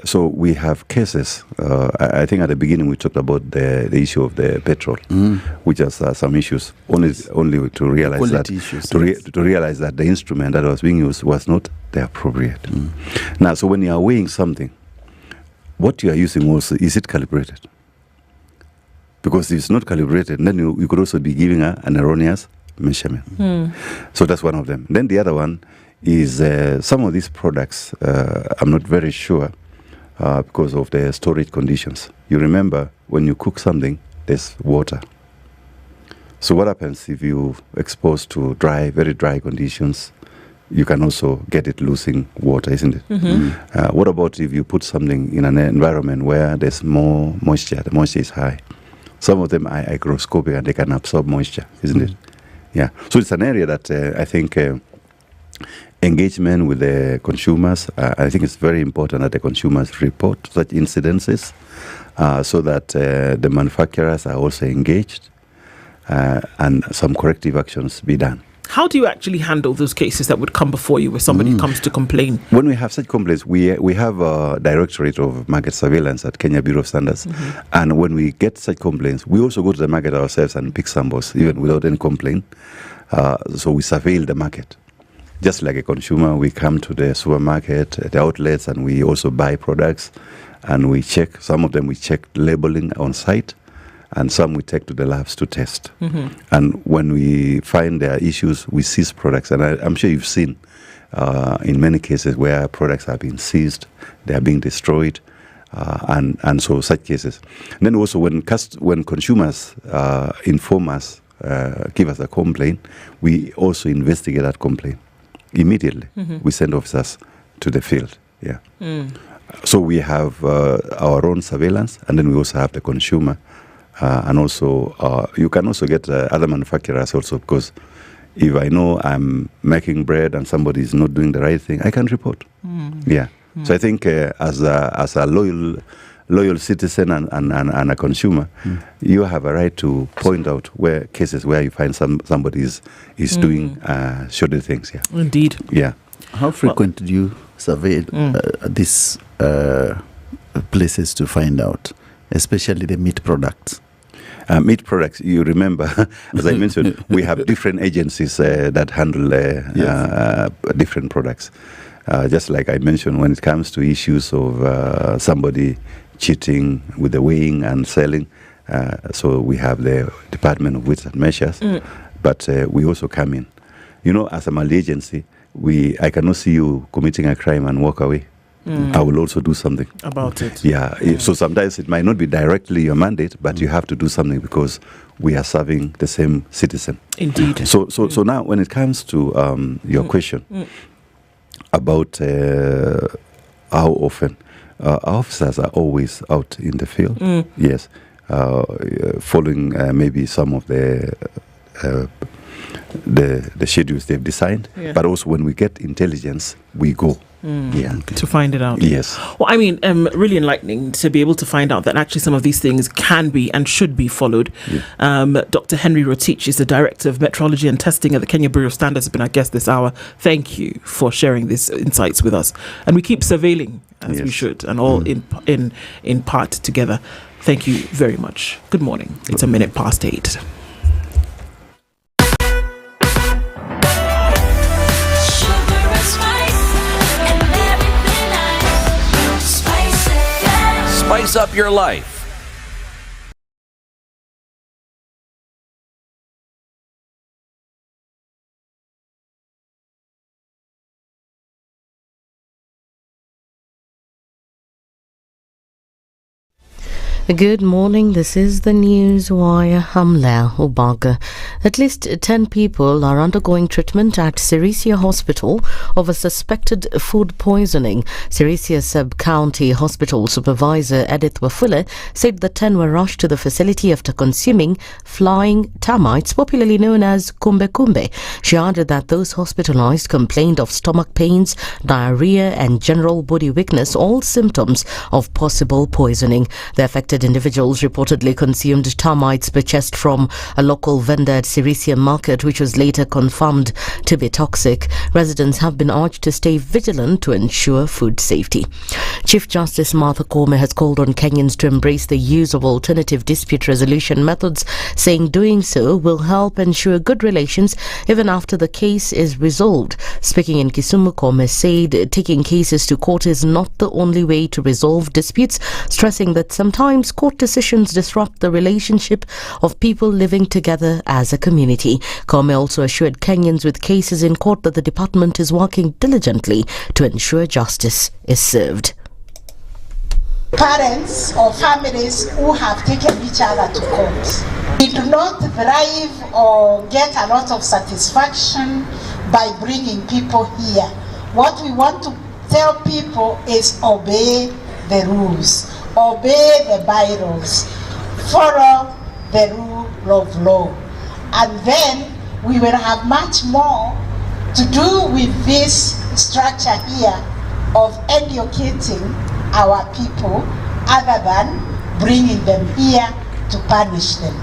So we have cases. I think at the beginning we talked about the issue of the petrol, which has some issues. Only to realize that to realize that the instrument that was being used was not the appropriate. Now, so when you are weighing something, what you are using also, is it calibrated? Because if it's not calibrated, then you could also be giving an erroneous measurement. So that's one of them. Then the other one is some of these products, I'm not very sure because of the storage conditions. You remember when you cook something there's water. So what happens if you exposed to very dry conditions? You can also get it losing water, isn't it? What about if you put something in an environment where there's more moisture? The moisture is high. Some of them are hygroscopic and they can absorb moisture, isn't it? Yeah. So it's an area that I think engagement with the consumers, I think it's very important that the consumers report such incidences so that the manufacturers are also engaged and some corrective actions be done. How do you actually handle those cases that would come before you where somebody comes to complain? When we have such complaints, we have a Directorate of Market Surveillance at Kenya Bureau of Standards. And when we get such complaints, we also go to the market ourselves and pick samples, even without any complaint. So we surveil the market. Just like a consumer, we come to the supermarket, the outlets, and we also buy products. And we check, some of them we check labeling on site. And some we take to the labs to test. And when we find there are issues, we seize products. And I'm sure you've seen in many cases where products have been seized, they are being destroyed, and so such cases. And then also when consumers inform us, give us a complaint, we also investigate that complaint immediately. We send officers to the field. Yeah. So we have our own surveillance, and then we also have the consumer. And also, you can also get other manufacturers also, because if I know I'm making bread and somebody is not doing the right thing, I can report. Yeah. So I think as a loyal citizen and a consumer, you have a right to point out where cases where you find somebody is doing shoddy things. Yeah. Indeed. Yeah. How frequent do you survey these places to find out, especially the meat products? Meat products, you remember, as I mentioned, we have different agencies that handle different products. Just like I mentioned, when it comes to issues of somebody cheating with the weighing and selling, so we have the Department of Weights and Measures, but we also come in. You know, as a multi-agency, I cannot see you committing a crime and walk away. I will also do something about it. Yeah. So sometimes it might not be directly your mandate, but you have to do something because we are serving the same citizen. Indeed. So now when it comes to your question about how often our officers are always out in the field. Yes. Following maybe some of the schedules they've designed, but also when we get intelligence, we go. To find it out. Yes. Well, I mean, really enlightening to be able to find out that actually some of these things can be and should be followed. Dr. Henry Rotich is the Director of Metrology and Testing at the Kenya Bureau of Standards, has been our guest this hour. Thank you for sharing these insights with us. And we keep surveilling as we should, and all in part together. Thank you very much. Good morning. It's 8:01. Spice up your life. Good morning, this is the news wire. I'm Leah Obaga. At least 10 people are undergoing treatment at Sirisia Hospital of a suspected food poisoning. Sirisia Sub-County Hospital Supervisor Edith Wafule said the 10 were rushed to the facility after consuming flying termites, popularly known as kumbe kumbe. She added that those hospitalized complained of stomach pains, diarrhea and general body weakness, all symptoms of possible poisoning. The affected individuals reportedly consumed termites purchased from a local vendor at Sirisia Market, which was later confirmed to be toxic. Residents have been urged to stay vigilant to ensure food safety. Chief Justice Martha Koome has called on Kenyans to embrace the use of alternative dispute resolution methods, saying doing so will help ensure good relations even after the case is resolved. Speaking in Kisumu, Koome said taking cases to court is not the only way to resolve disputes, stressing that sometimes court decisions disrupt the relationship of people living together as a community. Koome also assured Kenyans with cases in court that the department is working diligently to ensure justice is served. parents or families who have taken each other to court. We do not thrive or get a lot of satisfaction by bringing people here. What we want to tell people is obey the rules, obey the bylaws, follow the rule of law, and then we will have much more to do with this structure here of educating our people other than bringing them here to punish them.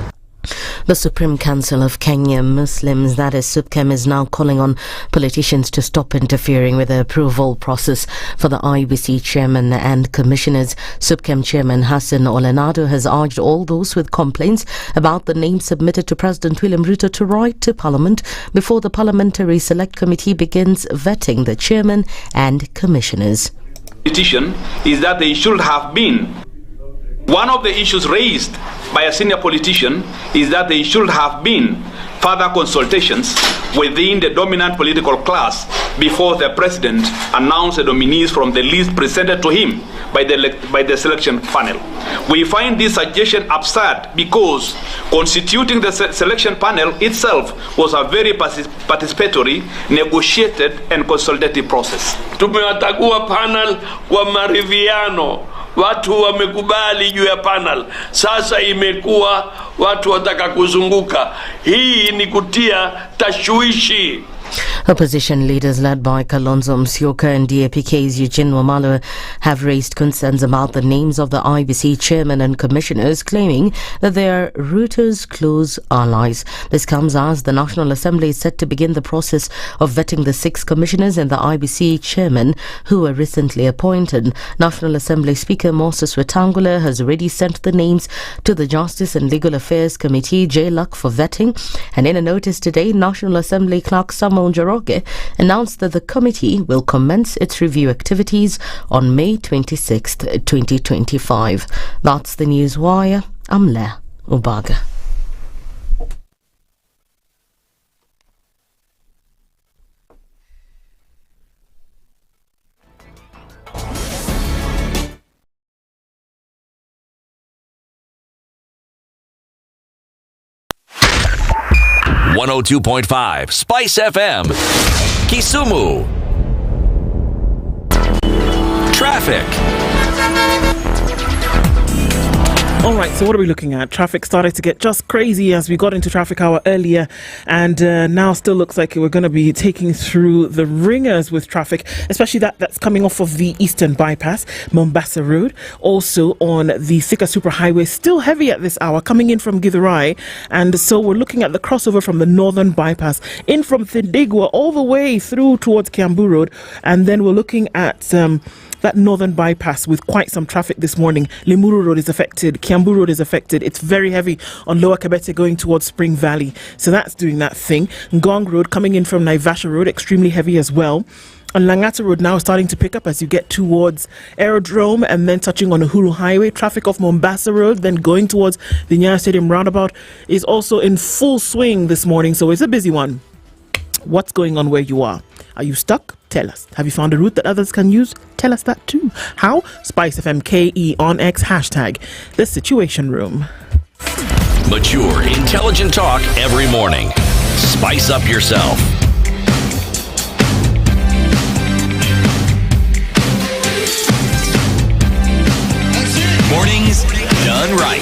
The Supreme Council of Kenya Muslims, that is SUPKEM, is now calling on politicians to stop interfering with the approval process for the IBC chairman and commissioners. SUPKEM chairman Hassan Olenado has urged all those with complaints about the names submitted to President William Ruto to write to Parliament before the Parliamentary Select Committee begins vetting the chairman and commissioners. Petition is that they should have been. One of the issues raised by a senior politician is that there should have been further consultations within the dominant political class before the president announced the nominees from the list presented to him by the selection panel. We find this suggestion absurd because constituting the selection panel itself was a very participatory, negotiated and consultative process. Tumewatagua panel kwa maridhiano. Watu wamekubali juu ya panel. Sasa imekuwa watu wataka kuzunguka. Hii ni kutia tashwishi. Opposition leaders led by Kalonzo Musyoka and DAP-K's Eugene Wamalwa have raised concerns about the names of the IBC chairman and commissioners, claiming that they are Ruto's close allies. This comes as the National Assembly is set to begin the process of vetting the 6 commissioners and the IBC chairman who were recently appointed. National Assembly Speaker Moses Wetangula has already sent the names to the Justice and Legal Affairs Committee, JLUC, for vetting. And in a notice today, National Assembly Clerk Samuel Njoroge announced that the committee will commence its review activities on May 26th, 2025. That's the News Wire. I'm Leah Ubaga. .5 Spice FM, Kisumu. Traffic. All right, so what are we looking at? Traffic started to get just crazy as we got into traffic hour earlier, and now still looks like we're going to be taking through the ringers with traffic, especially that's coming off of the Eastern Bypass, Mombasa Road. Also on the Thika Superhighway, still heavy at this hour, coming in from Githurai, and so we're looking at the crossover from the Northern Bypass in from Thindigwa all the way through towards Kiambu Road, and then we're looking at that Northern Bypass with quite some traffic this morning. Limuru Road is affected, Kiambu Road is affected. It's very heavy on Lower Kabete going towards Spring Valley, so that's doing that thing. Ngong Road coming in from Naivasha Road, extremely heavy as well. On Langata Road now starting to pick up as you get towards Aerodrome and then touching on Uhuru Highway. Traffic off Mombasa Road, then going towards the Nyayo Stadium roundabout is also in full swing this morning, so it's a busy one. What's going on where you are? Are you stuck? Tell us. Have you found a route that others can use? Tell us that too. How? SpiceFM KE on X, hashtag The Situation Room. Mature, intelligent talk every morning. Spice up yourself. Mornings done right.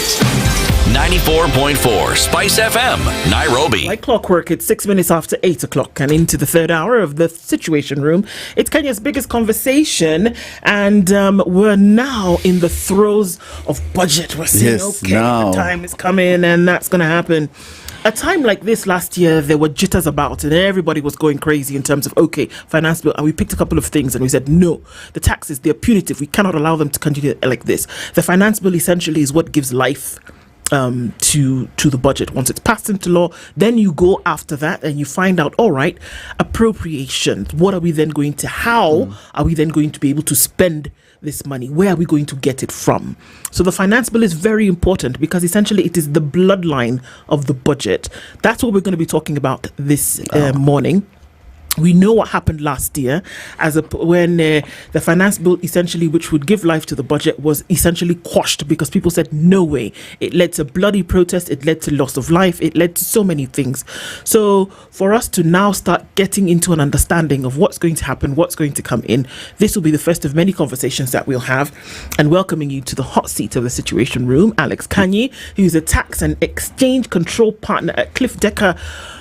94.4 Spice FM, Nairobi. Like clockwork, it's 6 minutes after 8 o'clock and into the third hour of the Situation Room. It's Kenya's biggest conversation, and we're now in the throes of budget. We're saying, the time is coming and that's going to happen. A time like this last year, there were jitters about and everybody was going crazy in terms of, finance bill. And we picked a couple of things and we said, no, the taxes, they're punitive. We cannot allow them to continue like this. The finance bill essentially is what gives life to the budget. Once it's passed into law, then you go after that and you find out, all right, appropriations. What are we then going to, how are we then going to be able to spend this money? Where are we going to get it from? So the finance bill is very important because essentially it is the bloodline of the budget. That's what we're going to be talking about this morning. We know what happened last year when the finance bill essentially, which would give life to the budget, was essentially quashed because people said no way. It led to bloody protest. It led to loss of life. It led to so many things. So for us to now start getting into an understanding of what's going to happen, what's going to come in, this will be the first of many conversations that we'll have. And welcoming you to the hot seat of the Situation Room, Alex Kanye, who's a tax and exchange control partner at Cliff Decker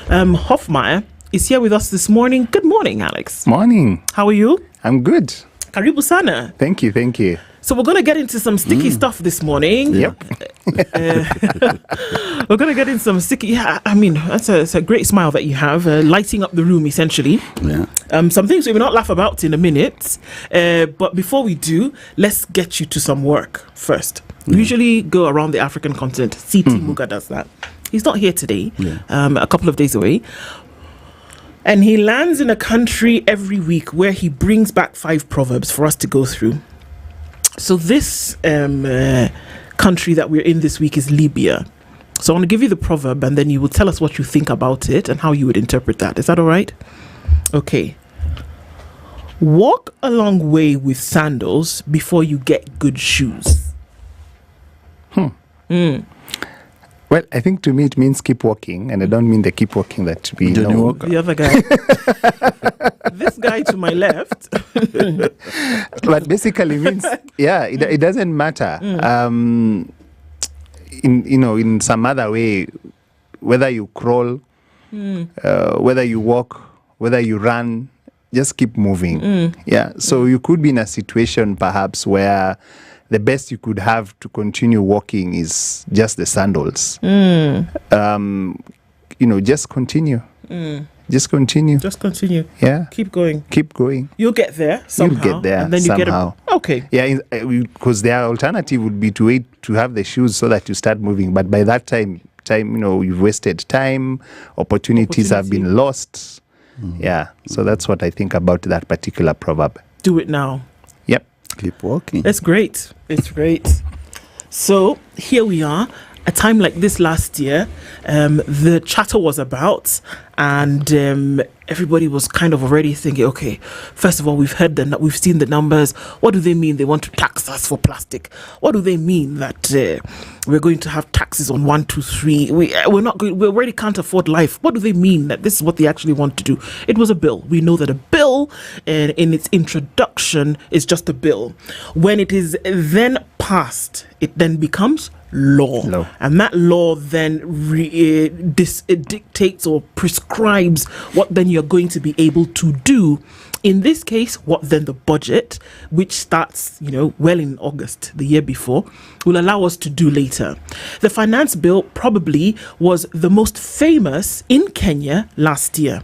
Hoffmeyer, is here with us this morning. Good morning, Alex. Morning. How are you? I'm good. Karibu sana. Thank you. So we're going to get into some sticky stuff this morning. Yep. We're going to get into some sticky... Yeah, I mean, that's a great smile that you have, lighting up the room, essentially. Yeah. Some things we will not laugh about in a minute. But before we do, let's get you to some work first. We usually go around the African continent. CT Muga does that. He's not here today. A couple of days away. And he lands in a country every week where he brings back 5 proverbs for us to go through. So this country that we're in this week is Libya. So I want to give you the proverb and then you will tell us what you think about it and how you would interpret that. Is that all right? Okay. Walk a long way with sandals before you get good shoes. Well, I think to me it means keep walking, and I don't mean the keep walking that we know. The other guy. This guy to my left. But basically means, it doesn't matter. In some other way, whether you crawl, whether you walk, whether you run, just keep moving. So you could be in a situation perhaps where the best you could have to continue walking is just the sandals. Just continue. Just continue. Yeah. Keep going. You'll get there somehow. And then somehow. You get okay. Yeah, because the alternative would be to wait to have the shoes so that you start moving. But by that time, you've wasted time. Opportunities have been lost. Yeah. So that's what I think about that particular proverb. Do it now. Yep. Keep walking. It's great. So here we are. A time like this last year, the chatter was about, and everybody was kind of already thinking, okay, first of all, we've seen the numbers. What do they mean? They want to tax us for plastic. What do they mean that we're going to have taxes on 1, 2, 3? We already can't afford life. What do they mean that this is what they actually want to do? It was a bill. We know that a bill, in its introduction, is just a bill. When it is then passed, it then becomes law. And that law then dictates or prescribes what then you're going to be able to do. In this case, what then the budget, which starts, well in August, the year before, will allow us to do later. The finance bill probably was the most famous in Kenya last year.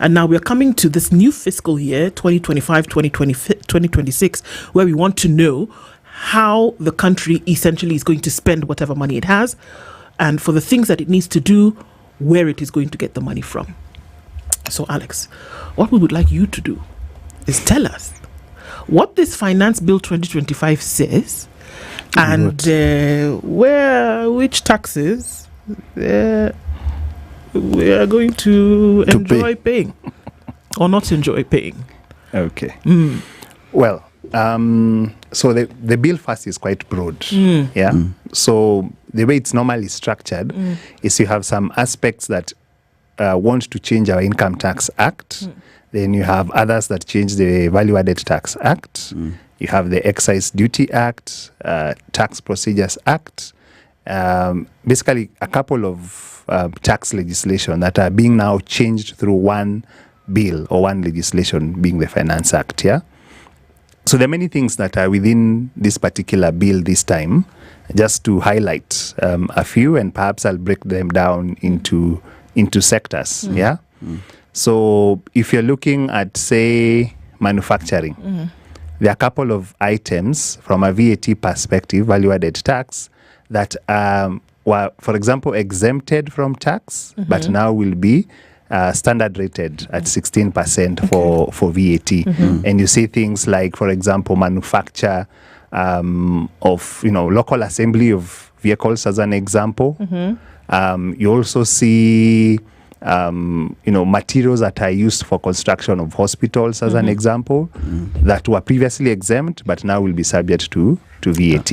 And now we're coming to this new fiscal year, 2025-2026, where we want to know how the country essentially is going to spend whatever money it has, and for the things that it needs to do, where it is going to get the money from. So, Alex, what we would like you to do is tell us what this Finance Bill 2025 says, and which taxes we are going to enjoy paying or not enjoy paying. Okay. Well, so the bill first is quite broad. So the way it's normally structured is you have some aspects that want to change our Income Tax Act. Then you have others that change the Value Added Tax Act. You have the Excise Duty Act, Tax Procedures Act. Basically, a couple of tax legislation that are being now changed through one bill or one legislation, being the Finance Act. So there are many things that are within this particular bill this time. Just to highlight a few, and perhaps I'll break them down into sectors. So if you're looking at, say, manufacturing, there are a couple of items from a VAT perspective, value-added tax, that were, for example, exempted from tax, but now will be standard rated at 16% for VAT. And you see things like, for example, manufacture of local assembly of vehicles as an example. You also see materials that are used for construction of hospitals, as an example, that were previously exempt, but now will be subject to VAT.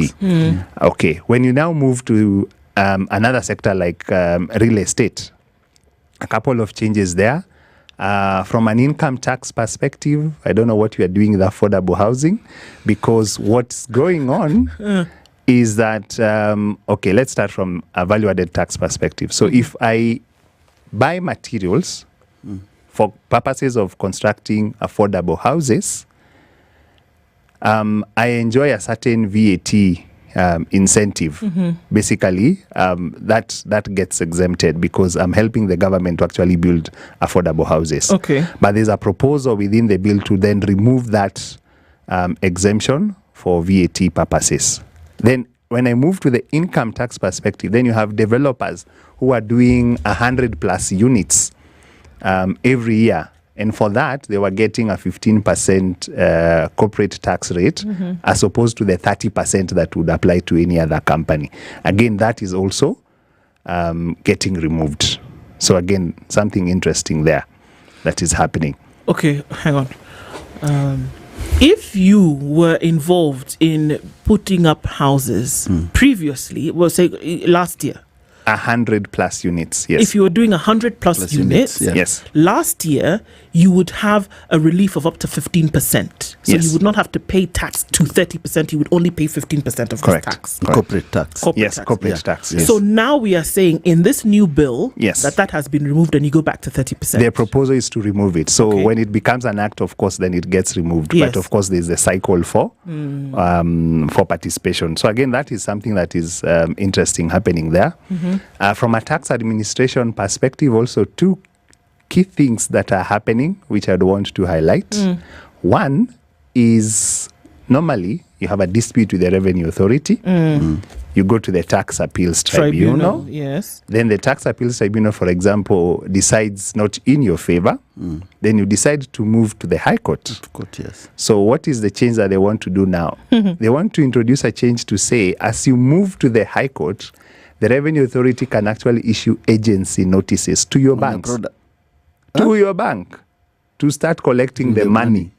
Okay, when you now move to another sector like real estate, a couple of changes there. From an income tax perspective, I don't know what you are doing with affordable housing, because what's going on is that, let's start from a value-added tax perspective. So if I buy materials for purposes of constructing affordable houses, I enjoy a certain VAT incentive. Basically, that gets exempted because I'm helping the government to actually build affordable houses. Okay. But there's a proposal within the bill to then remove that exemption for VAT purposes. Then when I move to the income tax perspective, then you have developers who are doing 100+ units every year. And for that, they were getting a 15% corporate tax rate as opposed to the 30% that would apply to any other company. Again, that is also getting removed. So again, something interesting there that is happening. Okay, hang on. If you were involved in putting up houses previously, well, say last year, 100+ units, yes. If you were doing 100+ units, yes. Last year you would have a relief of up to 15%. So you would not have to pay tax to 30%. You would only pay 15% of the tax. Corporate tax. Corporate tax. Yes. So now we are saying in this new bill that has been removed and you go back to 30%. Their proposal is to remove it. So when it becomes an act, of course, then it gets removed. Yes. But of course, there's a cycle for participation. So again, that is something that is interesting happening there. From a tax administration perspective, also two key things that are happening, which I'd want to highlight. One is normally you have a dispute with the Revenue Authority. You go to the Tax Appeals Tribunal. Yes. Then the Tax Appeals Tribunal, for example, decides not in your favor. Then you decide to move to the High Court. Of course, yes. So what is the change that they want to do now? They want to introduce a change to say, as you move to the High Court, the Revenue Authority can actually issue agency notices to your banks. To your bank to start collecting the money,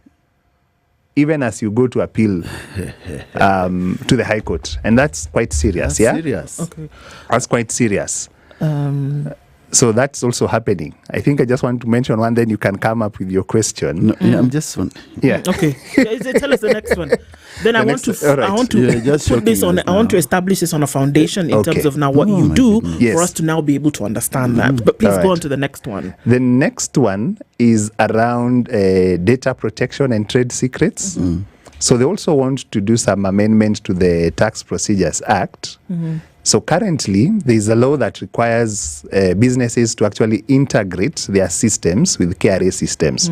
even as you go to appeal to the High Court. And that's quite serious, Serious. Okay. That's quite serious. So that's also happening. I think I just want to mention one, then you can come up with your question. No, I'm just one. Yeah. Okay. Tell us the next one. Then I want to put this on. I want to establish this on a foundation in terms of now what you do for us to now be able to understand that. But please go on to the next one. The next one is around data protection and trade secrets. So they also want to do some amendments to the Tax Procedures Act. So currently, there is a law that requires businesses to actually integrate their systems with KRA systems.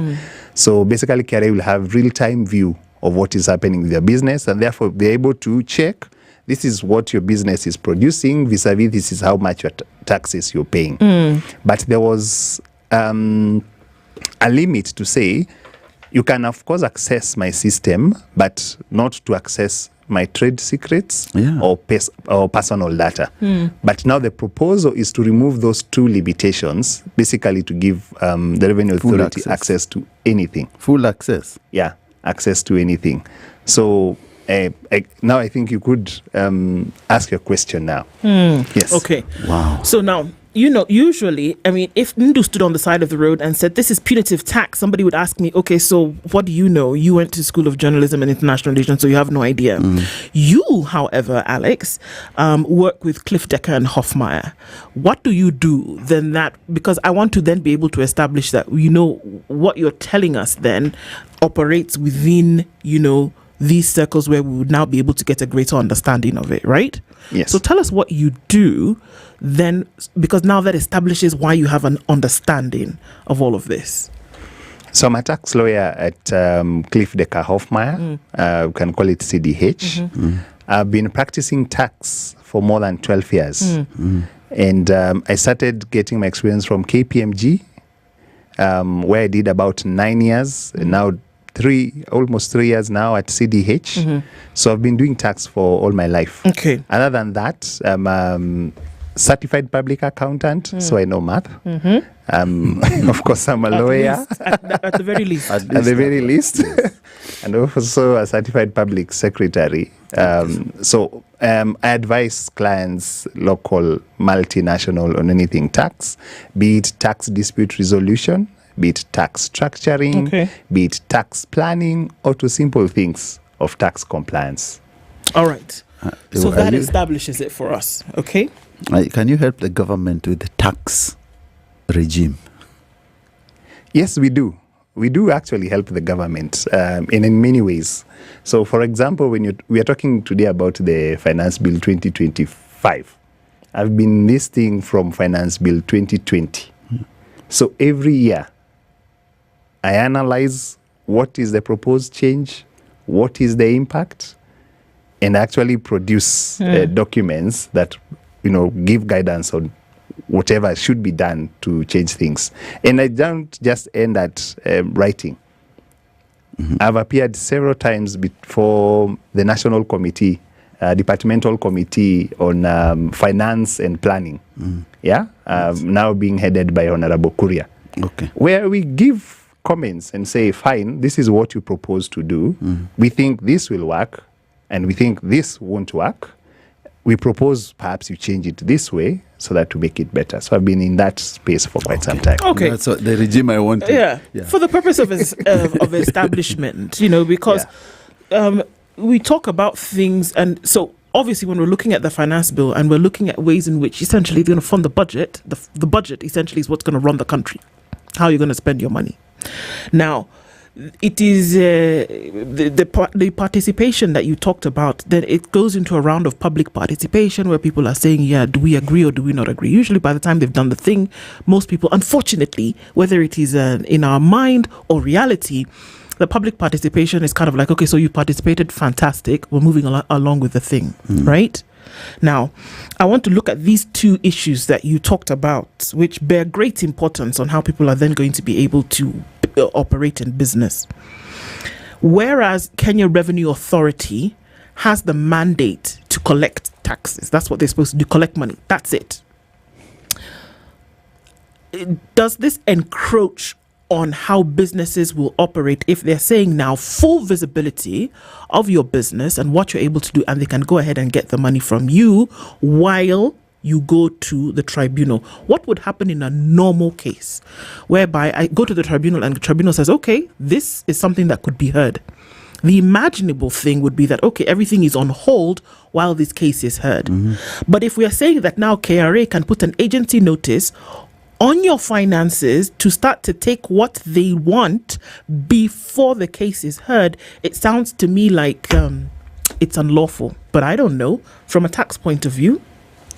So basically, KRA will have real-time view of what is happening with your business, and therefore be able to check this is what your business is producing vis-a-vis this is how much your taxes you're paying. But there was a limit to say you can, of course, access my system, but not to access my trade secrets or personal data. But now the proposal is to remove those two limitations, basically to give the Revenue Authority access to anything. Full access? Yeah, access to anything. So now I think you could ask your question now. Yes. Okay. Wow. So now, usually, if Ndu stood on the side of the road and said, this is punitive tax, somebody would ask me, okay, so what do you know? You went to School of Journalism and International Relations, so you have no idea. You, however, Alex, work with Cliff Decker and Hoffmeyer. What do you do then that, because I want to then be able to establish that, what you're telling us then operates within, these circles where we would now be able to get a greater understanding of it, right? Yes. So tell us what you do then, because now that establishes why you have an understanding of all of this. So I'm a tax lawyer at Cliff Decker Hoffmeyer. We can call it CDH. I've been practicing tax for more than 12 years. And I started getting my experience from KPMG, where I did about 9 years, and now almost 3 years now at CDH. So I've been doing tax for all my life. Okay. Other than that, certified public accountant, so I know math. Of course, I'm a lawyer. At the very least. At the very least. And also a certified public secretary. So I advise clients, local, multinational, on anything tax, be it tax dispute resolution, be it tax structuring, be it tax planning, or to simple things of tax compliance. All right. So that establishes it for us, okay? Can you help the government with the tax regime? Yes, we do. We do actually help the government in many ways. So, for example, when we are talking today about the Finance Bill 2025, I've been listing from Finance Bill 2020. So every year, I analyze what is the proposed change, what is the impact, and actually produce documents that give guidance on whatever should be done to change things. And I don't just end at writing. I've appeared several times before the National Committee, Departmental Committee on Finance and Planning. Now being headed by Honorable Kuria. Where we give comments and say, fine, this is what you propose to do. We think this will work, and we think this won't work. We propose perhaps you change it this way so that to make it better. So I've been in that space for quite some time. Okay. That's the regime I want to. Yeah. For the purpose of establishment, because we talk about things, and so obviously when we're looking at the finance bill and we're looking at ways in which essentially they're going to fund the budget, the budget essentially is what's going to run the country, how you're going to spend your money. Now, it is the participation that you talked about, then it goes into a round of public participation where people are saying, do we agree or do we not agree? Usually by the time they've done the thing, most people, unfortunately, whether it is in our mind or reality, the public participation is kind of like, okay, so you participated, fantastic, we're moving along with the thing, right? Now, I want to look at these two issues that you talked about, which bear great importance on how people are then going to be able to operate in business. Whereas Kenya Revenue Authority has the mandate to collect taxes. That's what they're supposed to do, collect money. That's it. Does this encroach on how businesses will operate if they're saying now full visibility of your business and what you're able to do, and they can go ahead and get the money from you while you go to the tribunal? What would happen in a normal case whereby I go to the tribunal and the tribunal says, okay, this is something that could be heard? The imaginable thing would be that, okay, everything is on hold while this case is heard. But if we are saying that now KRA can put an agency notice on your finances to start to take what they want before the case is heard, it sounds to me like it's unlawful. But I don't know. From a tax point of view,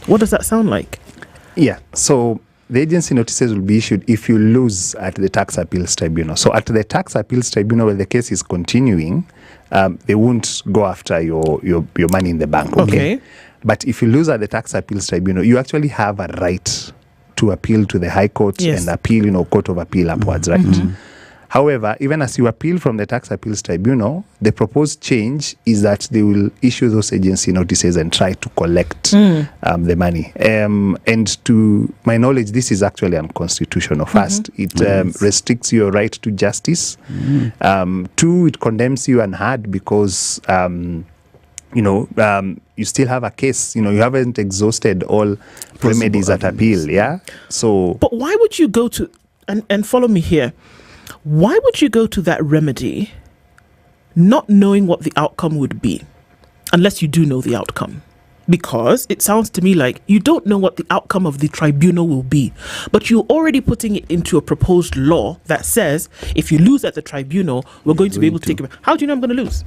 what does that sound like? Yeah, so the agency notices will be issued if you lose at the tax appeals tribunal. So at the tax appeals tribunal, when the case is continuing, they won't go after your money in the bank. Okay. But if you lose at the tax appeals tribunal, you actually have a right to appeal to the High Court and appeal, Court of Appeal upwards, right? However, even as you appeal from the tax appeals tribunal, the proposed change is that they will issue those agency notices and try to collect the money. And to my knowledge, this is actually unconstitutional. First, it restricts your right to justice. Two, it condemns you unheard because you still have a case. You haven't exhausted all remedies at appeal. So, but why would you go to and follow me here? Why would you go to that remedy not knowing what the outcome would be, unless you do know the outcome? Because it sounds to me like you don't know what the outcome of the tribunal will be, but you're already putting it into a proposed law that says if you lose at the tribunal, we're going to be able to take it. How do you know I'm going to lose?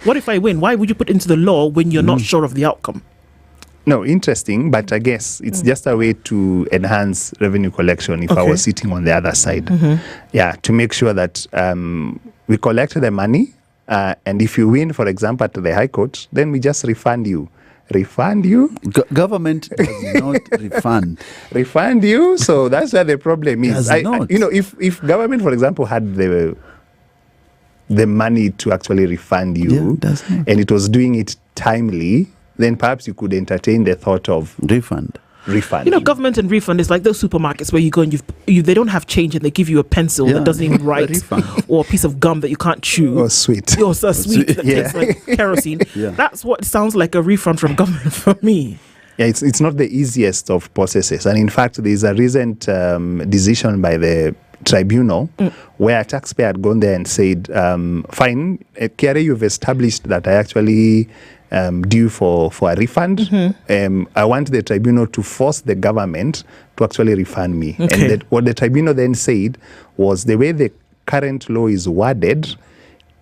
What if I win? Why would you put it into the law when you're not sure of the outcome? No, interesting, but I guess it's just a way to enhance revenue collection if I was sitting on the other side. To make sure that we collect the money, and if you win, for example, at the High Court, then we just refund you. Refund you? Government does not refund. Refund you? So that's where the problem is. If government, for example, had the money to actually refund you, and it was doing it timely, then perhaps you could entertain the thought of refund. refund. You know, government and refund is like those supermarkets where you go and they don't have change and they give you a pencil that doesn't even write, or a piece of gum that you can't chew, or sweet, or a sweet that tastes like kerosene. That's what sounds like a refund from government for me. Yeah, it's not the easiest of processes, and in fact, there is a recent decision by the tribunal where a taxpayer had gone there and said, fine, KRA, you've established that I actually due for a refund. I want the tribunal to force the government to actually refund me. Okay. And what the tribunal then said was the way the current law is worded,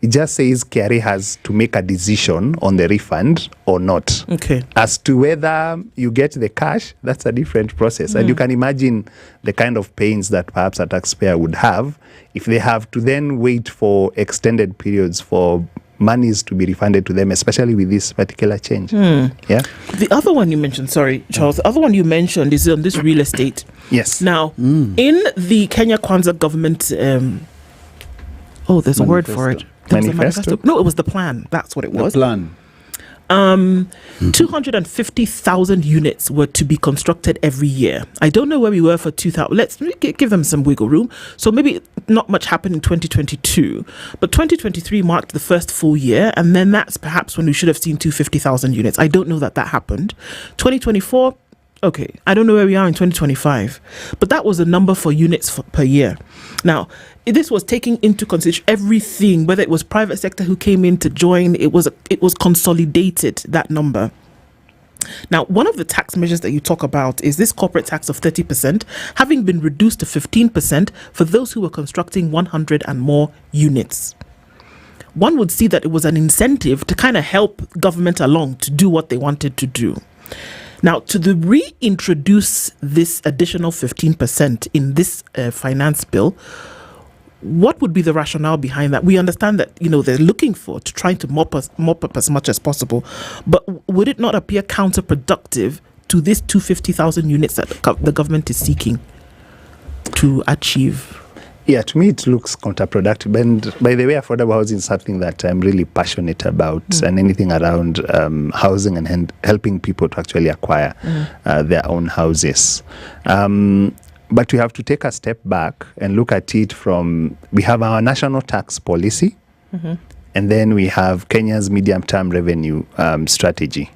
it just says KRA has to make a decision on the refund or not. Okay. As to whether you get the cash, that's a different process. And you can imagine the kind of pains that perhaps a taxpayer would have if they have to then wait for extended periods for monies to be refunded to them, especially with this particular change. Yeah. The other one you mentioned, sorry, Charles, the other one you mentioned is on this real estate. Yes. Now, in the Kenya Kwanzaa government, there's a word for it. Manifesto? No, it was the plan. That's what it was. The plan. 250,000 units were to be constructed every year. I don't know where we were for 2000. Let's give them some wiggle room. So maybe not much happened in 2022, but 2023 marked the first full year, and then that's perhaps when we should have seen 250,000 units. I don't know that happened. 2024, okay, I don't know where we are in 2025, but that was a number for units per year. Now, this was taking into consideration everything, whether it was private sector who came in to join, it was consolidated, that number. Now, one of the tax measures that you talk about is this corporate tax of 30%, having been reduced to 15% for those who were constructing 100 and more units. One would see that it was an incentive to kind of help government along to do what they wanted to do. Now, to reintroduce this additional 15% in this finance bill, what would be the rationale behind that? We understand that, they're looking to trying to mop up as much as possible, but would it not appear counterproductive to this 250,000 units that the government is seeking to achieve? Yeah, to me it looks counterproductive. And by the way, affordable housing is something that I'm really passionate about, and anything around housing and helping people to actually acquire their own houses. But we have to take a step back and look at it we have our national tax policy, and then we have Kenya's medium-term revenue strategy.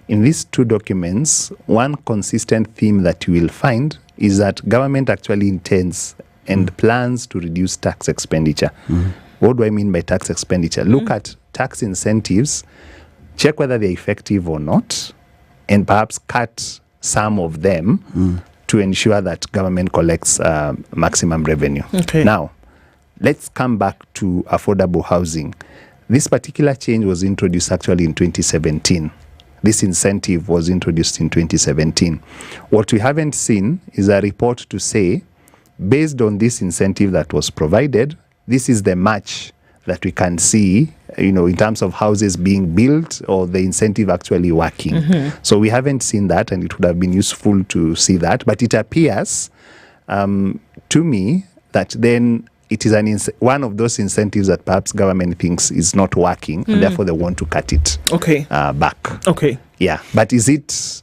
In these two documents, one consistent theme that you will find is that government actually intends and plans to reduce tax expenditure. What do I mean by tax expenditure? Look at tax incentives, check whether they're effective or not, and perhaps cut some of them to ensure that government collects maximum revenue. Okay. Now, let's come back to affordable housing. This particular change was introduced actually in 2017. This incentive was introduced in 2017. What we haven't seen is a report to say, based on this incentive that was provided, this is the match that we can see, in terms of houses being built or the incentive actually working. So we haven't seen that, and it would have been useful to see that. But it appears to me that then it is one of those incentives that perhaps government thinks is not working, and therefore they want to cut it back. Okay. Yeah, but is it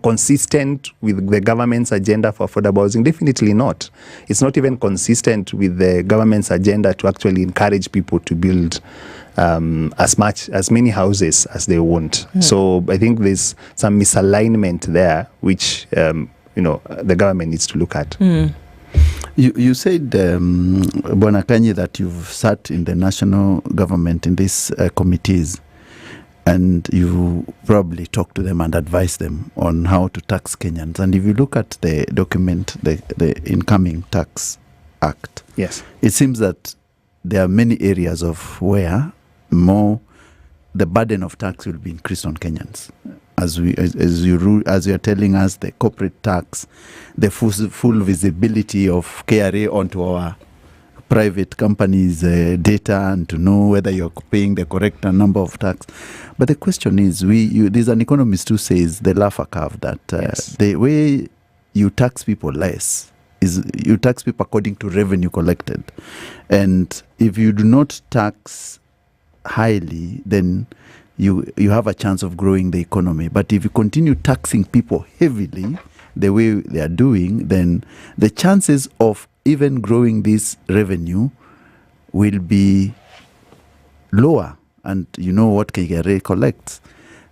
consistent with the government's agenda for affordable housing? Definitely not. It's not even consistent with the government's agenda to actually encourage people to build as many houses as they want. So I think there's some misalignment there, which the government needs to look at. You said, Bwana Kanye, that you've sat in the national government in these committees, and you probably talk to them and advise them on how to tax Kenyans. And if you look at the document, the Incoming Tax Act, yes, it seems that there are many areas of where the burden of tax will be increased on Kenyans. As you're telling us, the corporate tax, the full visibility of KRA onto our private companies' data, and to know whether you're paying the correct number of tax. But the question is, there's an economist who says the Laffer curve, that the way you tax people less is you tax people according to revenue collected. And if you do not tax highly, then you have a chance of growing the economy. But if you continue taxing people heavily the way they are doing, then the chances of even growing this revenue will be lower. And you know what KRA collects.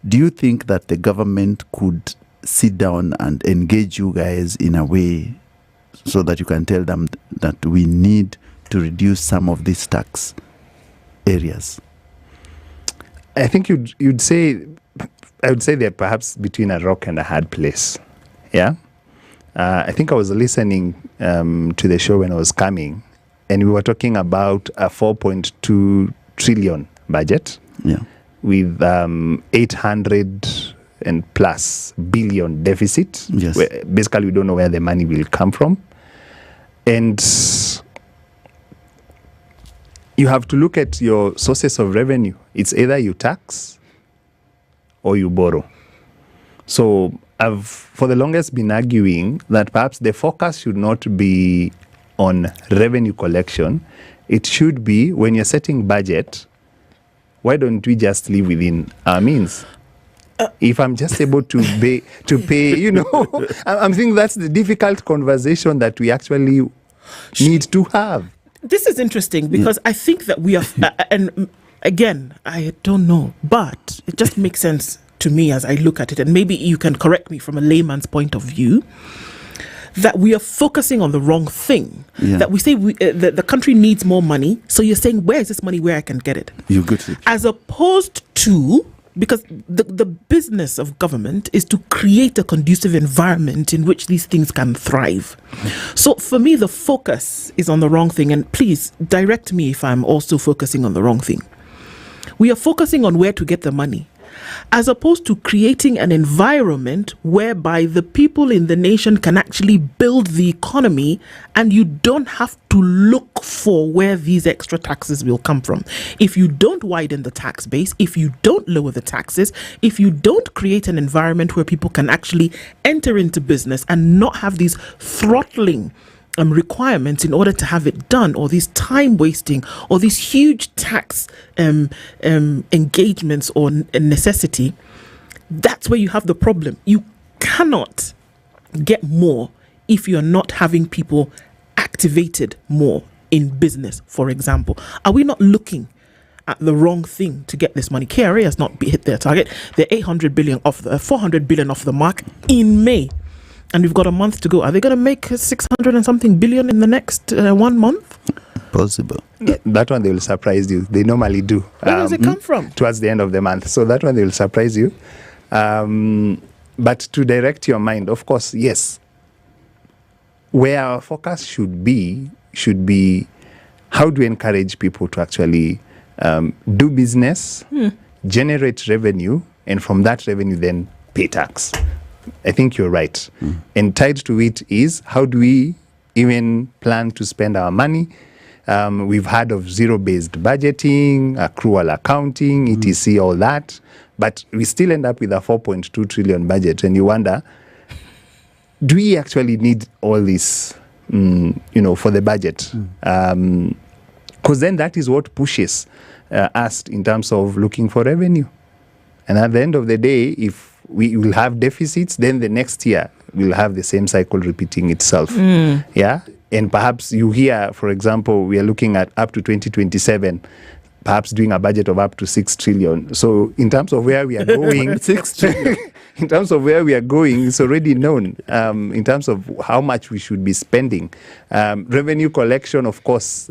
Do you think that the government could sit down and engage you guys in a way so that you can tell them that we need to reduce some of these tax areas? I think I would say they're perhaps between a rock and a hard place. Yeah. I think I was listening to the show when I was coming, and we were talking about a 4.2 trillion budget. Yeah. With 800 and plus billion deficit. Yes. Basically, we don't know where the money will come from. And you have to look at your sources of revenue. It's either you tax or you borrow. So I've, for the longest, been arguing that perhaps the focus should not be on revenue collection. It should be, when you're setting budget, why don't we just live within our means? If I'm just able to pay, you know, I'm thinking that's the difficult conversation that we actually need to have. This is interesting because I think that we are, and again, I don't know, but it just makes sense to me as I look at it, and maybe you can correct me from a layman's point of view, that we are focusing on the wrong thing. Yeah. That we say the country needs more money, so you're saying, where is this money, where I can get it? You get it. As opposed to, because the business of government is to create a conducive environment in which these things can thrive. So for me, the focus is on the wrong thing. And please direct me if I'm also focusing on the wrong thing. We are focusing on where to get the money, as opposed to creating an environment whereby the people in the nation can actually build the economy, and you don't have to look for where these extra taxes will come from. If you don't widen the tax base, if you don't lower the taxes, if you don't create an environment where people can actually enter into business and not have these throttling requirements in order to have it done, or these time wasting, or these huge tax engagements or necessity, that's where you have the problem. You cannot get more if you're not having people activated more in business, for example. Are we not looking at the wrong thing to get this money? KRA has not hit their target. They're 400 billion off the mark in May. And we've got a month to go. Are they going to make 600 and something billion in the next 1 month? Possible. That one, they will surprise you. They normally do. Where does it come from? Towards the end of the month. So that one, they will surprise you. But to direct your mind, of course, yes. Where our focus should be how do we encourage people to actually do business, generate revenue, and from that revenue then pay tax. I think you're right. And tied to it is, how do we even plan to spend our money? We've heard of zero-based budgeting, accrual accounting, etc., all that. But we still end up with a 4.2 trillion budget. And you wonder, do we actually need all this, for the budget? Because then that is what pushes us in terms of looking for revenue. And at the end of the day, if we will have deficits, then the next year we'll have the same cycle repeating itself. Yeah. And perhaps you hear, for example, we are looking at up to 2027, perhaps doing a budget of up to 6 trillion. So in terms of where we are going, 6 trillion. In terms of where we are going, it's already known. In terms of how much we should be spending. Revenue collection, of course,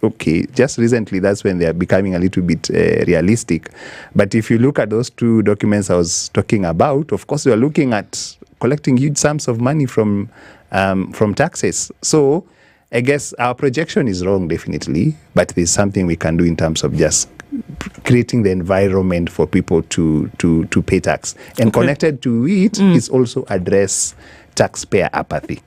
okay, just recently, that's when they are becoming a little bit realistic. But if you look at those two documents I was talking about, of course, we are looking at collecting huge sums of money from taxes. So I guess our projection is wrong, definitely, but there's something we can do in terms of just creating the environment for people to pay tax. And connected to it is also address taxpayer apathy.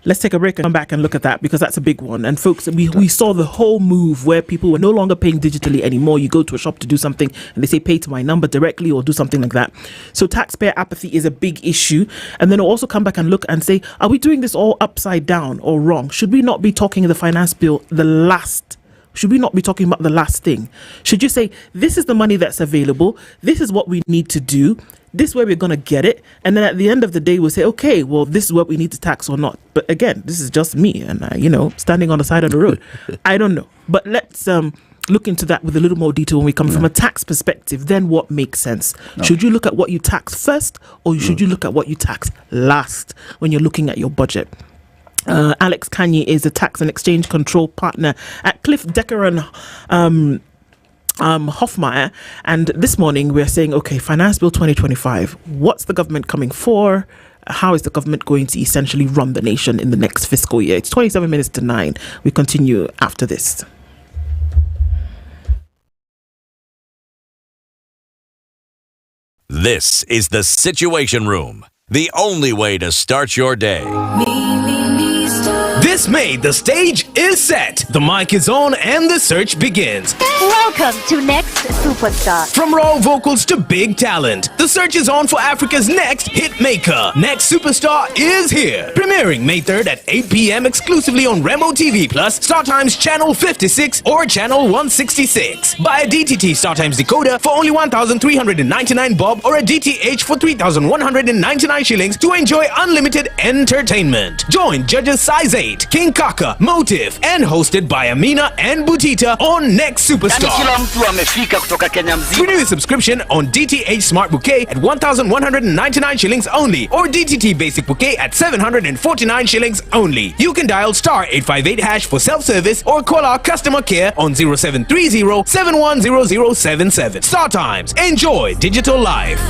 Let's take a break and come back and look at that, because that's a big one. And folks, we saw the whole move where people were no longer paying digitally anymore. You go to a shop to do something and they say pay to my number directly or do something like that. So taxpayer apathy is a big issue. And then we'll also come back and look and say, are we doing this all upside down or wrong? Should we not be talking in the finance bill the last should we not be talking about the last thing? Should you say, this is the money that's available, this is what we need to do, this is where we're going to get it, and then at the end of the day, we'll say, okay, well, this is what we need to tax or not. But again, this is just me and, standing on the side of the road. I don't know. But let's look into that with a little more detail when we come from a tax perspective. Then what makes sense? No. Should you look at what you tax first, or should you look at what you tax last when you're looking at your budget? Alex Kanye is a tax and exchange control partner at Cliff Decker and Hoffmeyer, and this morning we're saying, okay, Finance Bill 2025, what's the government coming for? How is the government going to essentially run the nation in the next fiscal year? It's 27 minutes to 9. We continue after this. This is the Situation Room, the only way to start your day. This May, the stage is set, the mic is on, and the search begins. Welcome to Next Superstar. From raw vocals to big talent, the search is on for Africa's next hit maker. Next Superstar is here. Premiering May 3rd at 8 p.m. exclusively on Remo TV Plus, StarTimes Channel 56 or Channel 166. Buy a DTT StarTimes decoder for only 1,399 bob or a DTH for 3,199 shillings to enjoy unlimited entertainment. Join judges Size 8, King Kaka, Motive, and hosted by Amina and Butita on Next Superstar. Renew your subscription on DTH Smart Bouquet at 1,199 shillings only, or DTT Basic Bouquet at 749 shillings only. You can dial *858# for self-service or call our customer care on 0730 710077. StarTimes. Enjoy digital life.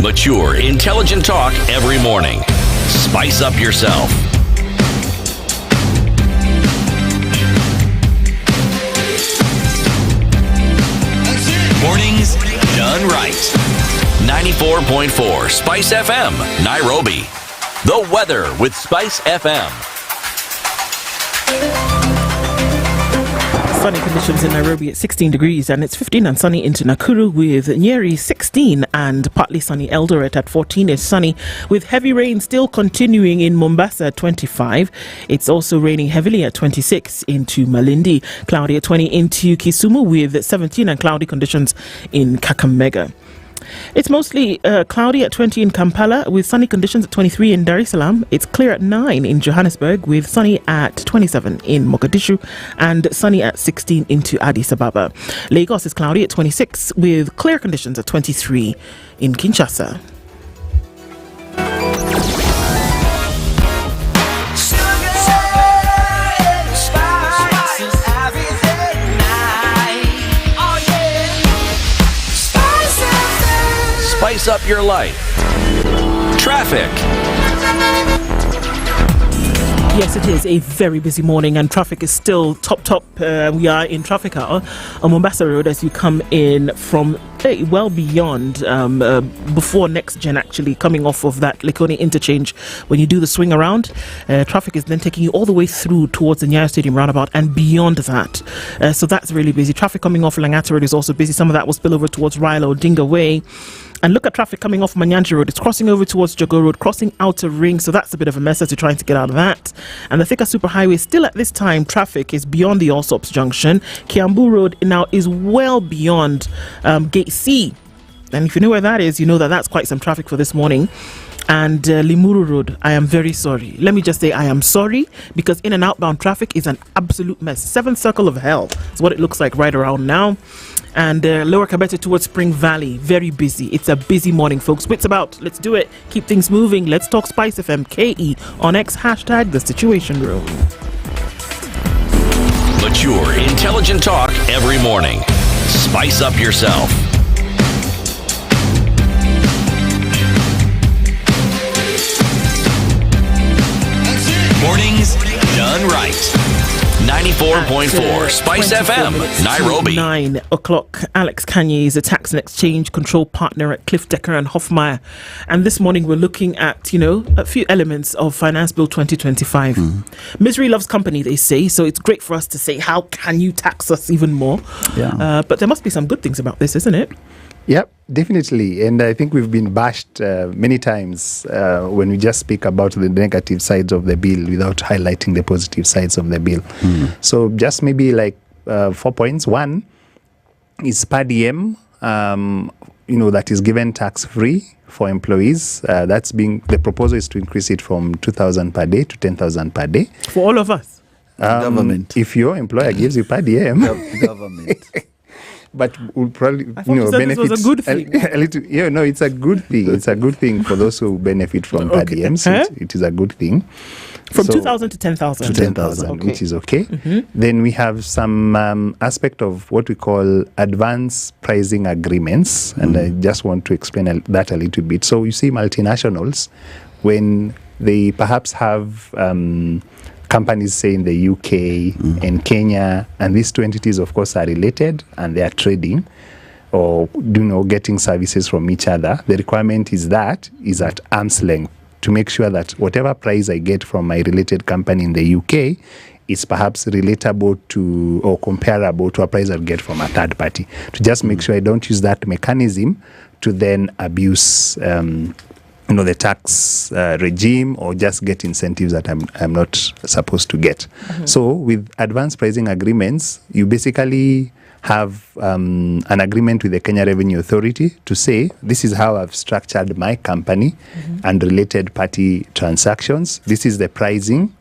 Mature, intelligent talk every morning. Spice up yourself. Mornings done right. 94.4 Spice FM, Nairobi. The weather with Spice FM. Sunny conditions in Nairobi at 16 degrees, and it's 15 and sunny into Nakuru with Nyeri 16 and partly sunny. Eldoret at 14 is sunny with heavy rain still continuing in Mombasa at 25. It's also raining heavily at 26 into Malindi. Cloudy at 20 into Kisumu with 17 and cloudy conditions in Kakamega. It's mostly cloudy at 20 in Kampala with sunny conditions at 23 in Dar es Salaam. It's clear at 9 in Johannesburg with sunny at 27 in Mogadishu and sunny at 16 into Addis Ababa. Lagos is cloudy at 26 with clear conditions at 23 in Kinshasa. Spice up your life. Traffic. Yes, it is a very busy morning and traffic is still top. We are in traffic hour on Mombasa Road as you come in from well beyond before Next Gen, actually coming off of that Likoni interchange. When you do the swing around, traffic is then taking you all the way through towards the Nyayo Stadium roundabout and beyond that. So that's really busy. Traffic coming off Langata Road is also busy. Some of that will spill over towards Raila Odinga Way. And look at traffic coming off Manyanji Road. It's crossing over towards Jogo Road, crossing Outer Ring. So that's a bit of a mess as you're trying to get out of that. And the Thika Superhighway, still at this time, traffic is beyond the Allsops Junction. Kiambu Road now is well beyond Gate C. And if you know where that is, you know that that's quite some traffic for this morning. And Limuru Road, I am very sorry. Let me just say I am sorry, because in and outbound traffic is an absolute mess. 7th circle of hell is what it looks like right around now. And Lower Kabete towards Spring Valley, very busy. It's a busy morning, folks. Wits about. Let's do it. Keep things moving. Let's talk SpiceFM KE on X, hashtag The Situation Room. Mature, intelligent talk every morning. Spice up yourself. Mornings done right. 94.4 Spice FM, Nairobi. 9 o'clock. Alex Kanye is a tax and exchange control partner at Cliff Decker and Hoffmeyer. And this morning we're looking at, a few elements of Finance Bill 2025. Misery loves company, they say. So it's great for us to say, how can you tax us even more? Yeah. But there must be some good things about this, isn't it? Yep, definitely. And I think we've been bashed many times when we just speak about the negative sides of the bill without highlighting the positive sides of the bill. So just maybe like 4 points. One is per diem, that is given tax-free for employees. The proposal is to increase it from 2,000 per day to 10,000 per day. For all of us? Government. If your employer gives you per diem. Government. But we'll probably benefit. This was a good thing. A little, it's a good thing. It's a good thing for those who benefit from per diems. It is a good thing. From 2,000 to 10,000. To 10,000, which is okay. Then we have some aspect of what we call advance pricing agreements, and I just want to explain that a little bit. So you see multinationals, when they perhaps have companies, say in the UK and Kenya, and these two entities, of course, are related and they are trading or getting services from each other. The requirement is at arm's length to make sure that whatever price I get from my related company in the UK is perhaps relatable to or comparable to a price I'll get from a third party. To just make sure I don't use that mechanism to then abuse the tax regime or just get incentives that I'm not supposed to get. So with advanced pricing agreements, you basically have an agreement with the Kenya Revenue Authority to say, this is how I've structured my company and related party transactions. This is the pricing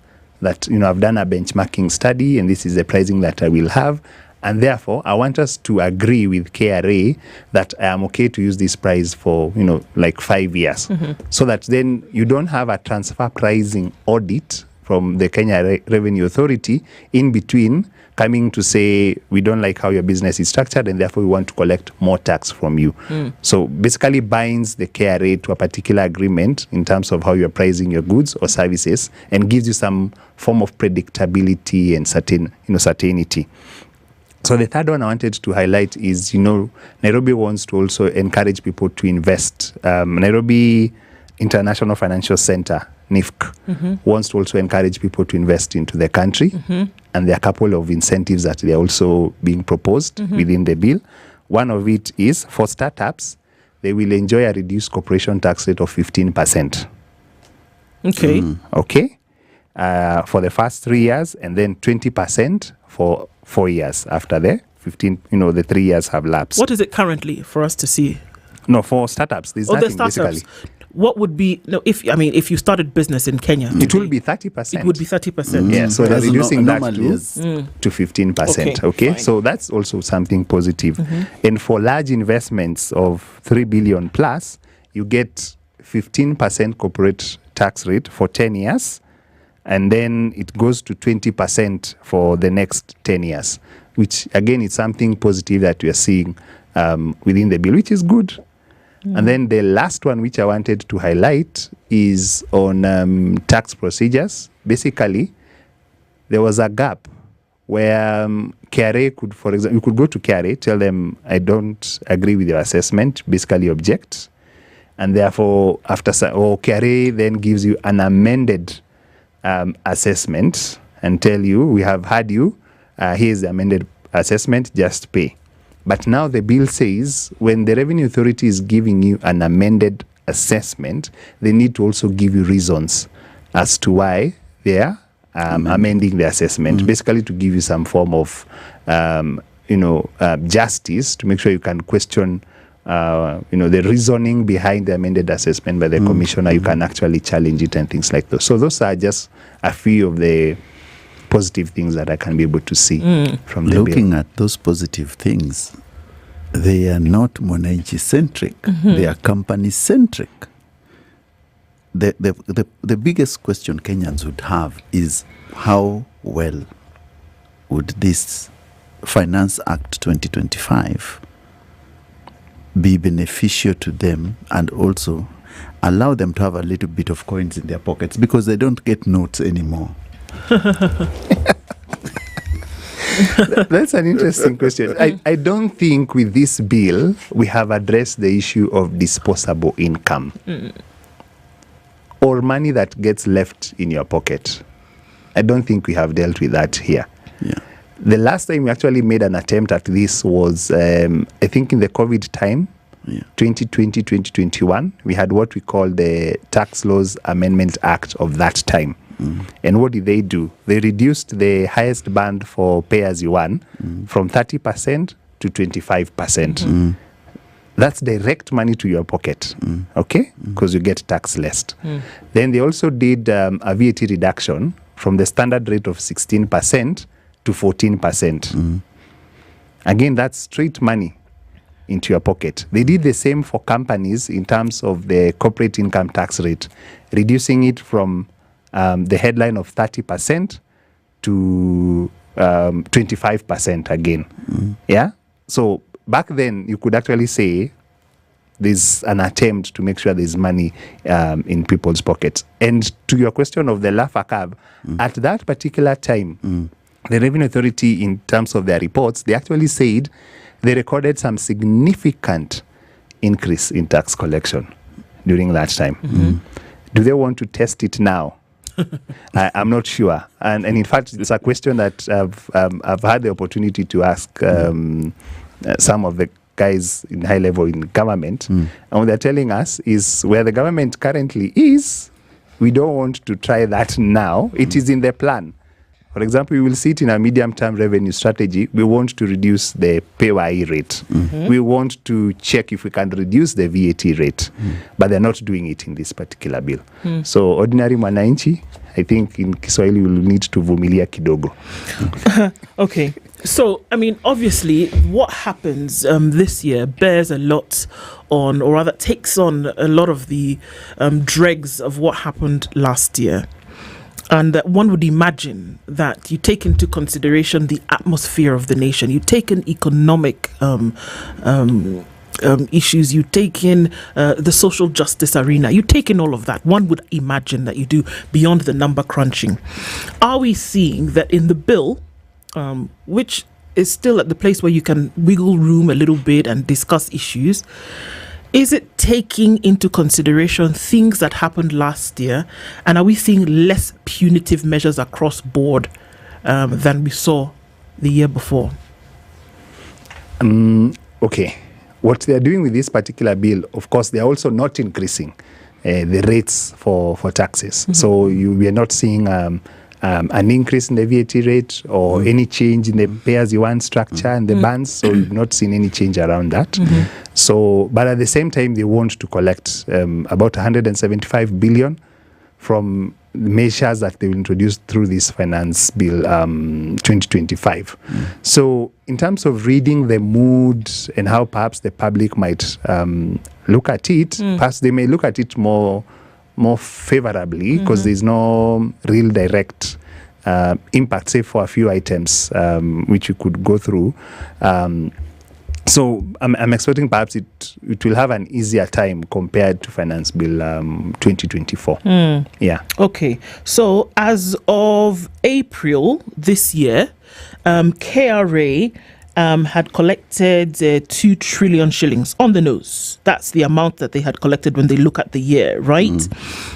that, I've done a benchmarking study, and this is the pricing that I will have. And therefore, I want us to agree with KRA that I am okay to use this price for, like 5 years. So that then you don't have a transfer pricing audit from the Kenya Revenue Authority in between coming to say, we don't like how your business is structured and therefore we want to collect more tax from you. So basically binds the KRA to a particular agreement in terms of how you're pricing your goods or services and gives you some form of predictability and certainty. So the third one I wanted to highlight is, Nairobi wants to also encourage people to invest. Nairobi International Financial Center, NIFC, wants to also encourage people to invest into the country. And there are a couple of incentives that they are also being proposed within the bill. One of it is for startups, they will enjoy a reduced corporation tax rate of 15%. Okay. Okay. For the first 3 years, and then 20% for 4 years after the 15, the 3 years have lapsed. What is it currently for us to see? No, for startups, there's nothing basically. What would be if you started business in Kenya? It will be 30%. It would be 30%. Yeah, so they're reducing that to 15%. Okay, so that's also something positive. And for large investments of 3 billion plus, you get 15% corporate tax rate for 10 years. And then it goes to 20% for the next 10 years, which again is something positive that we are seeing within the bill, which is good. And then the last one which I wanted to highlight is on tax procedures. Basically, there was a gap where KRA could, for example, you could go to KRA, tell them, I don't agree with your assessment, basically object. And therefore, KRA then gives you an amended assessment and tell you, we have had you, here's the amended assessment, just pay. But now the bill says when the Revenue Authority is giving you an amended assessment, they need to also give you reasons as to why they are amending the assessment, basically to give you some form of justice, to make sure you can question the reasoning behind the amended assessment by the commissioner. You can actually challenge it and things like those. So those are just a few of the positive things that I can be able to see from the bill. Looking at those positive things, they are not Mwananchi-centric. They are company-centric. The biggest question Kenyans would have is how well would this Finance Act 2025 be beneficial to them and also allow them to have a little bit of coins in their pockets, because they don't get notes anymore. That's an interesting question. I don't think with this bill we have addressed the issue of disposable income or money that gets left in your pocket. I don't think we have dealt with that here. The last time we actually made an attempt at this was, I think, in the COVID time, 2020-2021, we had what we call the Tax Laws Amendment Act of that time. And what did they do? They reduced the highest band for pay-as-you-earn from 30% to 25%. That's direct money to your pocket, okay? Because you get tax less. Then they also did a VAT reduction from the standard rate of 16% to 14%. Again, that's straight money into your pocket. They did the same for companies in terms of the corporate income tax rate, reducing it from the headline of 30% to 25% again. Yeah? So back then, you could actually say there's an attempt to make sure there's money in people's pockets. And to your question of the Laffer curve, at that particular time, the Revenue Authority, in terms of their reports, they actually said they recorded some significant increase in tax collection during that time. Do they want to test it now? I'm not sure. And in fact, it's a question that I've had the opportunity to ask some of the guys in high level in government. And what they're telling us is where the government currently is, we don't want to try that now. It is in the plan. For example, we will see it in our medium-term revenue strategy. We want to reduce the PAYE rate. We want to check if we can reduce the VAT rate. But they're not doing it in this particular bill. So ordinary mwananchi, I think in Kiswahili will need to vumilia kidogo. Okay. So, I mean, obviously, what happens this year bears a lot on, or rather takes on a lot of the dregs of what happened last year. And that one would imagine that you take into consideration the atmosphere of the nation, you take in economic issues, you take in the social justice arena, you take in all of that. One would imagine that you do beyond the number crunching. Are we seeing that in the bill, which is still at the place where you can wiggle room a little bit and discuss issues, is it taking into consideration things that happened last year? And are we seeing less punitive measures across board than we saw the year before? Okay. What they are doing with this particular bill, of course, they are also not increasing the rates for taxes. So we are not seeing an increase in the VAT rate or any change in the pay-as-you-earn structure and the bands. So we've not seen any change around that. So, but at the same time, they want to collect about 175 billion from the measures that they will introduce through this finance bill 2025. So in terms of reading the mood and how perhaps the public might look at it, perhaps they may look at it more favorably because there's no real direct impact, say for a few items which you could go through. So I'm expecting perhaps it will have an easier time compared to Finance Bill 2024. Yeah. Okay. So as of April this year, KRA had collected 2 trillion shillings on the nose. That's the amount that they had collected when they look at the year, right?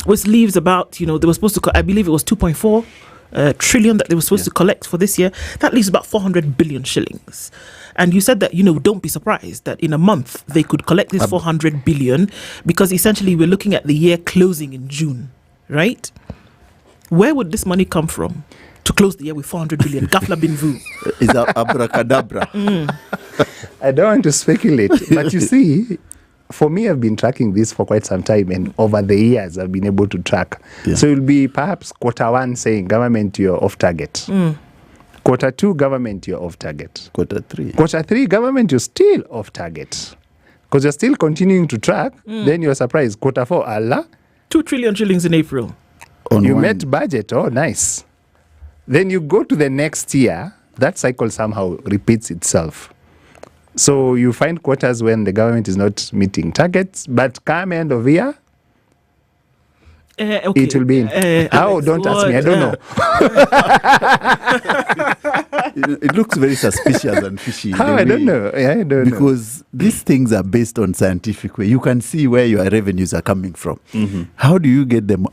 Which leaves about, they were supposed to, I believe it was 2.4 trillion that they were supposed to collect for this year. That leaves about 400 billion shillings. And you said that, don't be surprised that in a month they could collect this 400 billion because essentially we're looking at the year closing in June, right? Where would this money come from to close the year with 400 billion? Gafla bin Vu. Is that abracadabra? I don't want to speculate, but you see, for me, I've been tracking this for quite some time, and over the years, I've been able to track. So it will be perhaps Q1 saying, government, you're off target. Q2, government, you're off target. Q3, government, you're still off target. Because you're still continuing to track, then you're surprised. Q4, Allah. 2 trillion shillings in April. You met budget, oh, nice. Then you go to the next year, that cycle somehow repeats itself. So you find quarters when the government is not meeting targets, but come end of year, okay. It will be in. How? Don't ask me. I don't know. It looks very suspicious and fishy. How? I don't know. Yeah, I don't know. Because these things are based on scientific way. You can see where your revenues are coming from. How do you get them?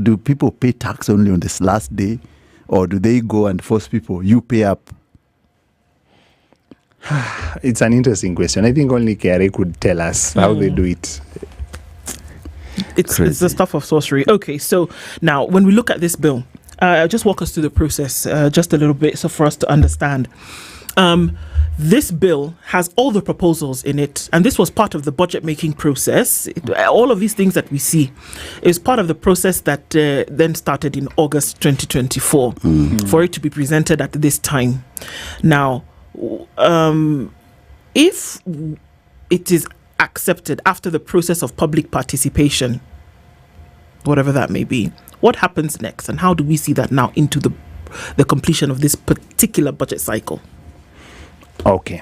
Do people pay tax only on this last day? Or do they go and force people, you pay up? It's an interesting question. I think only KRA could tell us how they do it. It's the stuff of sorcery. Okay, so now when we look at this bill, just walk us through the process just a little bit so for us to understand. This bill has all the proposals in it, and this was part of the budget making process. All of these things that we see is part of the process that then started in August 2024 for it to be presented at this time. Now, if it is accepted after the process of public participation, whatever that may be, what happens next, and how do we see that now into the completion of this particular budget cycle? Okay.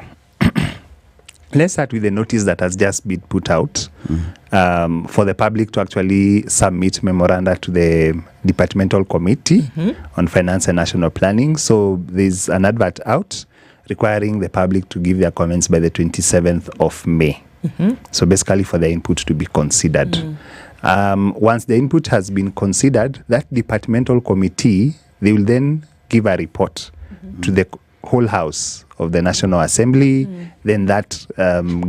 Let's start with the notice that has just been put out for the public to actually submit memoranda to the Departmental Committee on Finance and National Planning. So there's an advert out requiring the public to give their comments by the 27th of May. So basically for the input to be considered. Once the input has been considered, that Departmental Committee, they will then give a report to the whole House of the National Assembly. Then that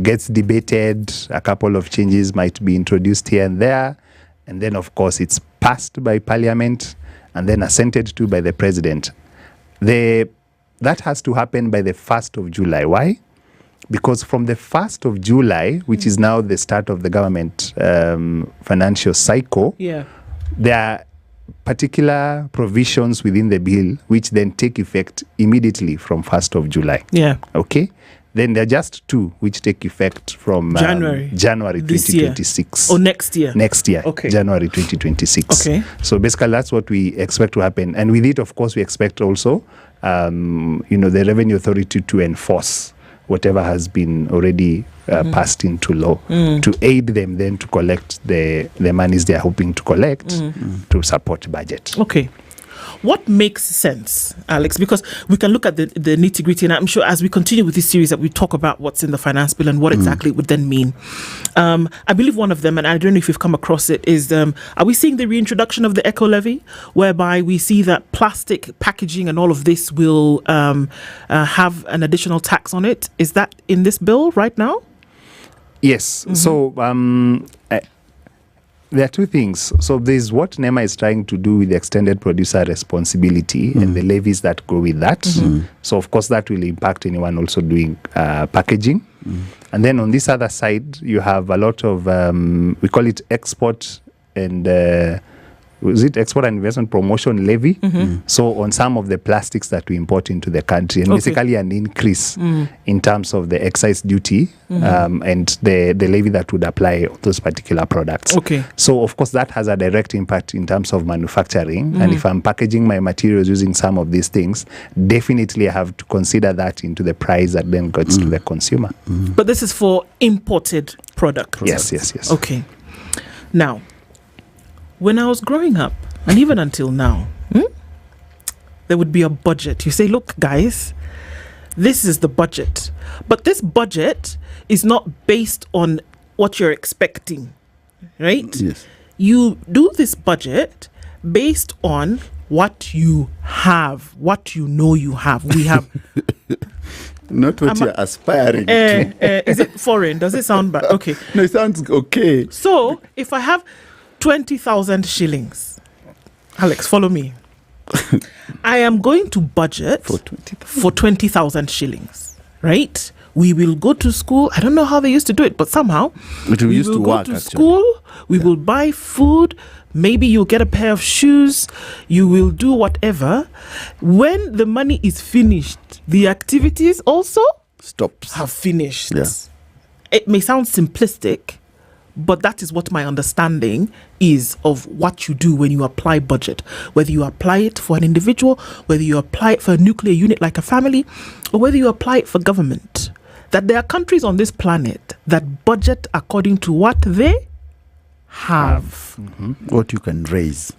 gets debated. A couple of changes might be introduced here and there. And then, of course, it's passed by Parliament and then assented to by the President. That has to happen by the 1st of July. Why? Because from the 1st of July, which is now the start of the government financial cycle, there are particular provisions within the bill which then take effect immediately from 1st of July. Okay? Then there are just two which take effect from January 2026. Or next year? Next year, okay. January 2026. Okay. So basically that's what we expect to happen. And with it, of course, we expect also, the Revenue Authority to enforce whatever has been already passed into law to aid them then to collect the monies they are hoping to collect to support budget. Okay. What makes sense, Alex? Because we can look at the nitty-gritty, and I'm sure as we continue with this series that we talk about what's in the finance bill and what exactly it would then mean. I believe one of them, and I don't know if you've come across it, is are we seeing the reintroduction of the eco levy, whereby we see that plastic packaging and all of this will have an additional tax on it? Is that in this bill right now? Yes. So there are two things. So there's what NEMA is trying to do with the extended producer responsibility and the levies that go with that. So of course that will impact anyone also doing packaging. And then on this other side, you have a lot of, we call it export and export and investment promotion levy? So on some of the plastics that we import into the country, and basically an increase in terms of the excise duty and the levy that would apply on those particular products. So of course that has a direct impact in terms of manufacturing. And if I'm packaging my materials using some of these things, definitely I have to consider that into the price that then goes to the consumer. But this is for imported products? Yes. Okay. Now, when I was growing up, and even until now, there would be a budget. You say, look, guys, this is the budget. But this budget is not based on what you're expecting, right? Yes. You do this budget based on what you have, what you know you have. We have... Not what you're aspiring to. Is it foreign? Does it sound bad? Okay. No, it sounds okay. So, if I have 20,000 shillings. Alex, follow me. I am going to budget for 20,000 shillings, right? We will go to school. I don't know how they used to do it, but somehow we will go to school. We will buy food. Maybe you'll get a pair of shoes. You will do whatever. When the money is finished, the activities also have finished. Yeah. It may sound simplistic, but that is what my understanding is of what you do when you apply budget. Whether you apply it for an individual, whether you apply it for a nuclear unit like a family, or whether you apply it for government. That there are countries on this planet that budget according to what they have. What you can raise.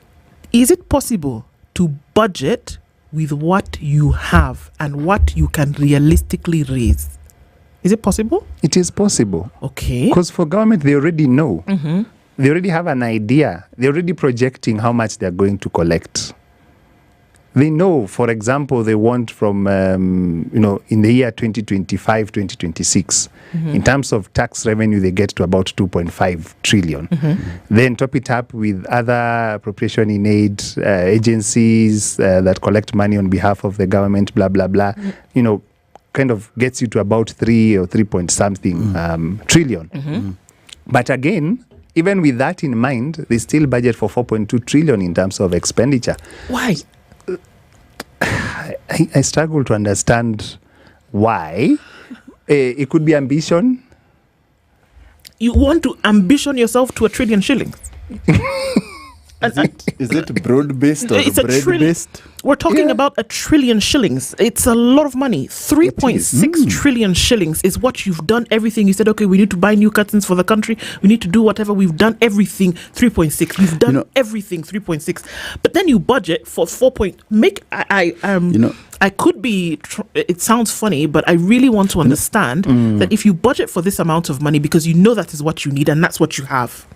Is it possible to budget with what you have and what you can realistically raise? Is it possible? It is possible. Okay. Because for government, they already know. They already have an idea. They're already projecting how much they're going to collect. They know, for example, they want from, in the year 2025, 2026, in terms of tax revenue, they get to about 2.5 trillion. Then top it up with other appropriation in aid agencies that collect money on behalf of the government, blah, blah, blah, kind of gets you to about 3 or 3 point something trillion. But again, even with that in mind, they still budget for 4.2 trillion in terms of expenditure. Why? I struggle to understand why. It could be ambition. You want to ambition yourself to 1 trillion shillings? Is it broad-based or It's a bread-based? We're talking about 1 trillion shillings. It's a lot of money. 3.6 trillion shillings is what you've done everything. You said, okay, we need to buy new curtains for the country. We need to do whatever. We've done everything. 3.6. You've done everything. 3.6. But then you budget for 4. I could be. It sounds funny, but I really want to understand that if you budget for this amount of money because you know that is what you need and that's what you have.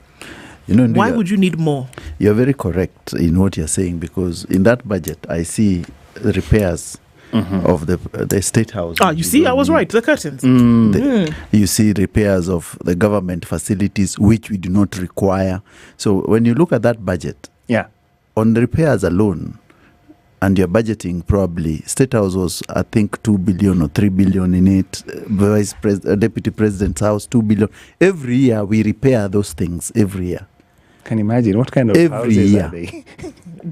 Why would you need more? You're very correct in what you're saying, because in that budget, I see repairs of the State House. You see, I was right. The curtains. You see repairs of the government facilities, which we do not require. So when you look at that budget, on the repairs alone, and you're budgeting probably, State House was, I think, 2 billion or 3 billion in it. Deputy President's house, 2 billion. Every year, we repair those things every year. Can you imagine what kind of every houses year. Are they?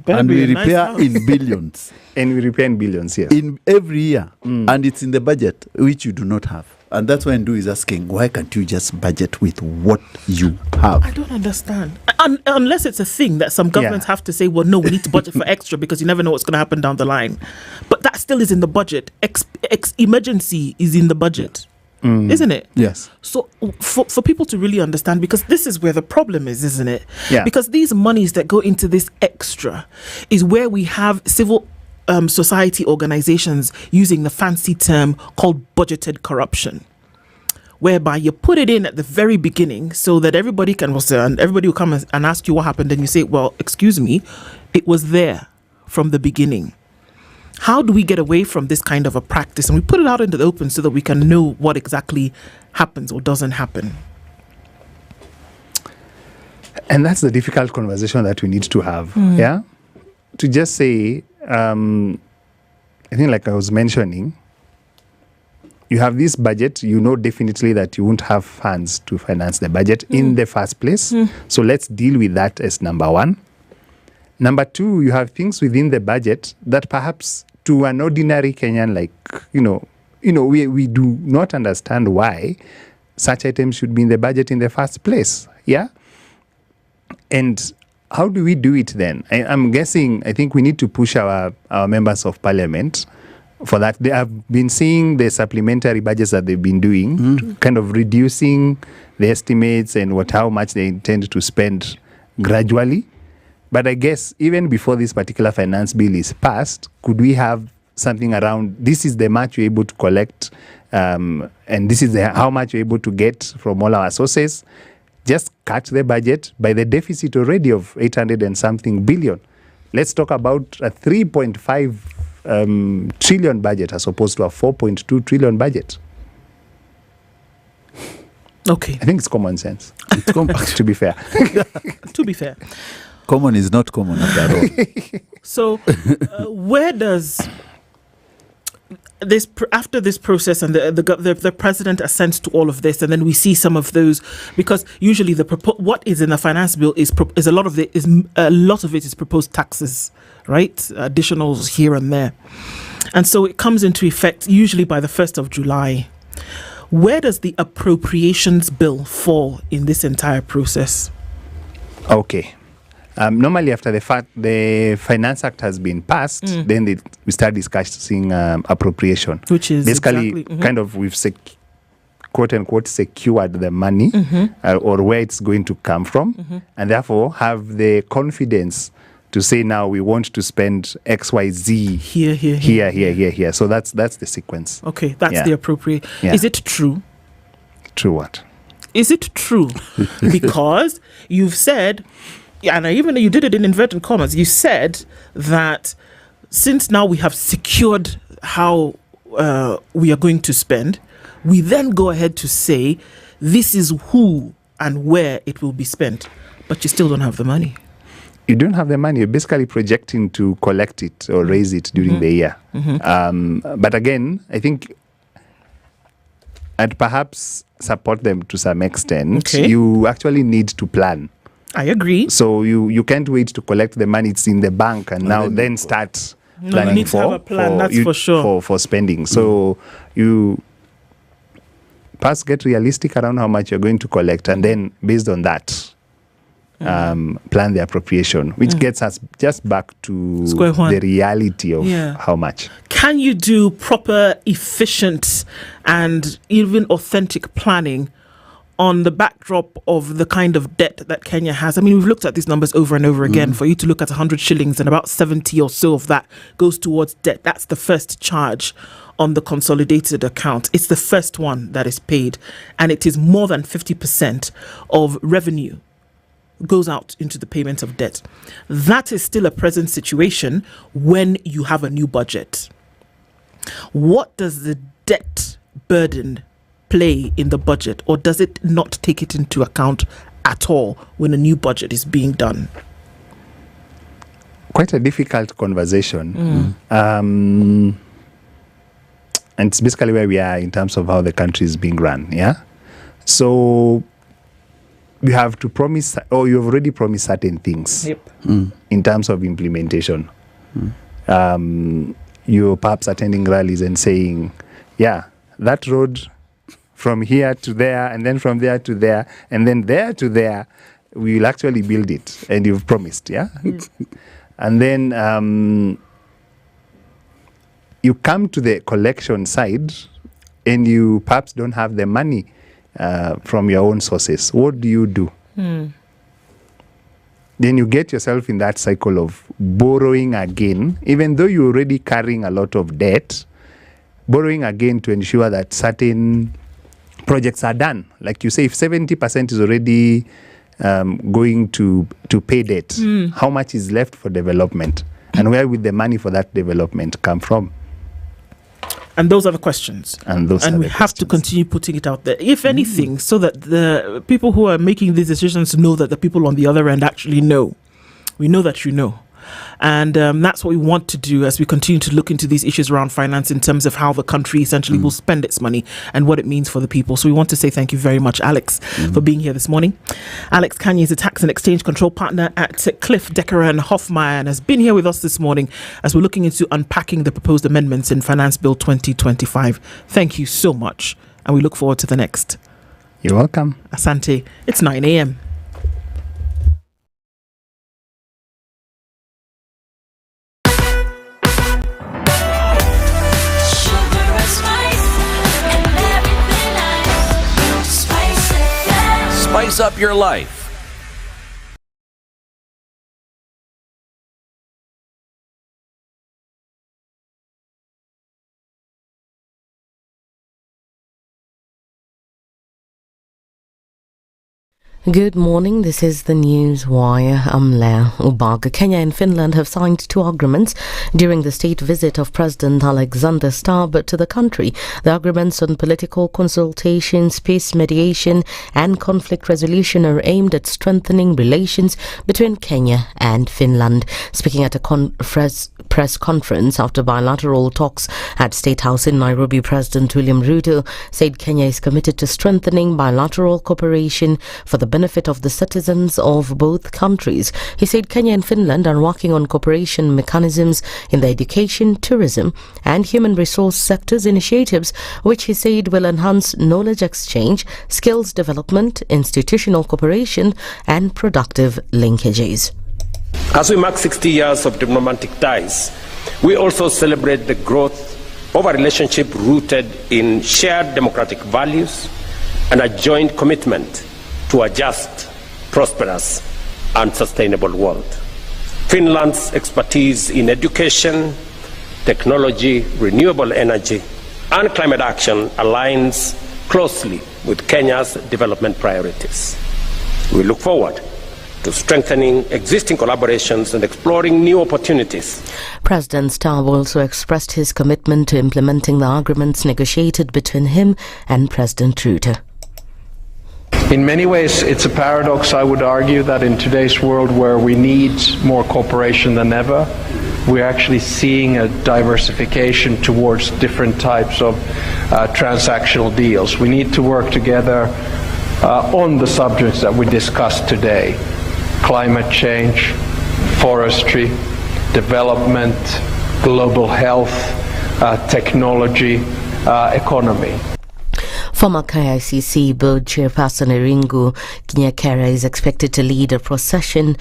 And we repair in billions. And we repair in billions, yes. In every year. And it's in the budget, which you do not have. And that's why Ndu is asking, why can't you just budget with what you have? I don't understand. Unless it's a thing that some governments have to say, well, no, we need to budget for extra because you never know what's going to happen down the line. But that still is in the budget. Emergency is in the budget. Isn't it? Yes. So for people to really understand, because this is where the problem is, isn't it? Yeah. Because these monies that go into this extra is where we have civil society organizations using the fancy term called budgeted corruption, whereby you put it in at the very beginning so that everybody will come and ask you what happened, and you say, well, excuse me, it was there from the beginning. How do we get away from this kind of a practice? And we put it out into the open so that we can know what exactly happens or doesn't happen. And that's the difficult conversation that we need to have. Yeah. To just say, I think like I was mentioning, you have this budget, you know definitely that you won't have funds to finance the budget in the first place. So let's deal with that as number one. Number two, you have things within the budget that perhaps to an ordinary Kenyan, we do not understand why such items should be in the budget in the first place. Yeah. And how do we do it then? I'm guessing, I think we need to push our members of parliament for that. They have been seeing the supplementary budgets that they've been doing, kind of reducing the estimates and how much they intend to spend gradually. But I guess even before this particular finance bill is passed, could we have something around, this is the much you're able to collect, and this is how much you're able to get from all our sources. Just cut the budget by the deficit already of 800 and something billion. Let's talk about a 3.5 trillion budget as opposed to a 4.2 trillion budget. Okay. I think it's common sense. To be fair. To be fair. Common is not common after all. So, where does this after this process and the president assents to all of this, and then we see some of those, because usually what is in the finance bill is a lot of it is proposed taxes, right? Additionals here and there, and so it comes into effect usually by the 1st of July. Where does the appropriations bill fall in this entire process? Okay. Normally, after the Finance Act has been passed, then we start discussing appropriation, which is basically kind of we've quote unquote secured the money or where it's going to come from, and therefore have the confidence to say now we want to spend XYZ here. So that's the sequence. Okay, that's the appropriate. Yeah. Is it true? True what? Is it true? Because you've said. Yeah, and even though you did it in inverted commas, you said that since now we have secured how we are going to spend, we then go ahead to say this is who and where it will be spent, but you still don't have the money. You don't have the money. You're basically projecting to collect it or raise it during the year. But again, I think I'd perhaps support them to some extent. Okay. You actually need to plan. I agree. So you can't wait to collect the money. It's in the bank and now then start planning you need to have a plan, that's for sure. For spending. So you first get realistic around how much you're going to collect, and then based on that, plan the appropriation, which gets us just back to Square one. the reality of how much. Can you do proper, efficient, and even authentic planning on the backdrop of the kind of debt that Kenya has? I mean, we've looked at these numbers over and over again. For you to look at 100 shillings and about 70 or so of that goes towards debt. That's the first charge on the consolidated account. It's the first one that is paid, and it is more than 50% of revenue goes out into the payment of debt. That is still a present situation when you have a new budget. What does the debt burden play in the budget, or does it not take it into account at all when a new budget is being done? Quite a difficult conversation. And it's basically where we are in terms of how the country is being run. So you have to promise, or you've already promised certain things in terms of implementation. You're perhaps attending rallies and saying, that road from here to there, and then from there to there, and then there to there, we will actually build it, and you've promised, And then you come to the collection side, and you perhaps don't have the money from your own sources. What do you do? Then you get yourself in that cycle of borrowing again, even though you're already carrying a lot of debt, borrowing again to ensure that certain projects are done. Like you say, if 70% is already going to pay debt, how much is left for development? And where will the money for that development come from? And those are the questions. And we have to continue putting it out there, if anything, so that the people who are making these decisions know that the people on the other end actually know. We know that you know. And that's what we want to do as we continue to look into these issues around finance in terms of how the country essentially will spend its money and what it means for the people. So we want to say thank you very much, Alex, for being here this morning. Alex Kanye is a tax and exchange control partner at Cliff, Decker and Hoffmeyer, and has been here with us this morning as we're looking into unpacking the proposed amendments in Finance Bill 2025. Thank you so much, and we look forward to the next. You're welcome. Asante. It's 9 a.m. Spice up your life. Good morning, this is the News Wire. I'm Leah Ubaga. Kenya and Finland have signed 2 agreements during the state visit of President Alexander Stubb to the country. The agreements on political consultations, peace mediation and conflict resolution are aimed at strengthening relations between Kenya and Finland. Speaking at a press conference after bilateral talks at State House in Nairobi, President William Ruto said Kenya is committed to strengthening bilateral cooperation for the benefit of the citizens of both countries. He said Kenya and Finland are working on cooperation mechanisms in the education, tourism and human resource sectors initiatives, which he said will enhance knowledge exchange, skills development, institutional cooperation and productive linkages. As we mark 60 years of diplomatic ties, we also celebrate the growth of a relationship rooted in shared democratic values and a joint commitment to a just, prosperous, and sustainable world. Finland's expertise in education, technology, renewable energy, and climate action aligns closely with Kenya's development priorities. We look forward to to strengthening existing collaborations and exploring new opportunities. President Starr also expressed his commitment to implementing the agreements negotiated between him and President Ruto. In many ways, it's a paradox, I would argue, that in today's world where we need more cooperation than ever, we're actually seeing a diversification towards different types of transactional deals. We need to work together on the subjects that we discussed today: climate change, forestry, development, global health, technology, economy. Former KICC board chairperson Iringu Nyakera is expected to lead a procession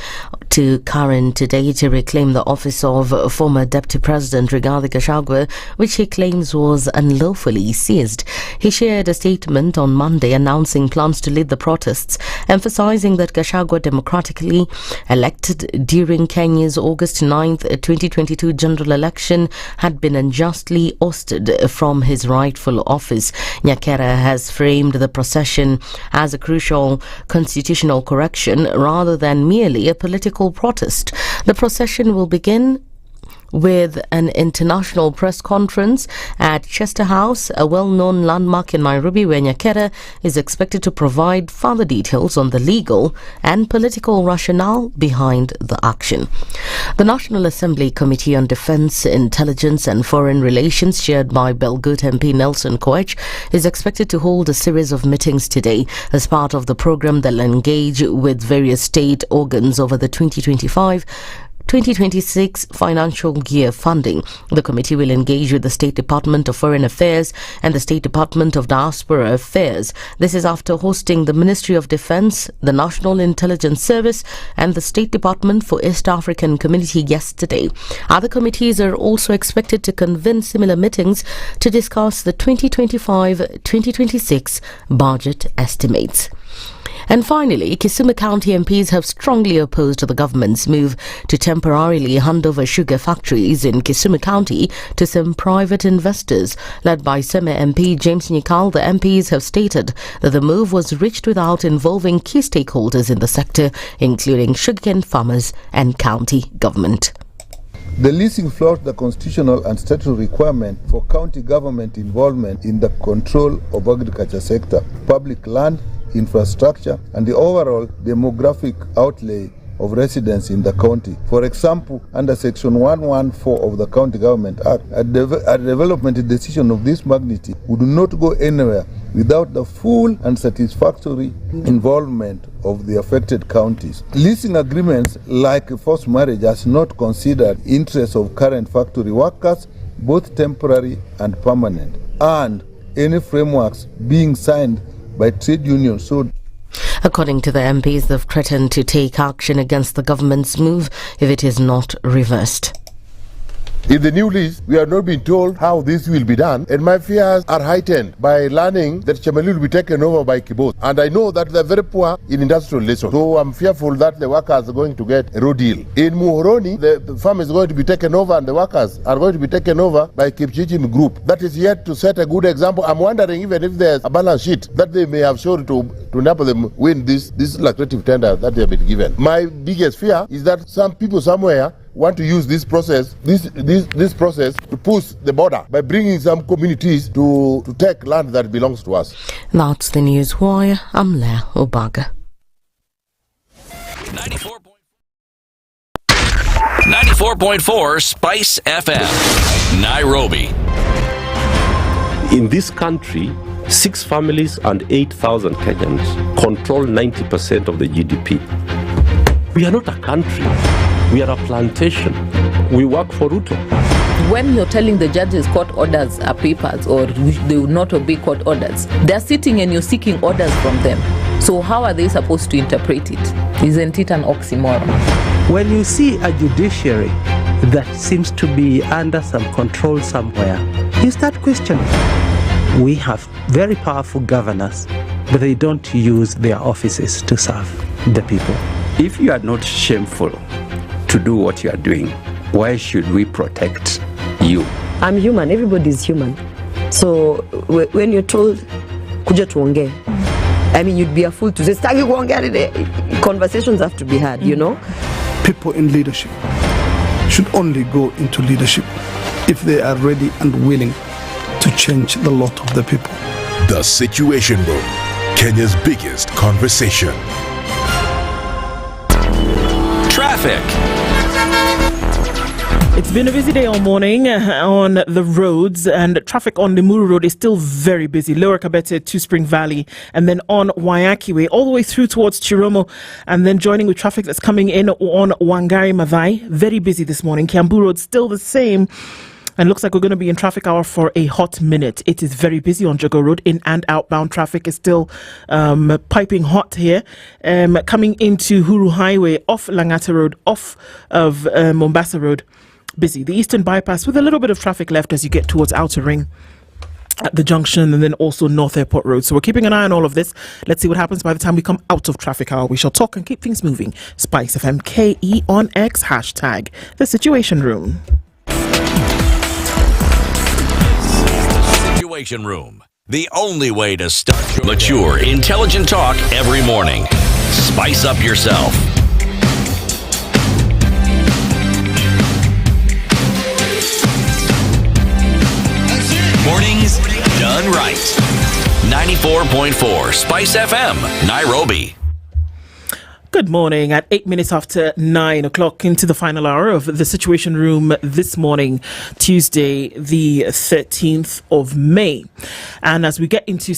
to Karen today to reclaim the office of former Deputy President Rigathi Gachagua, which he claims was unlawfully seized. He shared a statement on Monday announcing plans to lead the protests, emphasizing that Gachagua, democratically elected during Kenya's August 9th, 2022 general election, had been unjustly ousted from his rightful office. Nyakera has framed the procession as a crucial constitutional correction rather than merely a political protest. The procession will begin with an international press conference at Chester House, a well-known landmark in Nairobi, where Nyakera is expected to provide further details on the legal and political rationale behind the action. The National Assembly Committee on Defence, Intelligence and Foreign Relations, chaired by Belgut MP Nelson Koech, is expected to hold a series of meetings today as part of the programme that will engage with various state organs over the 2026 financial year funding. The committee will engage with the State Department of Foreign Affairs and the State Department of Diaspora Affairs. This is after hosting the Ministry of Defence, the National Intelligence Service and the State Department for East African Community yesterday. Other committees are also expected to convene similar meetings to discuss the 2025-2026 budget estimates. And finally, Kisumu County MPs have strongly opposed the government's move to temporarily hand over sugar factories in Kisumu County to some private investors. Led by Seme MP James Nyikal, the MPs have stated that the move was reached without involving key stakeholders in the sector, including sugarcane farmers and county government. The leasing flouts the constitutional and statutory requirement for county government involvement in the control of agriculture sector, public land, infrastructure, and the overall demographic outlay of residents in the county. For example, under Section 114 of the County Government Act, a development decision of this magnitude would not go anywhere without the full and satisfactory involvement of the affected counties. Leasing agreements like forced marriage has not considered interests of current factory workers, both temporary and permanent, and any frameworks being signed by trade unions. So, according to the MPs, they've threatened to take action against the government's move if it is not reversed. In the new lease, we have not been told how this will be done, and my fears are heightened by learning that Chamali will be taken over by Kibos. And I know that they're very poor in industrial relations, so I'm fearful that the workers are going to get a raw deal. In Muhoroni, the farm is going to be taken over and the workers are going to be taken over by Kipchichim Group. That is yet to set a good example. I'm wondering even if there's a balance sheet that they may have shown to enable them win this lucrative tender that they have been given. My biggest fear is that some people somewhere want to use this process to push the border by bringing some communities to take land that belongs to us. That's the news wire. I'm Leah Obaga. 94.4 Spice FM, Nairobi. In this country, 6 families and 8,000 Kenyans control 90% of the GDP. We are not a country. We are a plantation. We work for Ruto. When you're telling the judges court orders are papers or they will not obey court orders, they're sitting and you're seeking orders from them. So how are they supposed to interpret it? Isn't it an oxymoron? When you see a judiciary that seems to be under some control somewhere, you start questioning. We have very powerful governors, but they don't use their offices to serve the people. If you are not shameful to do what you are doing, why should we protect you? I'm human. Everybody is human. So when you're told, kuja tuongee, I mean, you'd be a fool to say, "Stagi won't get it." Conversations have to be had, you know. People in leadership should only go into leadership if they are ready and willing to change the lot of the people. The Situation Room, Kenya's biggest conversation. Traffic. It's been a busy day all morning on the roads, and traffic on Limuru Road is still very busy. Lower Kabete to Spring Valley, and then on Waiaki Way all the way through towards Chiromo, and then joining with traffic that's coming in on Wangari Maathai. Very busy this morning. Kiambu Road still the same. And looks like we're going to be in traffic hour for a hot minute. It is very busy on Jogo Road. In and outbound traffic is still piping hot here. Coming into Huru Highway, off Langata Road, off of Ombaso Road. Busy. The Eastern Bypass with a little bit of traffic left as you get towards Outer Ring at the junction, and then also North Airport Road. So we're keeping an eye on all of this. Let's see what happens by the time we come out of traffic hour. We shall talk and keep things moving. SpiceFM KE on X, hashtag The Situation Room. Situation Room, the only way to start your mature, intelligent talk every morning. Spice up yourself. Mornings done right. 94.4 Spice FM, Nairobi. Good morning. At 8 minutes after 9 o'clock, into the final hour of the Situation Room this morning, Tuesday, the 13th of May. And as we get into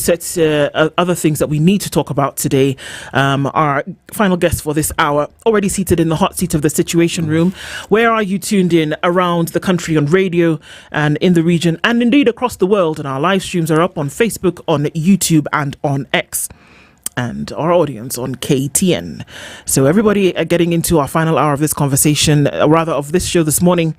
other things that we need to talk about today, our final guest for this hour, already seated in the hot seat of the Situation Room. Where are you tuned in around the country on radio and in the region and indeed across the world? And our live streams are up on Facebook, on YouTube and on X. And our audience on KTN. So everybody getting into our final hour of this conversation, rather of this show this morning.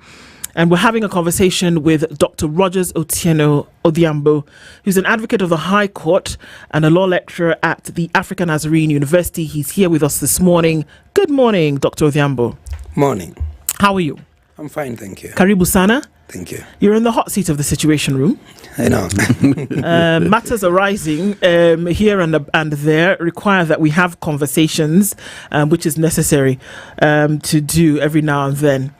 And we're having a conversation with Dr. Rogers Otieno Odhiambo, who's an advocate of the High Court and a law lecturer at the African Nazarene University. He's here with us this morning. Good morning, Dr. Odhiambo. Morning. How are you? I'm fine, thank you. Karibu sana. Thank you. You're in the hot seat of the Situation Room. I know. Matters arising here and there require that we have conversations, which is necessary to do every now and then.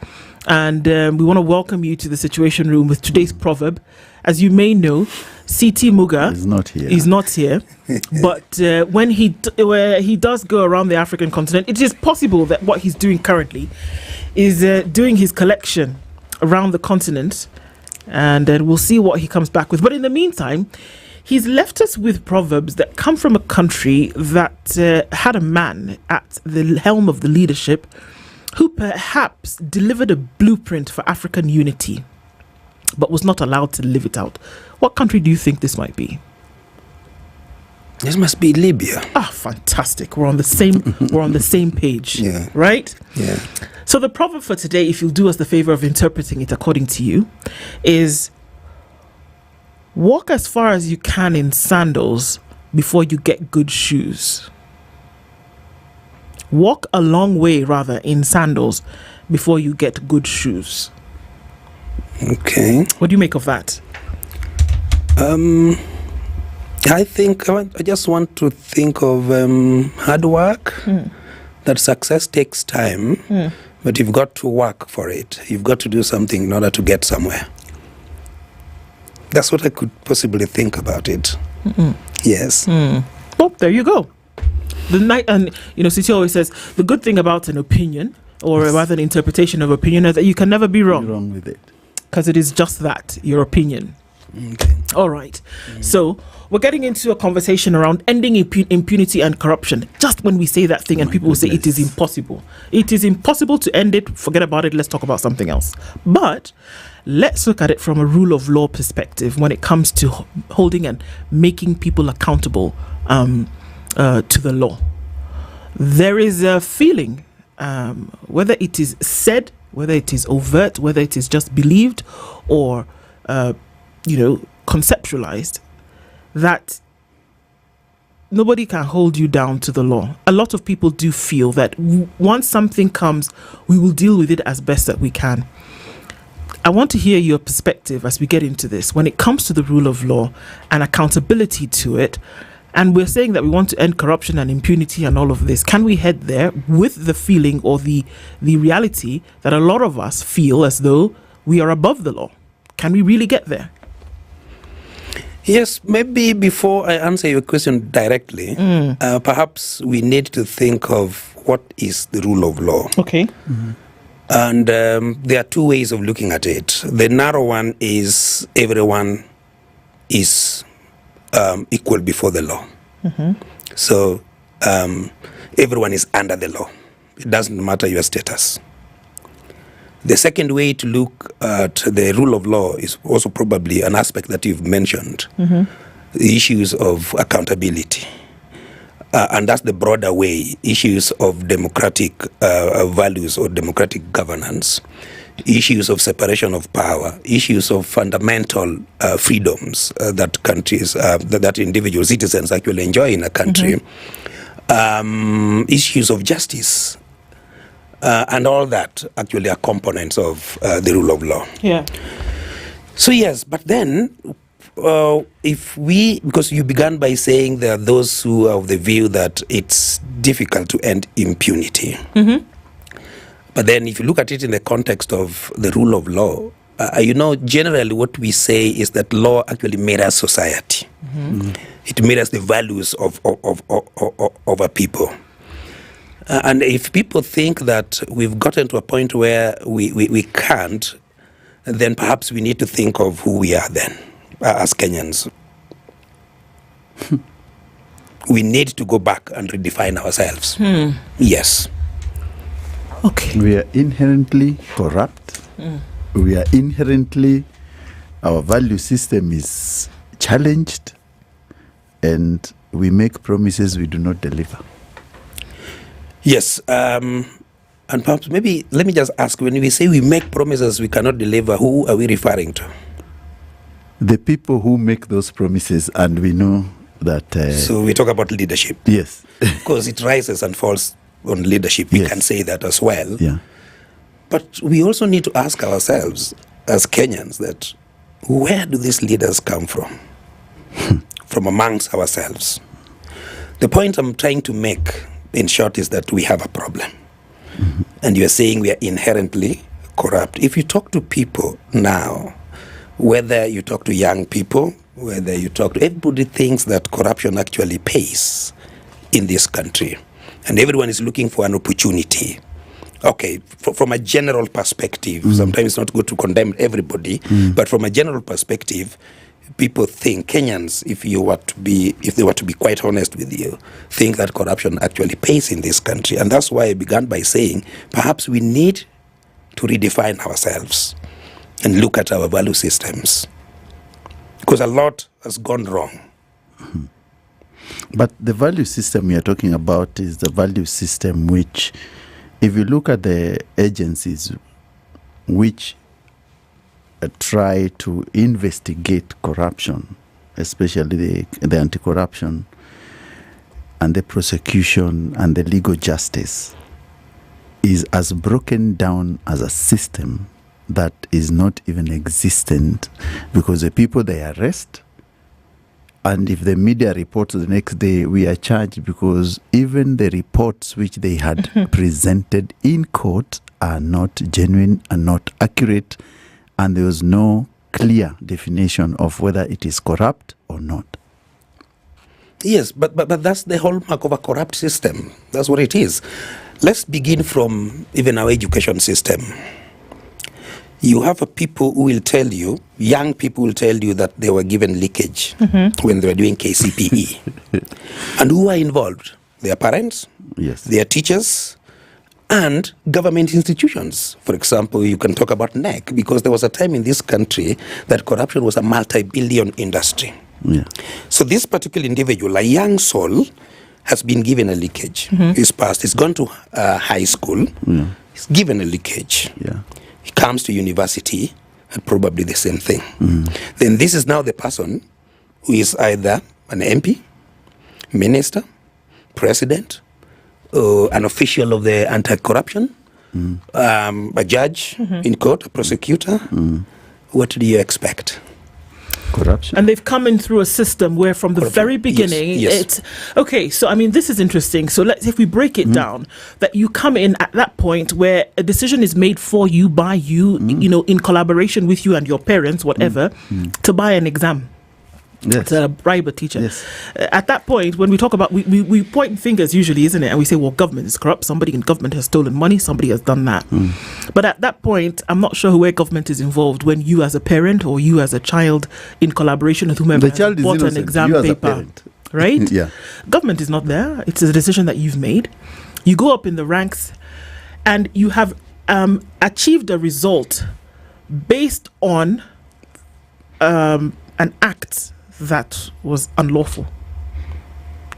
And we want to welcome you to the Situation Room with today's proverb. As you may know, CT Muga is not here. He's not here. But when he does go around the African continent, it is possible that what he's doing currently is doing his collection around the continent, and then we'll see what he comes back with. But in the meantime, he's left us with proverbs that come from a country that had a man at the helm of the leadership who perhaps delivered a blueprint for African unity, but was not allowed to live it out. What country do you think this might be? This must be Libya. Ah, fantastic. We're on the same page. Yeah. Right? Yeah. So the proverb for today, if you'll do us the favor of interpreting it according to you, is walk as far as you can in sandals before you get good shoes. Walk a long way, rather, in sandals before you get good shoes. Okay. What do you make of that? I think I just want to think of hard work, that success takes time, but you've got to work for it. You've got to do something in order to get somewhere. That's what I could possibly think about it. Yes. Oh, there you go. Siti always says the good thing about an opinion, or rather an interpretation of opinion, is that you can never be wrong. You're wrong with it. Because it is just that, your opinion. Okay. All right. So we're getting into a conversation around ending impunity and corruption. Just when we say that thing, and people will say it is impossible. It is impossible to end it. Forget about it. Let's talk about something else. But let's look at it from a rule of law perspective when it comes to holding and making people accountable to the law. There is a feeling, whether it is said, whether it is overt, whether it is just believed or conceptualized, that nobody can hold you down to the law. A lot of people do feel that once something comes, we will deal with it as best that we can. I want to hear your perspective as we get into this. When it comes to the rule of law and accountability to it, And we're saying that we want to end corruption and impunity and all of this. Can we head there with the feeling or the reality that a lot of us feel as though we are above the law? Can we really get there? Yes, maybe before I answer your question directly, perhaps we need to think of what is the rule of law. Okay. And there are two ways of looking at it. The narrow one is everyone is equal before the law. So everyone is under the law. It doesn't matter your status. The second way to look at the rule of law is also probably an aspect that you've mentioned, the issues of accountability. And that's the broader way, issues of democratic values or democratic governance, issues of separation of power, issues of fundamental freedoms that countries, that individual citizens actually enjoy in a country, issues of justice, and all that actually are components of the rule of law. Yeah. So yes, but then because you began by saying there are those who are of the view that it's difficult to end impunity. But then if you look at it in the context of the rule of law, generally what we say is that law actually mirrors society. It mirrors the values of a people. And if people think that we've gotten to a point where we can't, then perhaps we need to think of who we are then, as Kenyans. We need to go back and redefine ourselves. Yes. Okay. We are inherently corrupt. We are inherently, our value system is challenged, and we make promises we do not deliver. Yes, and perhaps maybe let me just ask, when we say we make promises we cannot deliver, who are we referring to? The people who make those promises, and we know that... so we talk about leadership. Yes. Because it rises and falls on leadership, we can say that as well. Yeah. But we also need to ask ourselves as Kenyans that where do these leaders come from? From amongst ourselves. The point I'm trying to make, in short, is that we have a problem. And you're saying we are inherently corrupt. If you talk to people now, whether you talk to young people, whether you talk to everybody, thinks that corruption actually pays in this country. And everyone is looking for an opportunity. Okay, from a general perspective, sometimes it's not good to condemn everybody, but from a general perspective, people think, Kenyans, if they were to be quite honest with you, think that corruption actually pays in this country. And that's why I began by saying, perhaps we need to redefine ourselves and look at our value systems. Because a lot has gone wrong. But the value system we are talking about is the value system which, if you look at the agencies which try to investigate corruption, especially the anti-corruption and the prosecution and the legal justice, is as broken down as a system that is not even existent, because the people they arrest, and if the media reports the next day, we are charged, because even the reports which they had presented in court are not genuine, are not accurate, and there was no clear definition of whether it is corrupt or not. Yes, but that's the hallmark of a corrupt system. That's what it is. Let's begin from even our education system. You have people who will tell you, young people will tell you that they were given leakage when they were doing KCPE. And who are involved? Their parents, their teachers, and government institutions. For example, you can talk about NEC, because there was a time in this country that corruption was a multi-billion industry. Yeah. So this particular individual, a young soul, has been given a leakage. He's passed, he's gone to high school, he's given a leakage. Yeah. He comes to university, and probably the same thing. Then this is now the person who is either an MP, minister, president, an official of the anti-corruption, a judge in court, a prosecutor. What do you expect? Corruption. And they've come in through a system where from the very beginning, it's okay. So, I mean, this is interesting. So if we break it down, that you come in at that point where a decision is made for you, by you, in collaboration with you and your parents, whatever, to buy an exam. Yes. To bribe a teacher. Yes. At that point, when we talk about, we point fingers usually, isn't it? And we say, well, government is corrupt. Somebody in government has stolen money. Somebody has done that. But at that point, I'm not sure where government is involved when you as a parent or you as a child in collaboration with whomever The child is bought innocent. an exam You as a paper. parent. Right? Yeah. Government is not there. It's a decision that you've made. You go up in the ranks and you have achieved a result based on an act that was unlawful,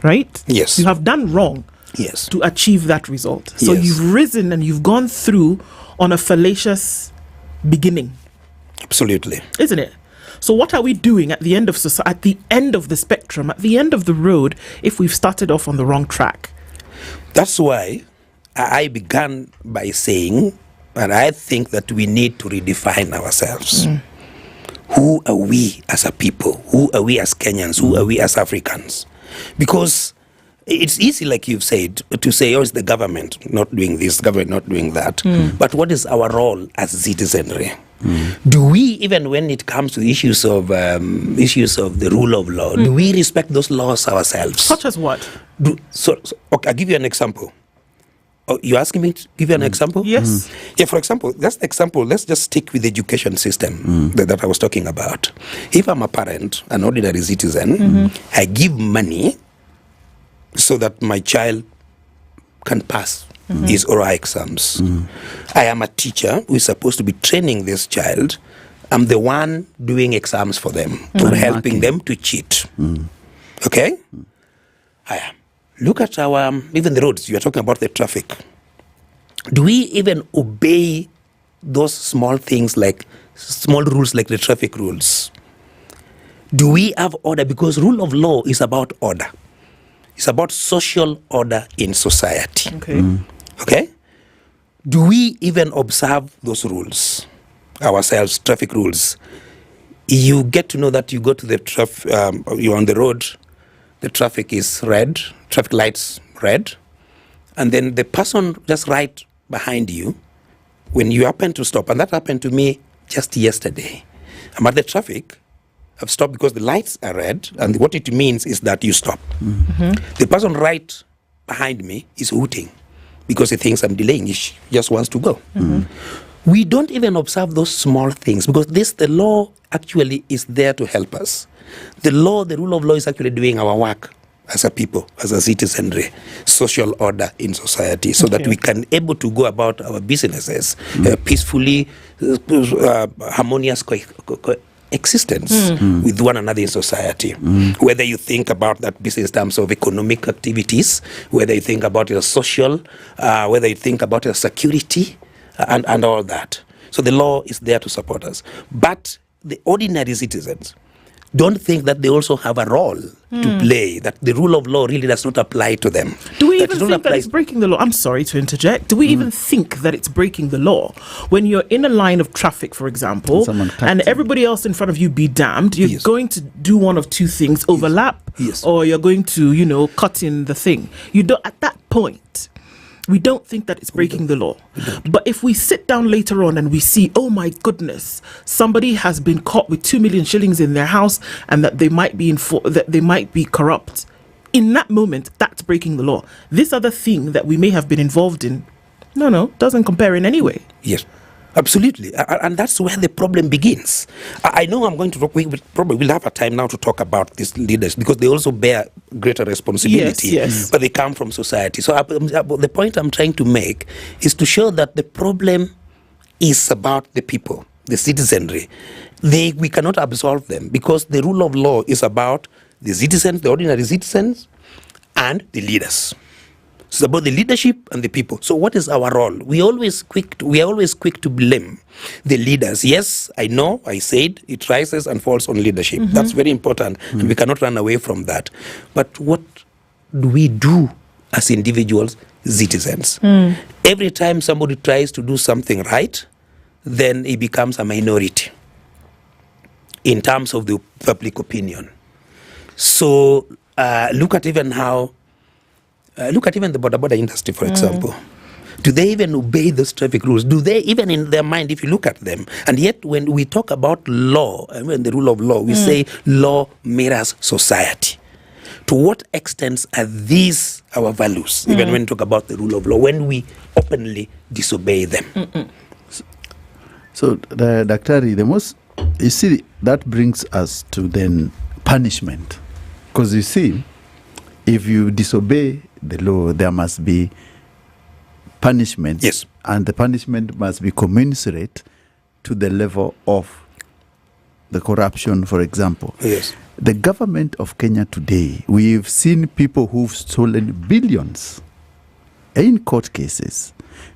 right? Yes. You have done wrong to achieve that result. So you've risen and you've gone through on a fallacious beginning. Absolutely. Isn't it? So what are we doing at the end of society, at the end of the spectrum, at the end of the road, if we've started off on the wrong track? That's why I began by saying, and I think that we need to redefine ourselves. Who are we as a people? Who are we as Kenyans? Who are we as Africans? Because it's easy, like you've said, to say, oh, it's the government not doing this, government not doing that. But what is our role as citizenry? Do we, even when it comes to issues of the rule of law, do we respect those laws ourselves? Such as what? Okay, I'll give you an example. Oh, you're asking me to give you an example? Yes. Yeah, for example, that's the example. Let's just stick with the education system that I was talking about. If I'm a parent, an ordinary citizen, I give money so that my child can pass his oral exams. I am a teacher who is supposed to be training this child. I'm the one doing exams for them or helping them to cheat. Okay? I am. Look at our, even the roads, you are talking about the traffic. Do we even obey those small things like, small rules like the traffic rules? Do we have order? Because rule of law is about order. It's about social order in society. Okay? Do we even observe those rules ourselves, traffic rules? You get to know that you go to the traffic, you're on the road, the traffic is red, traffic lights red, and then the person just right behind you, when you happen to stop, and that happened to me just yesterday. I'm at the traffic, I've stopped because the lights are red, and what it means is that you stop. The person right behind me is hooting because he thinks I'm delaying, he just wants to go. We don't even observe those small things because the law actually is there to help us. The law, the rule of law is actually doing our work as a people, as a citizenry, social order in society, so that we can able to go about our businesses peacefully, harmonious coexistence with one another in society. Whether you think about that business in terms of economic activities, whether you think about your social, whether you think about your security, and all that. So the law is there to support us. But the ordinary citizens don't think that they also have a role to play, that the rule of law really does not apply to them. Do we even think that it's breaking the law? I'm sorry to interject. Do we even think that it's breaking the law? When you're in a line of traffic, for example, and everybody else in front of you be damned, you're going to do one of two things, overlap, or you're going to, cut in the thing. You don't, at that point, we don't think that it's breaking the law. But if we sit down later on and we see, oh my goodness, somebody has been caught with 2 million shillings in their house and that they might be that they might be corrupt, in that moment, that's breaking the law. This other thing that we may have been involved in, doesn't compare in any way. Yes. Absolutely. And that's where the problem begins. I know I'm going to talk, we probably will have a time now to talk about these leaders because they also bear greater responsibility, but they come from society. So the point I'm trying to make is to show that the problem is about the people, the citizenry. We cannot absolve them because the rule of law is about the citizens, the ordinary citizens, and the leaders. It's about the leadership and the people. So what is our role? We are always quick to blame the leaders. Yes, I know, I said it rises and falls on leadership. That's very important, and we cannot run away from that. But what do we do as individuals, citizens? Every time somebody tries to do something right, then it becomes a minority. in terms of the public opinion. So look at even the border industry, for example. Do they even obey those traffic rules? Do they even in their mind, if you look at them? And yet when we talk about law, and the rule of law, we say law mirrors society. To what extent are these our values, even when we talk about the rule of law, when we openly disobey them? So, Daktari, you see, that brings us to then punishment. Because you see, if you disobey the law, there must be punishment. Yes. And the punishment must be commensurate to the level of the corruption, for example. Yes. The government of Kenya today, we've seen people who've stolen billions in court cases.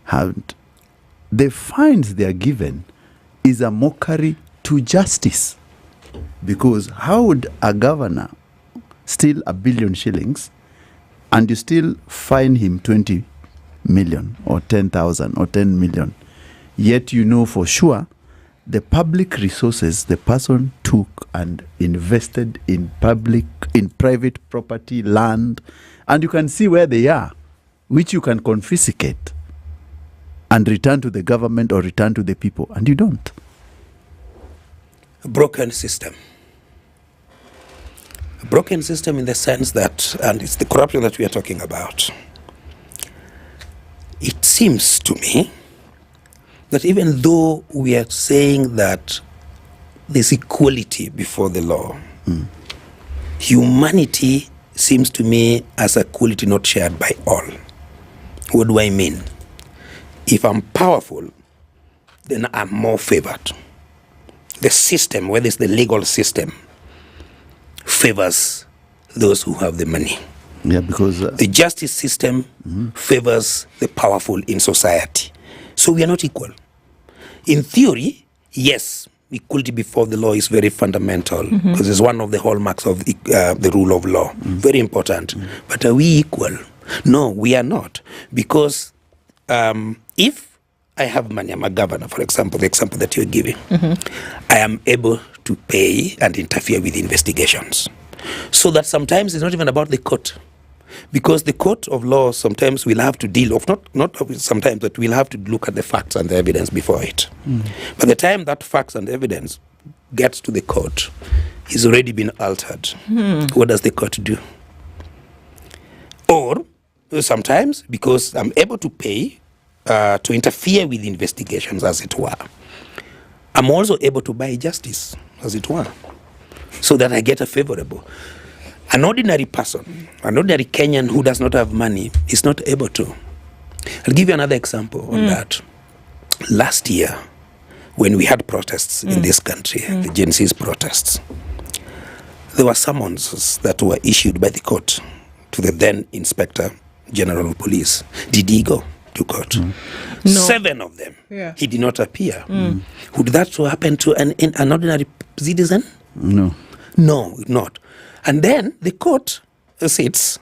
The fines they are given is a mockery to justice. Because how would a governor steal 1 billion shillings and you still fine him 20 million or 10,000 or 10 million? Yet you know for sure the public resources the person took and invested in private property, land, and you can see where they are, which you can confiscate and return to the government or return to the people, and you don't. A broken system. A broken system in the sense that, and it's the corruption that we are talking about. It seems to me that even though we are saying that there's equality before the law, humanity seems to me as a quality not shared by all. What do I mean? If I'm powerful, then I'm more favored. The system, whether it's the legal system, favors those who have the money. Yeah, because the justice system favors the powerful in society. So we are not equal. In theory, yes, equality before the law is very fundamental because it's one of the hallmarks of the rule of law. Very important. But are we equal? No, we are not. Because if I have money, I'm a governor, for example, the example that you're giving, I am able to pay and interfere with investigations. So that sometimes it's not even about the court. Because the court of law sometimes will have to deal of, not sometimes, but we'll have to look at the facts and the evidence before it. By the time that facts and evidence gets to the court, it's already been altered. What does the court do? Or sometimes, because I'm able to pay to interfere with investigations, as it were, I'm also able to buy justice, as it were, so that I get a favorable. An ordinary person, an ordinary Kenyan who does not have money is not able to. I'll give you another example on that. Last year, when we had protests in this country, the Gen Z's protests, there were summonses that were issued by the court to the then Inspector General of Police. Did he go to court? No. 7 of them. Yeah. He did not appear. Would that so happen to an ordinary citizen? No. No, not. And then the court sits,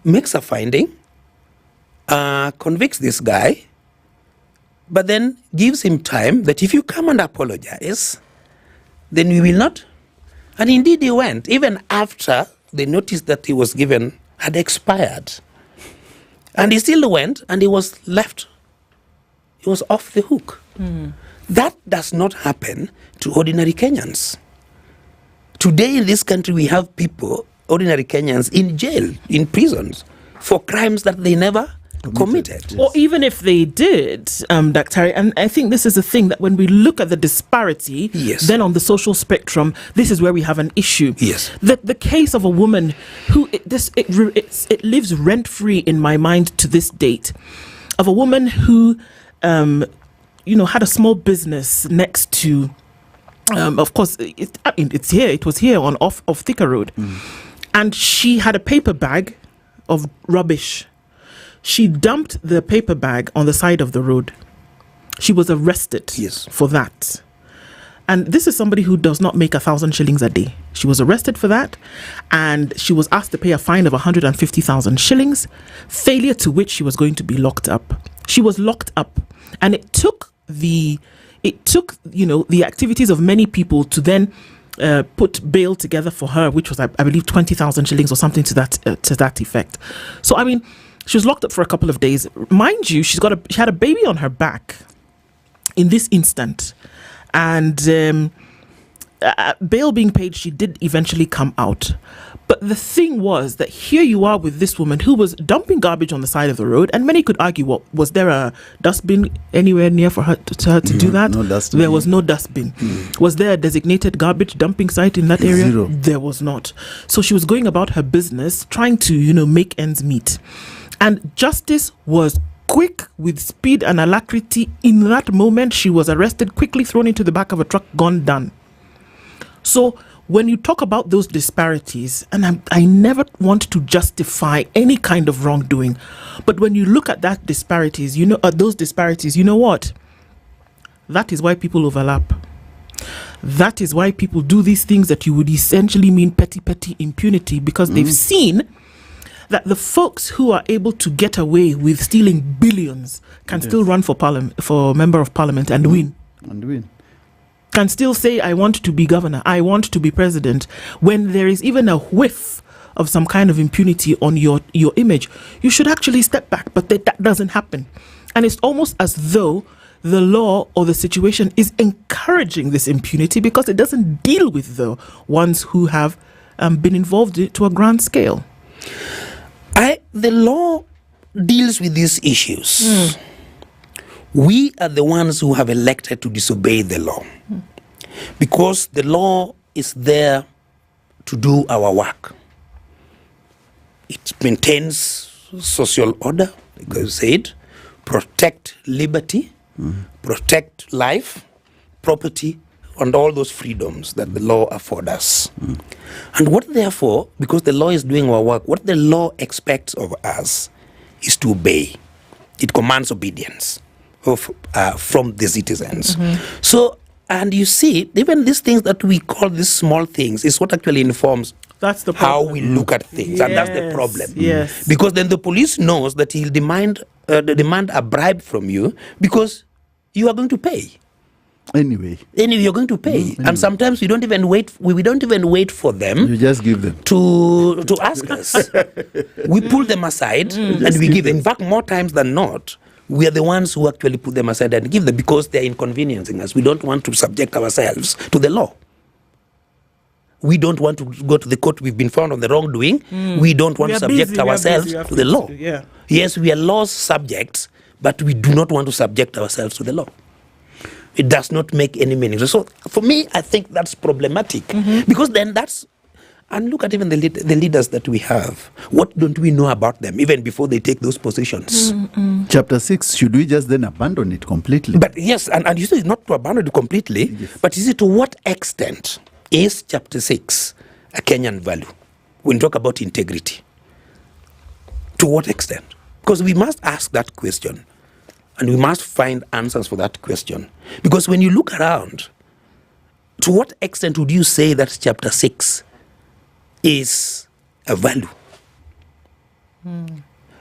makes a finding, convicts this guy, but then gives him time that if you come and apologize, then we will not. And indeed he went, even after the notice that he was given had expired. And he still went, and he was left. He was off the hook. That does not happen to ordinary Kenyans. Today in this country, we have people, ordinary Kenyans, in jail, in prisons, for crimes that they never committed. Or even if they did, Daktari, and I think this is the thing, that when we look at the disparity, then on the social spectrum, this is where we have an issue. Yes. The case of a woman who, it lives rent-free in my mind to this date, of a woman who, had a small business next to, of course, it was here off Thika Road. And she had a paper bag of rubbish. She dumped the paper bag on the side of the road. She was arrested for that. And this is somebody who does not make 1,000 shillings a day. She was arrested for that, and she was asked to pay a fine of 150,000 shillings, failure to which she was going to be locked up. She was locked up, and it took the it took, the activities of many people to then put bail together for her, which was, I believe, 20,000 shillings or something to that effect. So, I mean, she was locked up for a couple of days. Mind you, she had a baby on her back in this instant. And bail being paid, she did eventually come out. But the thing was that here you are with this woman who was dumping garbage on the side of the road, and many could argue, well, was there a dustbin anywhere near for her to do that? No dustbin. There was no dustbin. Was there a designated garbage dumping site in that area? Zero. There was not. So she was going about her business, trying to, make ends meet. And justice was quick, with speed and alacrity. In that moment, she was arrested, quickly thrown into the back of a truck, gone, done. So when you talk about those disparities, and I never want to justify any kind of wrongdoing, but when you look at those disparities, you know what? That is why people overlap. That is why people do these things that you would essentially mean petty impunity, because they've seen that the folks who are able to get away with stealing billions can still run for member of parliament and win. Can still say, I want to be governor, I want to be president, when there is even a whiff of some kind of impunity on your image. You should actually step back, but that doesn't happen. And it's almost as though the law or the situation is encouraging this impunity, because it doesn't deal with the ones who have been involved to a grand scale. The law deals with these issues. We are the ones who have elected to disobey the law, because the law is there to do our work. It maintains social order, like I said, protect liberty, protect life, property, and all those freedoms that the law affords us. And what, therefore, because the law is doing our work, what the law expects of us is to obey. It commands obedience from the citizens. So, and you see, even these things that we call these small things is what actually informs how we look at things. And that's the problem. Yes. Because then the police knows that he'll demand a bribe from you, because you are going to pay. Anyway, you're going to pay. And sometimes we don't even wait for them. You just give them to ask us. We pull them aside and we give them. In fact, more times than not, we are the ones who actually put them aside and give them, because they're inconveniencing us. We don't want to subject ourselves to the law. We don't want to go to the court. We've been found on the wrongdoing. We don't want to subject ourselves to the law. Yes, we are law's subjects, but we do not want to subject ourselves to the law. It does not make any meaning. So for me, I think that's problematic, because then and look at even the leaders that we have. What don't we know about them even before they take those positions? Chapter 6, should we just then abandon it completely? But yes, and you say it's not to abandon it completely, but is it to what extent is chapter 6 a Kenyan value when we talk about integrity? To what extent? Because we must ask that question. And we must find answers for that question. Because when you look around, to what extent would you say that chapter 6 is a value?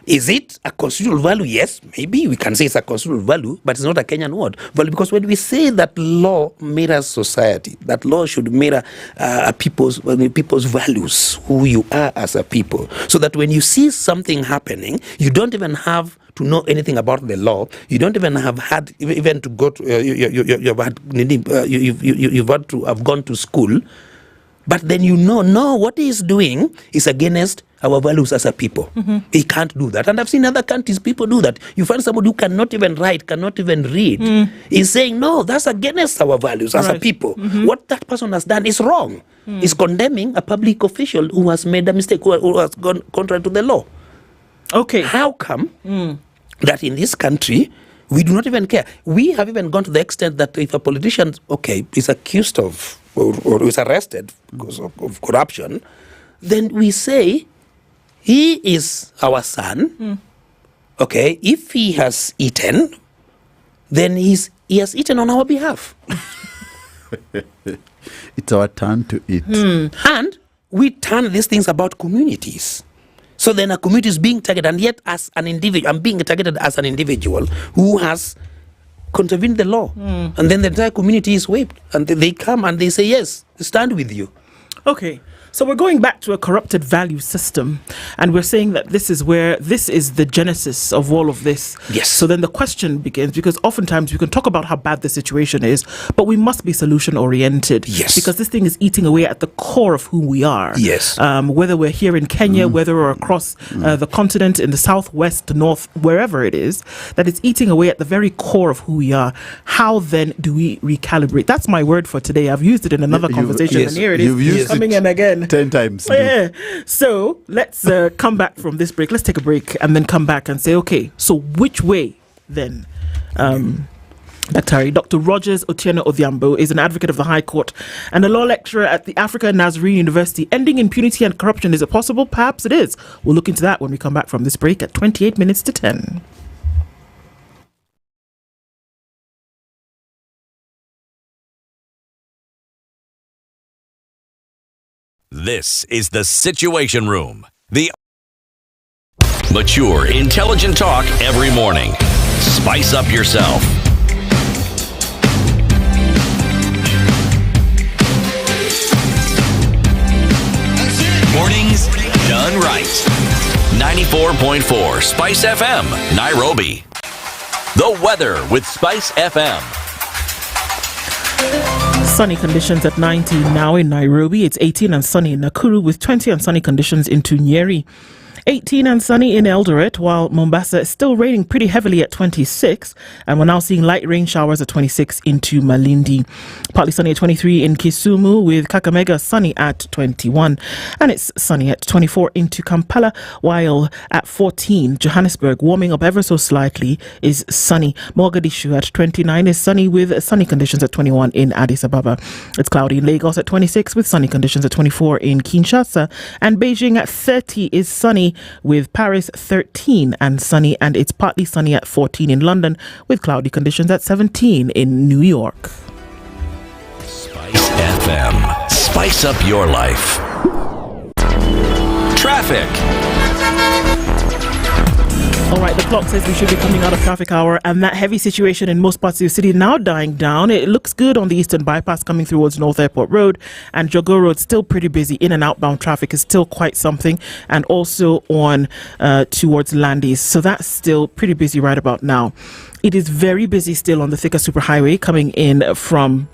Is it a constitutional value? Yes, maybe we can say it's a constitutional value, but it's not a Kenyan word. Well, because when we say that law mirrors society, that law should mirror people's values, who you are as a people, so that when you see something happening, you don't even have to know anything about the law. You don't even have had to go to you've had to have gone to school, but then what he is doing is against our values as a people. He can't do that. And I've seen other countries, people do that. You find somebody who cannot even write, cannot even read. He's saying, no, that's against our values as a people. What that person has done is wrong. He's condemning a public official who has made a mistake, who has gone contrary to the law. Okay. How come that in this country, we do not even care? We have even gone to the extent that if a politician, is accused of or is arrested because of corruption, then we say, he is our son. If he has eaten, then he has eaten on our behalf. It's our turn to eat. And we turn these things about communities. So then a community is being targeted, and yet as an individual, I'm being targeted as an individual who has contravened the law. And then the entire community is whipped. And they come and they say, yes, stand with you. Okay. So we're going back to a corrupted value system, and we're saying that this is the genesis of all of this. Yes. So then the question begins, because oftentimes we can talk about how bad the situation is, but we must be solution oriented. Yes. Because this thing is eating away at the core of who we are. Yes. Whether we're here in Kenya, whether we're across the continent, in the southwest, north, wherever it is, that it's eating away at the very core of who we are. How then do we recalibrate? That's my word for today. I've used it in another conversation, and here it is coming in again. 10 times. Yeah. So let's come back from this break. Let's take a break and then come back and say, okay, so which way then? Dr. Rogers Otieno Odhiambo is an advocate of the High Court and a law lecturer at the Africa Nazarene University. Ending impunity and corruption, is it possible? Perhaps it is. We'll look into that when we come back from this break at 28 minutes to 10. This is the Situation Room. The mature, intelligent talk every morning. Spice up yourself. Mornings done right. 94.4 Spice FM, Nairobi. The weather with Spice FM. Sunny conditions at 19 now in Nairobi. It's 18 and sunny in Nakuru, with 20 and sunny conditions into Nyeri. 18 and sunny in Eldoret, while Mombasa is still raining pretty heavily at 26, and we're now seeing light rain showers at 26 into Malindi. Partly sunny at 23 in Kisumu, with Kakamega sunny at 21, and it's sunny at 24 into Kampala, while at 14 Johannesburg, warming up ever so slightly, is sunny. Mogadishu at 29 is sunny, with sunny conditions at 21 in Addis Ababa. It's cloudy in Lagos at 26, with sunny conditions at 24 in Kinshasa, and Beijing at 30 is sunny, with Paris 13 and sunny, and it's partly sunny at 14 in London, with cloudy conditions at 17 in New York. Spice FM. Spice up your life. Traffic. All right, the clock says we should be coming out of traffic hour, and that heavy situation in most parts of the city now dying down. It looks good on the Eastern Bypass coming towards North Airport Road, and Jogo Road still pretty busy. In and outbound traffic is still quite something, and also on towards Landis. So that's still pretty busy right about now. It is very busy still on the Thika Superhighway coming in from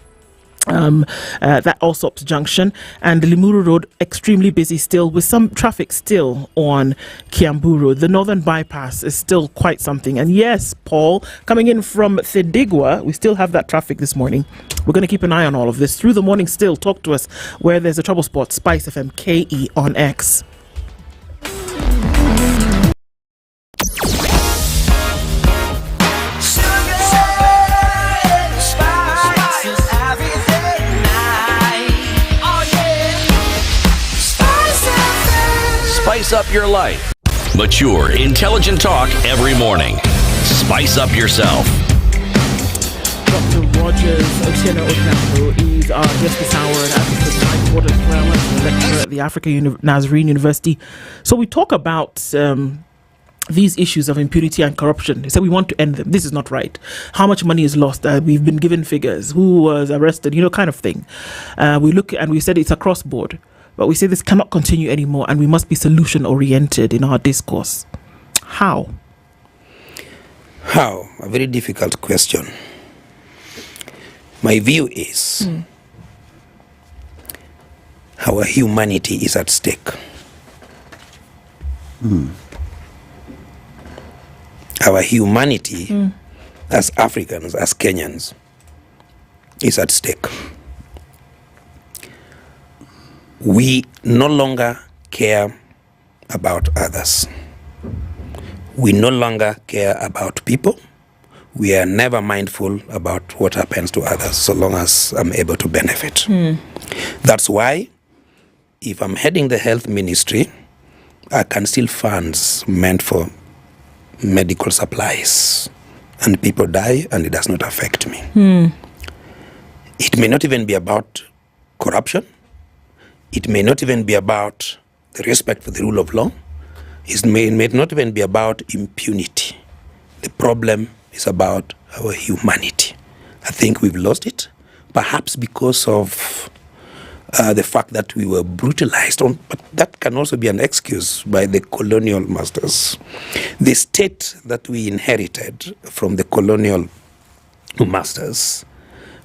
that Allsops Junction, and the Limuru Road extremely busy still, with some traffic still on Kiambu Road. The Northern Bypass is still quite something. And yes, Paul, coming in from Thedigwa, we still have that traffic this morning. We're going to keep an eye on all of this through the morning still. Talk to us where there's a trouble spot. Spice FM KE on X. Spice up your life. Mature, intelligent talk every morning. Spice up yourself. Dr. Rogers Otieno Odhiambo is our guest this hour, and advocate of the High Court as well as a lecturer at the Africa Nazarene University. So we talk about these issues of impunity and corruption. They say we want to end them. This is not right. How much money is lost? We've been given figures. Who was arrested? Kind of thing. We look and we said it's across board. But we say this cannot continue anymore, and we must be solution-oriented in our discourse. How? How? A very difficult question. My view is our humanity is at stake. Our humanity as Africans, as Kenyans, is at stake. We no longer care about others. We no longer care about people. We are never mindful about what happens to others, so long as I'm able to benefit. That's why, if I'm heading the health ministry, I can steal funds meant for medical supplies, and people die, and it does not affect me. It may not even be about corruption. It may not even be about the respect for the rule of law. It may not even be about impunity. The problem It's about our humanity. I think we've lost it, perhaps because of the fact that we were brutalized, but that can also be an excuse by the colonial masters. The state that we inherited from the colonial masters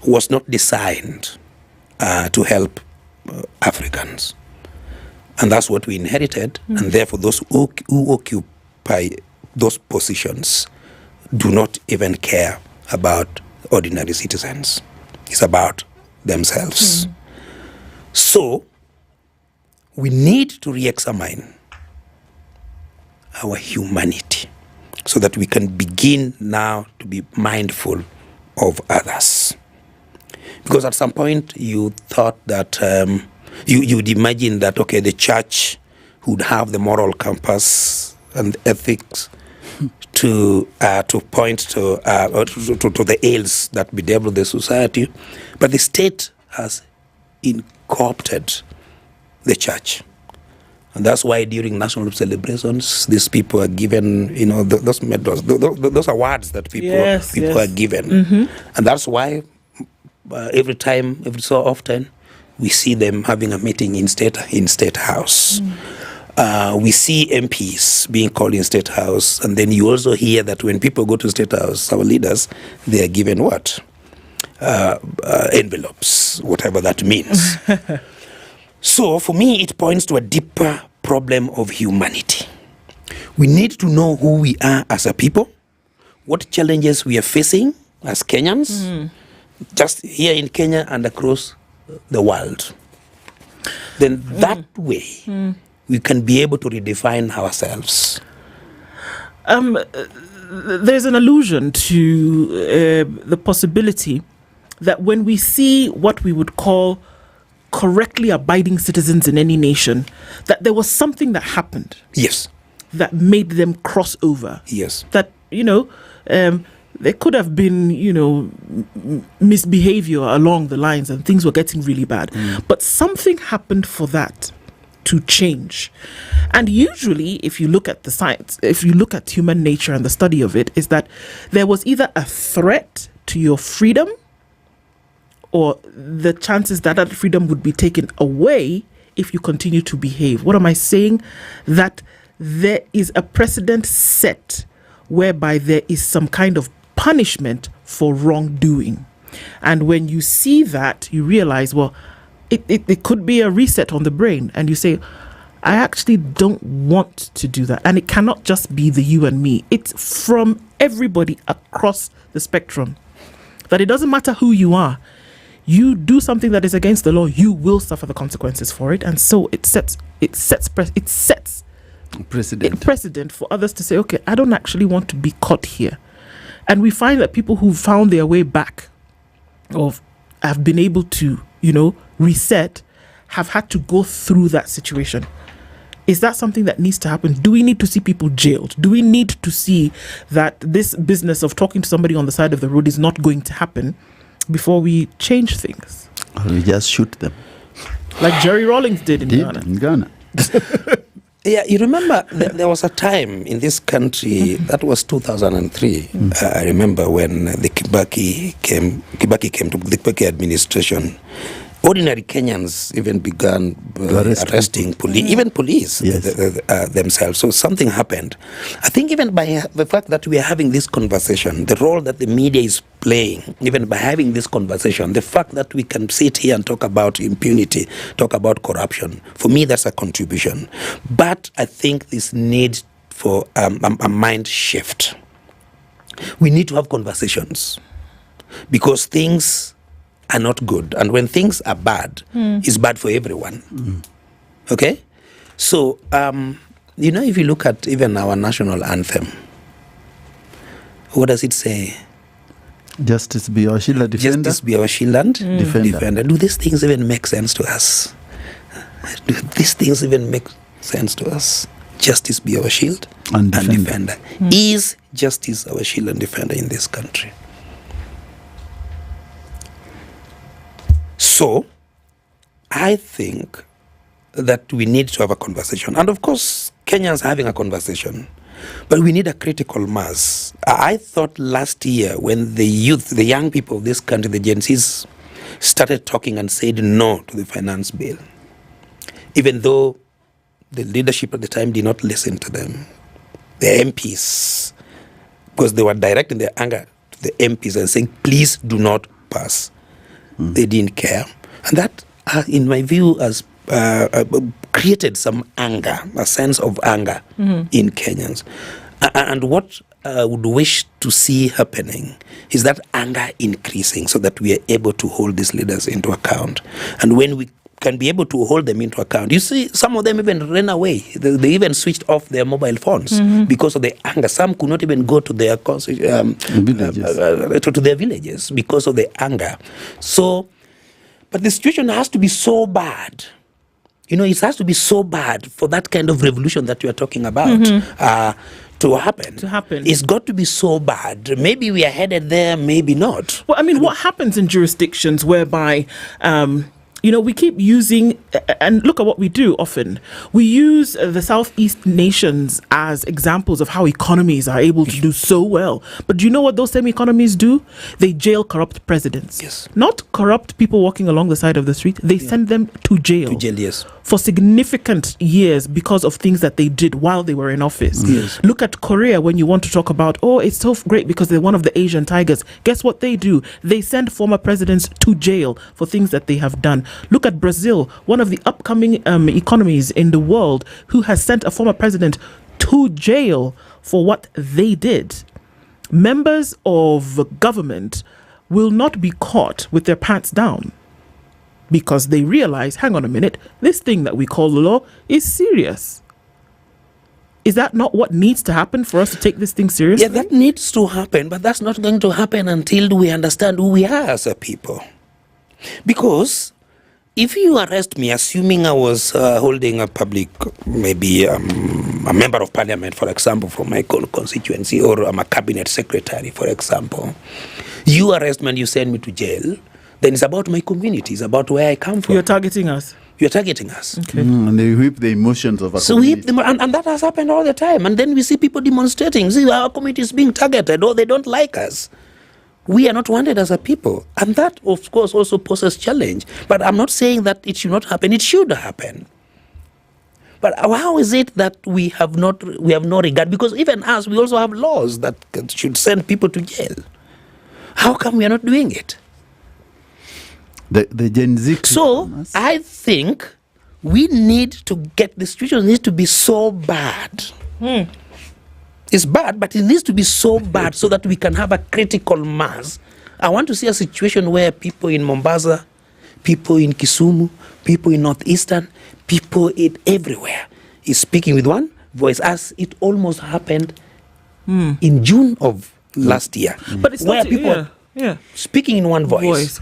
was not designed to help Africans. And that's what we inherited, and therefore those who occupy those positions do not even care about ordinary citizens. It's about themselves. So, we need to re-examine our humanity so that we can begin now to be mindful of others. Because at some point you thought that, you'd imagine that, okay, the church would have the moral compass and ethics to point to the ills that bedevil the society, but the state has co-opted the church. And that's why during national celebrations, these people are given, those medals, those awards that people are given. And that's why every so often, we see them having a meeting in State House. We see MPs being called in State House, and then you also hear that when people go to State House, our leaders, they are given what? Envelopes, whatever that means. So for me, it points to a deeper problem of humanity. We need to know who we are as a people, what challenges we are facing as Kenyans, just here in Kenya and across the world. Then that way, we can be able to redefine ourselves. There's an allusion to the possibility that when we see what we would call correctly abiding citizens in any nation, that there was something that happened. Yes. That made them cross over. Yes. That, there could have been, misbehavior along the lines and things were getting really bad. But something happened for that to change. And usually, if you look at the science, if you look at human nature and the study of it, is that there was either a threat to your freedom or the chances that that freedom would be taken away if you continue to behave. What am I saying? That there is a precedent set whereby there is some kind of punishment for wrongdoing. And when you see that, you realize, well, it could be a reset on the brain. And you say, I actually don't want to do that. And it cannot just be the you and me. It's from everybody across the spectrum. That it doesn't matter who you are. You do something that is against the law, you will suffer the consequences for it. And so it sets precedent for others to say, okay, I don't actually want to be caught here. And we find that people who found their way back or have been able to, reset, have had to go through that situation. Is that something that needs to happen? Do we need to see people jailed? Do we need to see that this business of talking to somebody on the side of the road is not going to happen before we change things? Or we just shoot them. Like Jerry Rawlings did in Ghana. Yeah, you remember there was a time in this country, that was 2003. I remember when the Kibaki came to the Kibaki administration. Ordinary Kenyans even began arresting police, even police themselves. So something happened. I think even by the fact that we are having this conversation, the role that the media is playing, even by having this conversation, the fact that we can sit here and talk about impunity, talk about corruption, for me that's a contribution. But I think this needs for a mind shift. We need to have conversations because things are not good, and when things are bad, it's bad for everyone. Okay, so if you look at even our national anthem, what does it say? Justice be our shield and defender. Justice be our shield and defender. Do these things even make sense to us? Do these things even make sense to us? Justice be our shield and defender. Is justice our shield and defender in this country? So, I think that we need to have a conversation. And of course, Kenyans are having a conversation. But we need a critical mass. I thought last year when the youth, the young people of this country, the Gen Zs, started talking and said no to the finance bill, even though the leadership at the time did not listen to them. The MPs, because they were directing their anger to the MPs and saying, please do not pass. They didn't care. And that, in my view, has created some anger, a sense of anger in Kenyans. And what I would wish to see happening is that anger increasing so that we are able to hold these leaders into account. And when we can be able to hold them into account, you see, some of them even ran away. They even switched off their mobile phones because of the anger. Some could not even go to their to their villages because of the anger. So, but the situation has to be so bad. You know, it has to be so bad for that kind of revolution that you are talking about to happen. It's got to be so bad. Maybe we are headed there, maybe not. Well, I mean, what happens in jurisdictions whereby we keep using, and look at what we do often. We use the Southeast nations as examples of how economies are able to do so well. But do you know what those same economies do? They jail corrupt presidents. Yes. Not corrupt people walking along the side of the street. They send them to jail. To jail, yes. For significant years because of things that they did while they were in office. Yes. Look at Korea when you want to talk about, it's so great because they're one of the Asian tigers. Guess what they do? They send former presidents to jail for things that they have done. Look at Brazil, one of the upcoming economies in the world, who has sent a former president to jail for what they did. Members of government will not be caught with their pants down because they realize, hang on a minute, this thing that we call the law is serious. Is that not what needs to happen for us to take this thing seriously? Yeah, that needs to happen, but that's not going to happen until we understand who we are as a people. Because if you arrest me, assuming I was holding a public, maybe a member of parliament, for example, from my constituency, or I'm a cabinet secretary, for example, you arrest me and you send me to jail, then it's about my community, it's about where I come from. You're targeting us. You're targeting us. Okay. And they whip the emotions of a so community. whip them, and that has happened all the time. And then we see people demonstrating. See, our community is being targeted, or they don't like us. We are not wanted as a people. And that, of course, also poses challenge. But I'm not saying that it should not happen. It should happen. But how is it that we have no regard? Because even us, we also have laws that should send people to jail. How come we are not doing it? The Gen Z. So I think we need to get, the situation needs to be so bad. It's bad, but it needs to be so bad so that we can have a critical mass. I want to see a situation where people in Mombasa, people in Kisumu, people in Northeastern, people everywhere is speaking with one voice, as it almost happened in June of last year. But it's where not, people speaking in one voice.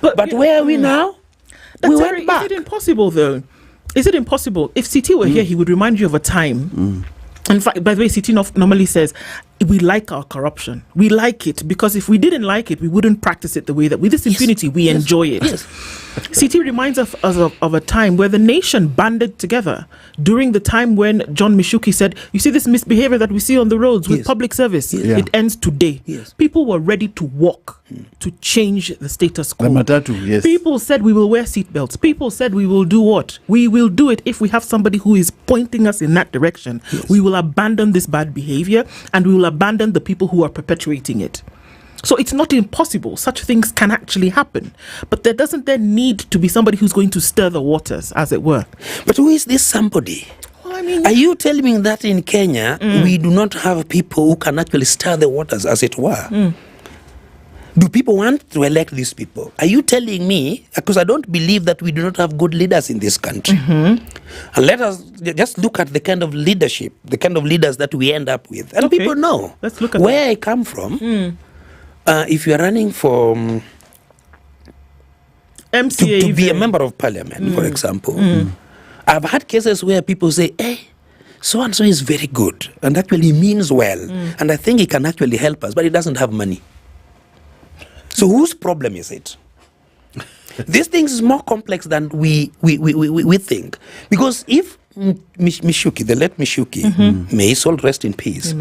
But where are we now? We went back. Is it impossible, though? Is it impossible? If CT were here, he would remind you of a time. In fact, by the way, CT normally says, we like our corruption. We like it because if we didn't like it, we wouldn't practice it the way that with this impunity, we enjoy it. Yes. CT reminds us of a time where the nation banded together during the time when John Mishuki said, you see this misbehavior that we see on the roads with public service, it ends today. People were ready to walk to change the status quo. The matatu, yes. People said we will wear seatbelts. People said we will do what? We will do it if we have somebody who is pointing us in that direction. We will abandon this bad behavior and we will abandon the people who are perpetuating it. So it's not impossible. Such things can actually happen. But there doesn't then need to be somebody who's going to stir the waters, as it were. But who is this somebody? Well, I mean, are you telling me that in Kenya, we do not have people who can actually stir the waters, as it were? Do people want to elect these people? Are you telling me, because I don't believe that we do not have good leaders in this country. And let us just look at the kind of leadership, the kind of leaders that we end up with. And people know. Let's look at where I come from. If you are running for MCA to be a member of parliament, for example, I've had cases where people say, hey, so-and-so is very good and actually means well. And I think he can actually help us, but he doesn't have money. So whose problem is it? This thing is more complex than we think. Because if Mishuki, the late Mishuki, may his soul rest in peace,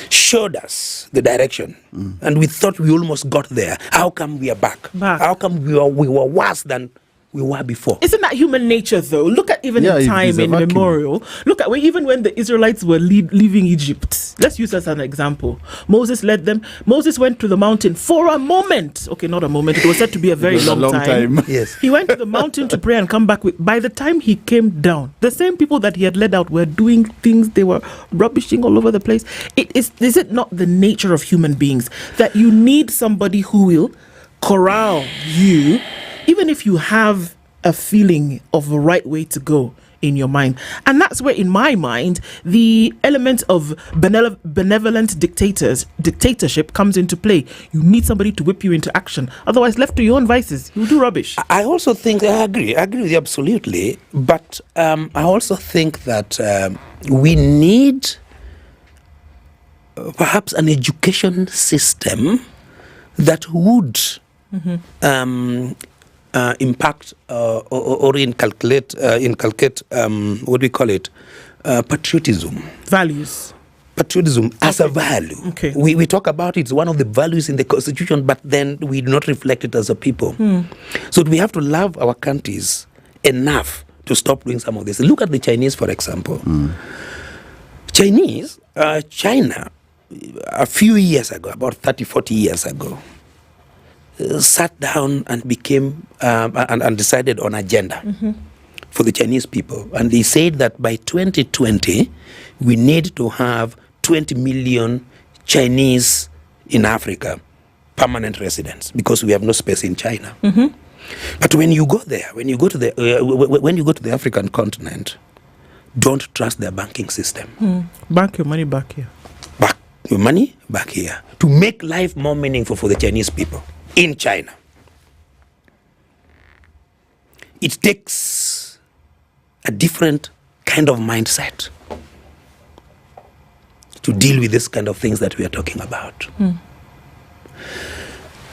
showed us the direction. And we thought we almost got there. How come we are back? How come we were worse than we were before? Isn't that human nature, though? Look at even in time immemorial. Look at even when the Israelites were leaving Egypt. Let's use as an example. Moses led them. Moses went to the mountain for a moment. Okay, not a moment. It was said to be a very long time. Yes. He went to the mountain to pray and come back with. By the time he came down, the same people that he had led out were doing things. They were rubbishing all over the place. Is it not the nature of human beings that you need somebody who will corral you, even if you have a feeling of the right way to go in your mind? And that's where, in my mind, the element of benevolent dictatorship comes into play. You need somebody to whip you into action. Otherwise, left to your own vices, you'll do rubbish. I also think, I agree with you absolutely. But I also think that we need perhaps an education system that would impact or inculcate what we call it, patriotism. Values. Patriotism as a value. Okay. We talk about it, it's one of the values in the Constitution, but then we do not reflect it as a people. So we have to love our countries enough to stop doing some of this. Look at the Chinese, for example. China, a few years ago, about 30, 40 years ago, sat down and became and decided on agenda for the Chinese people. And they said that by 2020, we need to have 20 million Chinese in Africa, permanent residents, because we have no space in China. But when you go there, when you go to the African continent, don't trust their banking system. Bank your money back here. Back your money back here to make life more meaningful for the Chinese people in China. It takes a different kind of mindset to deal with this kind of things that we are talking about.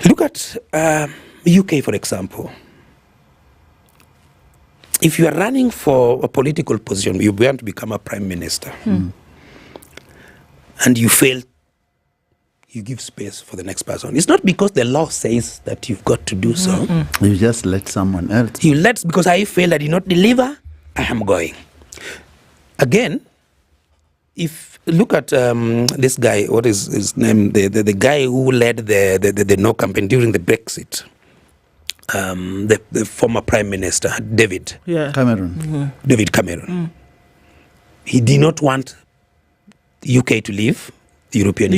Look at UK, for example. If you are running for a political position, you want to become a prime minister, and you fail, you give space for the next person. It's not because the law says that you've got to do so. You just let someone else. You let, because I failed, I did not deliver, I am going. Again, if look at this guy, what is his name? The guy who led the no campaign during the Brexit. The former Prime Minister, David Cameron. David Cameron. He did not want the UK to leave the European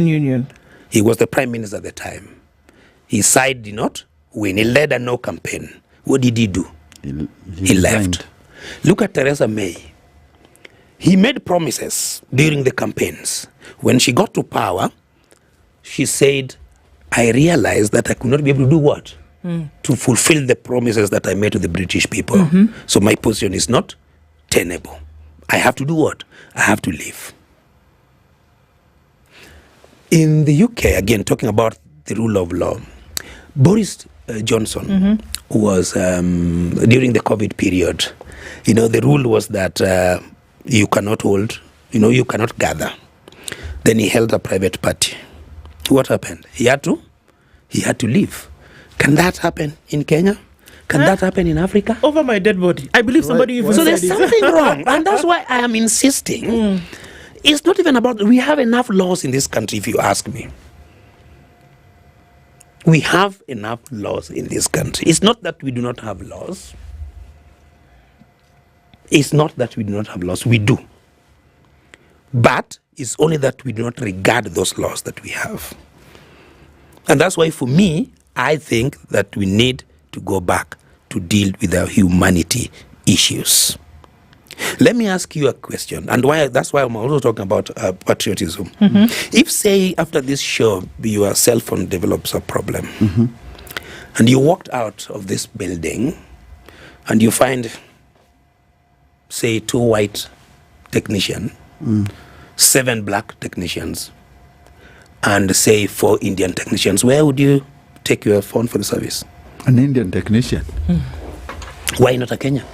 Union. He was the Prime Minister at the time. His side did not win. He led a no campaign. What did he do? He left. Look at Theresa May. He made promises during the campaigns. When she got to power, she said, I realized that I could not be able to do what? To fulfill the promises that I made to the British people. So my position is not tenable. I have to do what? I have to leave. In the UK, again, talking about the rule of law, Boris Johnson was, during the COVID period, the rule was that you cannot hold, you cannot gather. Then he held a private party. What happened? He had to leave. Can that happen in Kenya? Can that happen in Africa? Over my dead body. I believe somebody even So said there's it. something wrong. And that's why I am insisting. It's not even about, we have enough laws in this country, if you ask me. We have enough laws in this country. It's not that we do not have laws. It's not that we do not have laws. We do. But it's only that we do not regard those laws that we have. And that's why, for me, I think that we need to go back to deal with our humanity issues. Let me ask you a question, and that's why I'm also talking about patriotism. If, say, after this show, your cell phone develops a problem, and you walked out of this building, and you find, say, 2 white technicians, 7 black technicians, and, say, 4 Indian technicians, where would you take your phone for the service? An Indian technician. Why not a Kenyan?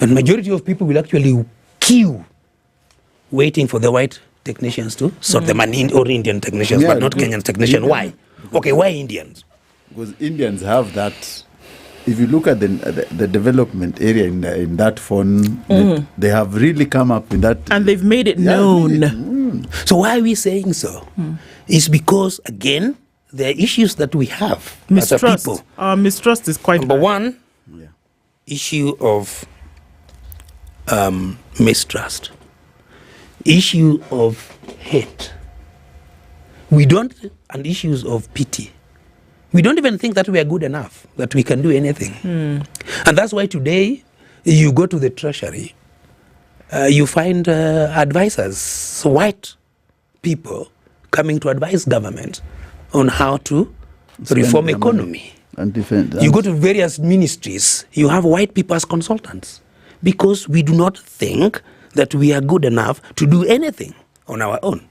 And majority of people will actually queue waiting for the white technicians to sort them, or Indian technicians, but not Kenyan technicians. Why? Okay, why Indians? Because Indians have that. If you look at the development area in that phone, they have really come up with that. And they've made it known. So why are we saying so? It's because, again, there are issues that we have Mistrust. as a people. Our mistrust is quite Number high. one, issue of mistrust. Issue of hate. And issues of pity. We don't even think that we are good enough, that we can do anything. And that's why today, you go to the treasury, you find advisors, white people, coming to advise government on how to reform economy. And defend. You go to various ministries, you have white people as consultants, because we do not think that we are good enough to do anything on our own.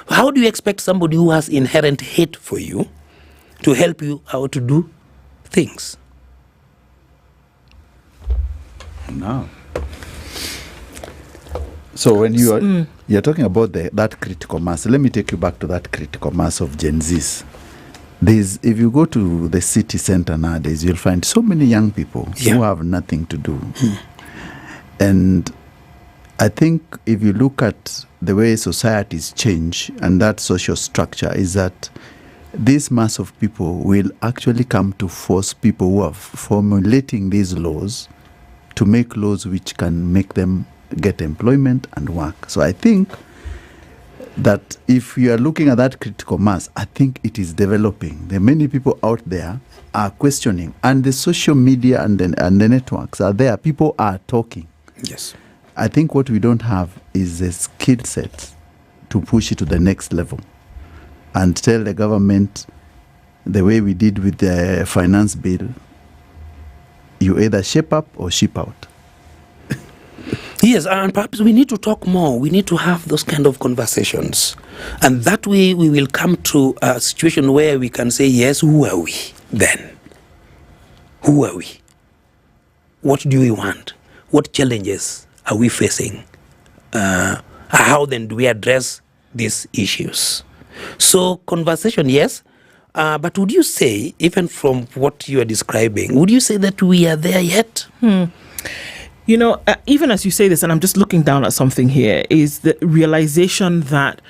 How do you expect somebody who has inherent hate for you to help you how to do things? No. So when you're talking about that critical mass, let me take you back to that critical mass of Gen Zs. If you go to the city center nowadays, you'll find so many young people who have nothing to do. And I think if you look at the way societies change and that social structure, is that this mass of people will actually come to force people who are formulating these laws to make laws which can make them get employment and work. So I think that if you are looking at that critical mass, I think it is developing. There are many people out there are questioning, and the social media and the networks are there. People are talking. Yes. I think what we don't have is a skill set to push it to the next level and tell the government, the way we did with the finance bill, you either shape up or ship out. Yes, and perhaps we need to talk more. We need to have those kind of conversations. And that way we will come to a situation where we can say, yes, who are we then? Who are we? What do we want? What challenges are we facing? How then do we address these issues? So conversation, yes. But would you say, even from what you are describing, would you say that we are there yet? You know, even as you say this, and I'm just looking down at something here, is the realization that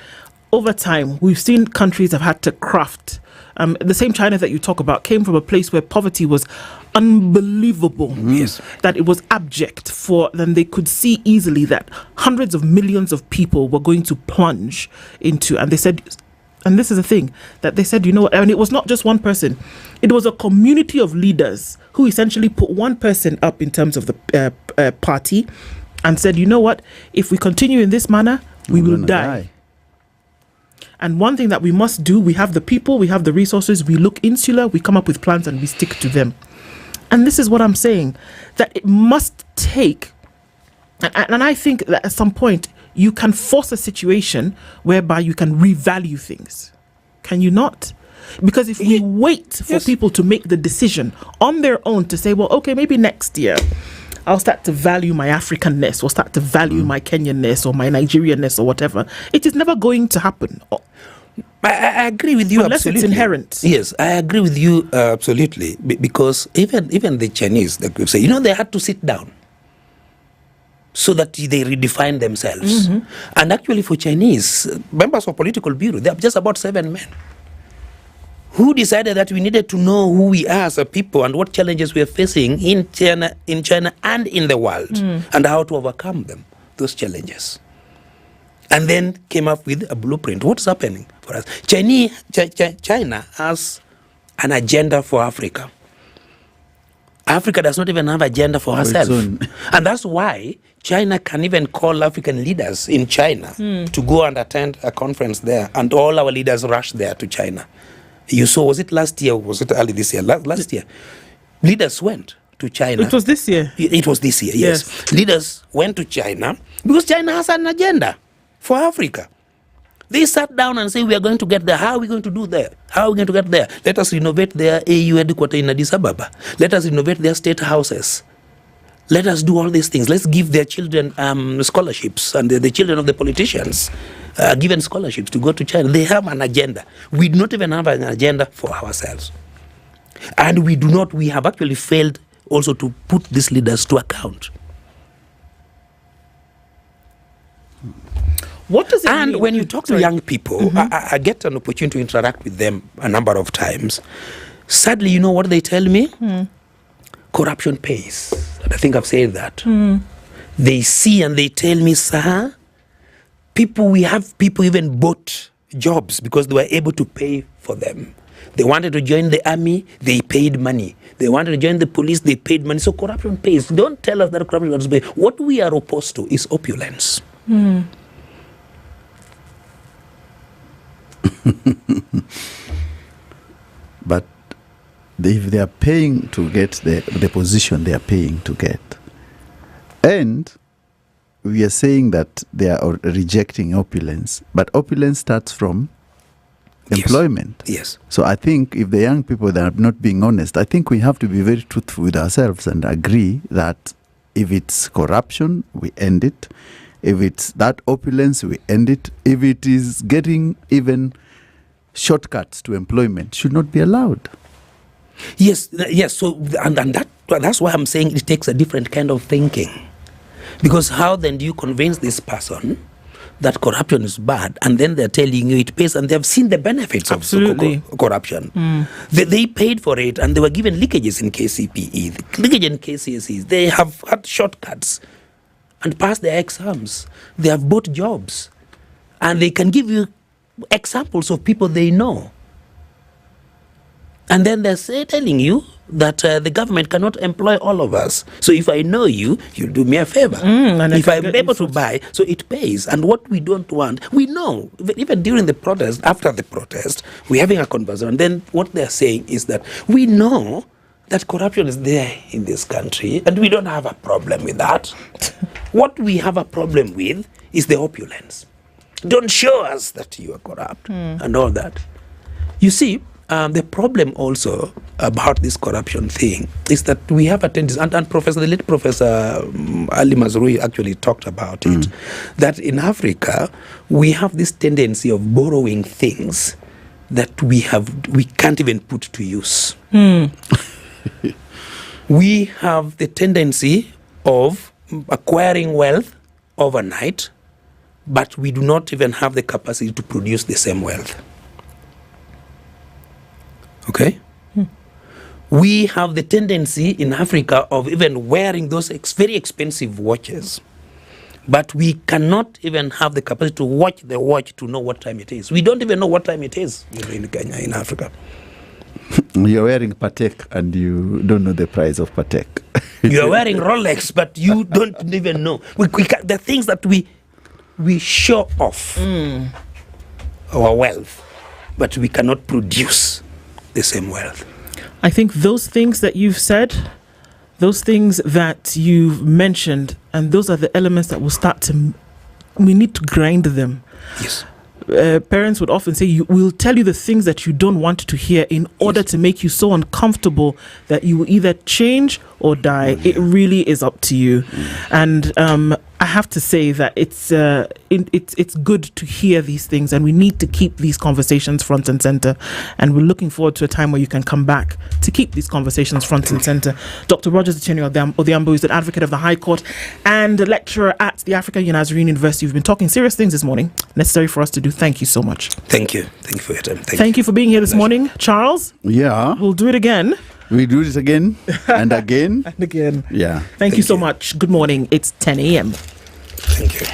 over time, we've seen countries have had to craft. The same China that you talk about came from a place where poverty was unbelievable. Yes. That it was abject then they could see easily that hundreds of millions of people were going to plunge into, and they said, and this is the thing, that they said, you know what, and it was not just one person. It was a community of leaders who essentially put one person up in terms of the party and said, you know what, if we continue in this manner, we will die. And one thing that we must do, we have the people, we have the resources, we look insular, we come up with plans and we stick to them. And this is what I'm saying, that it must take, and I think that at some point, you can force a situation whereby you can revalue things. Can you not? Because if we wait for people to make the decision on their own to say, well, okay, maybe next year I'll start to value my Africanness or start to value my Kenyanness or my Nigerianness or whatever, it is never going to happen. I agree with you unless absolutely. It's inherent. Yes, I agree with you absolutely. Because even the Chinese, like we say, you know, they had to sit down so that they redefine themselves. And actually for Chinese, members of political bureau, they are just about 7 men who decided that we needed to know who we are as a people and what challenges we are facing in China and in the world, and how to overcome them, those challenges. And then came up with a blueprint. What's happening for us? China has an agenda for Africa. Africa does not even have an agenda for herself. And that's why China can even call African leaders in China to go and attend a conference there. And all our leaders rushed there to China. You saw, was it last year or was it early this year? Last year. Leaders went to China. It was this year. It was this year, yes. Leaders went to China because China has an agenda for Africa. They sat down and said, we are going to get there. How are we going to do that? How are we going to get there? Let us renovate their AU headquarters in Addis Ababa. Let us renovate their state houses. Let us do all these things. Let's give their children scholarships, and the children of the politicians given scholarships to go to China. They have an agenda. We do not even have an agenda for ourselves. And we have actually failed also to put these leaders to account. What does it mean? And when you talk to young people, I get an opportunity to interact with them a number of times. Sadly, you know what they tell me? Corruption pays. And I think I've said that. They see and they tell me, sir, we have people even bought jobs because they were able to pay for them. They wanted to join the army, they paid money. They wanted to join the police, they paid money. So corruption pays. Don't tell us that corruption doesn't pay. What we are opposed to is opulence. But if they are paying to get the position they are paying to get, and we are saying that they are rejecting opulence, but opulence starts from employment. Yes. So I think if the young people that are not being honest, I think we have to be very truthful with ourselves and agree that if it's corruption, we end it. If it's that opulence, we end it. If it is getting even shortcuts to employment, should not be allowed. Yes. So and that's why I'm saying it takes a different kind of thinking. Because how then do you convince this person that corruption is bad, and then they're telling you it pays, and they've seen the benefits of corruption. They paid for it, and they were given leakages in KCPE, leakage in KCSEs. They have had shortcuts and passed their exams. They have bought jobs, and they can give you examples of people they know. And then they're telling you that the government cannot employ all of us. So if I know you, you'll do me a favor. And if I'm able to buy, so it pays. And what we don't want, we know, even during the protest, after the protest, we're having a conversation. And then what they're saying is that we know that corruption is there in this country, and we don't have a problem with that. What we have a problem with is the opulence. Don't show us that you are corrupt and all that. You see, the problem also about this corruption thing is that we have a tendency, and the late Professor Ali Mazrui actually talked about it, that in Africa we have this tendency of borrowing things that we can't even put to use. We have the tendency of acquiring wealth overnight, but we do not even have the capacity to produce the same wealth. Okay? We have the tendency in Africa of even wearing those very expensive watches, but we cannot even have the capacity to watch the watch to know what time it is. We don't even know what time it is in Kenya, in Africa. You're wearing Patek and you don't know the price of Patek. You're wearing Rolex, but you don't even know. The things that we show off our wealth, but we cannot produce the same wealth. I think those things that you've said, those things that you've mentioned, and those are the elements that we need to grind them. Yes. Parents would often say, we'll tell you the things that you don't want to hear in order to make you so uncomfortable that you will either change or die. It really is up to you. And I have to say that it's good to hear these things, and we need to keep these conversations front and center. And we're looking forward to a time where you can come back to keep these conversations front and center. Dr. Rogers Otieno Odhiambo is an advocate of the High Court and a lecturer at the African Nazarene University. We've been talking serious things this morning, necessary for us to do. Thank you so much. Thank you. Thank you for your time. Thank you for being here this morning. Charles? Yeah. We'll do it again. We do this again and again. And again. Yeah. Thank you so much. Good morning. It's 10 a.m. Thank you.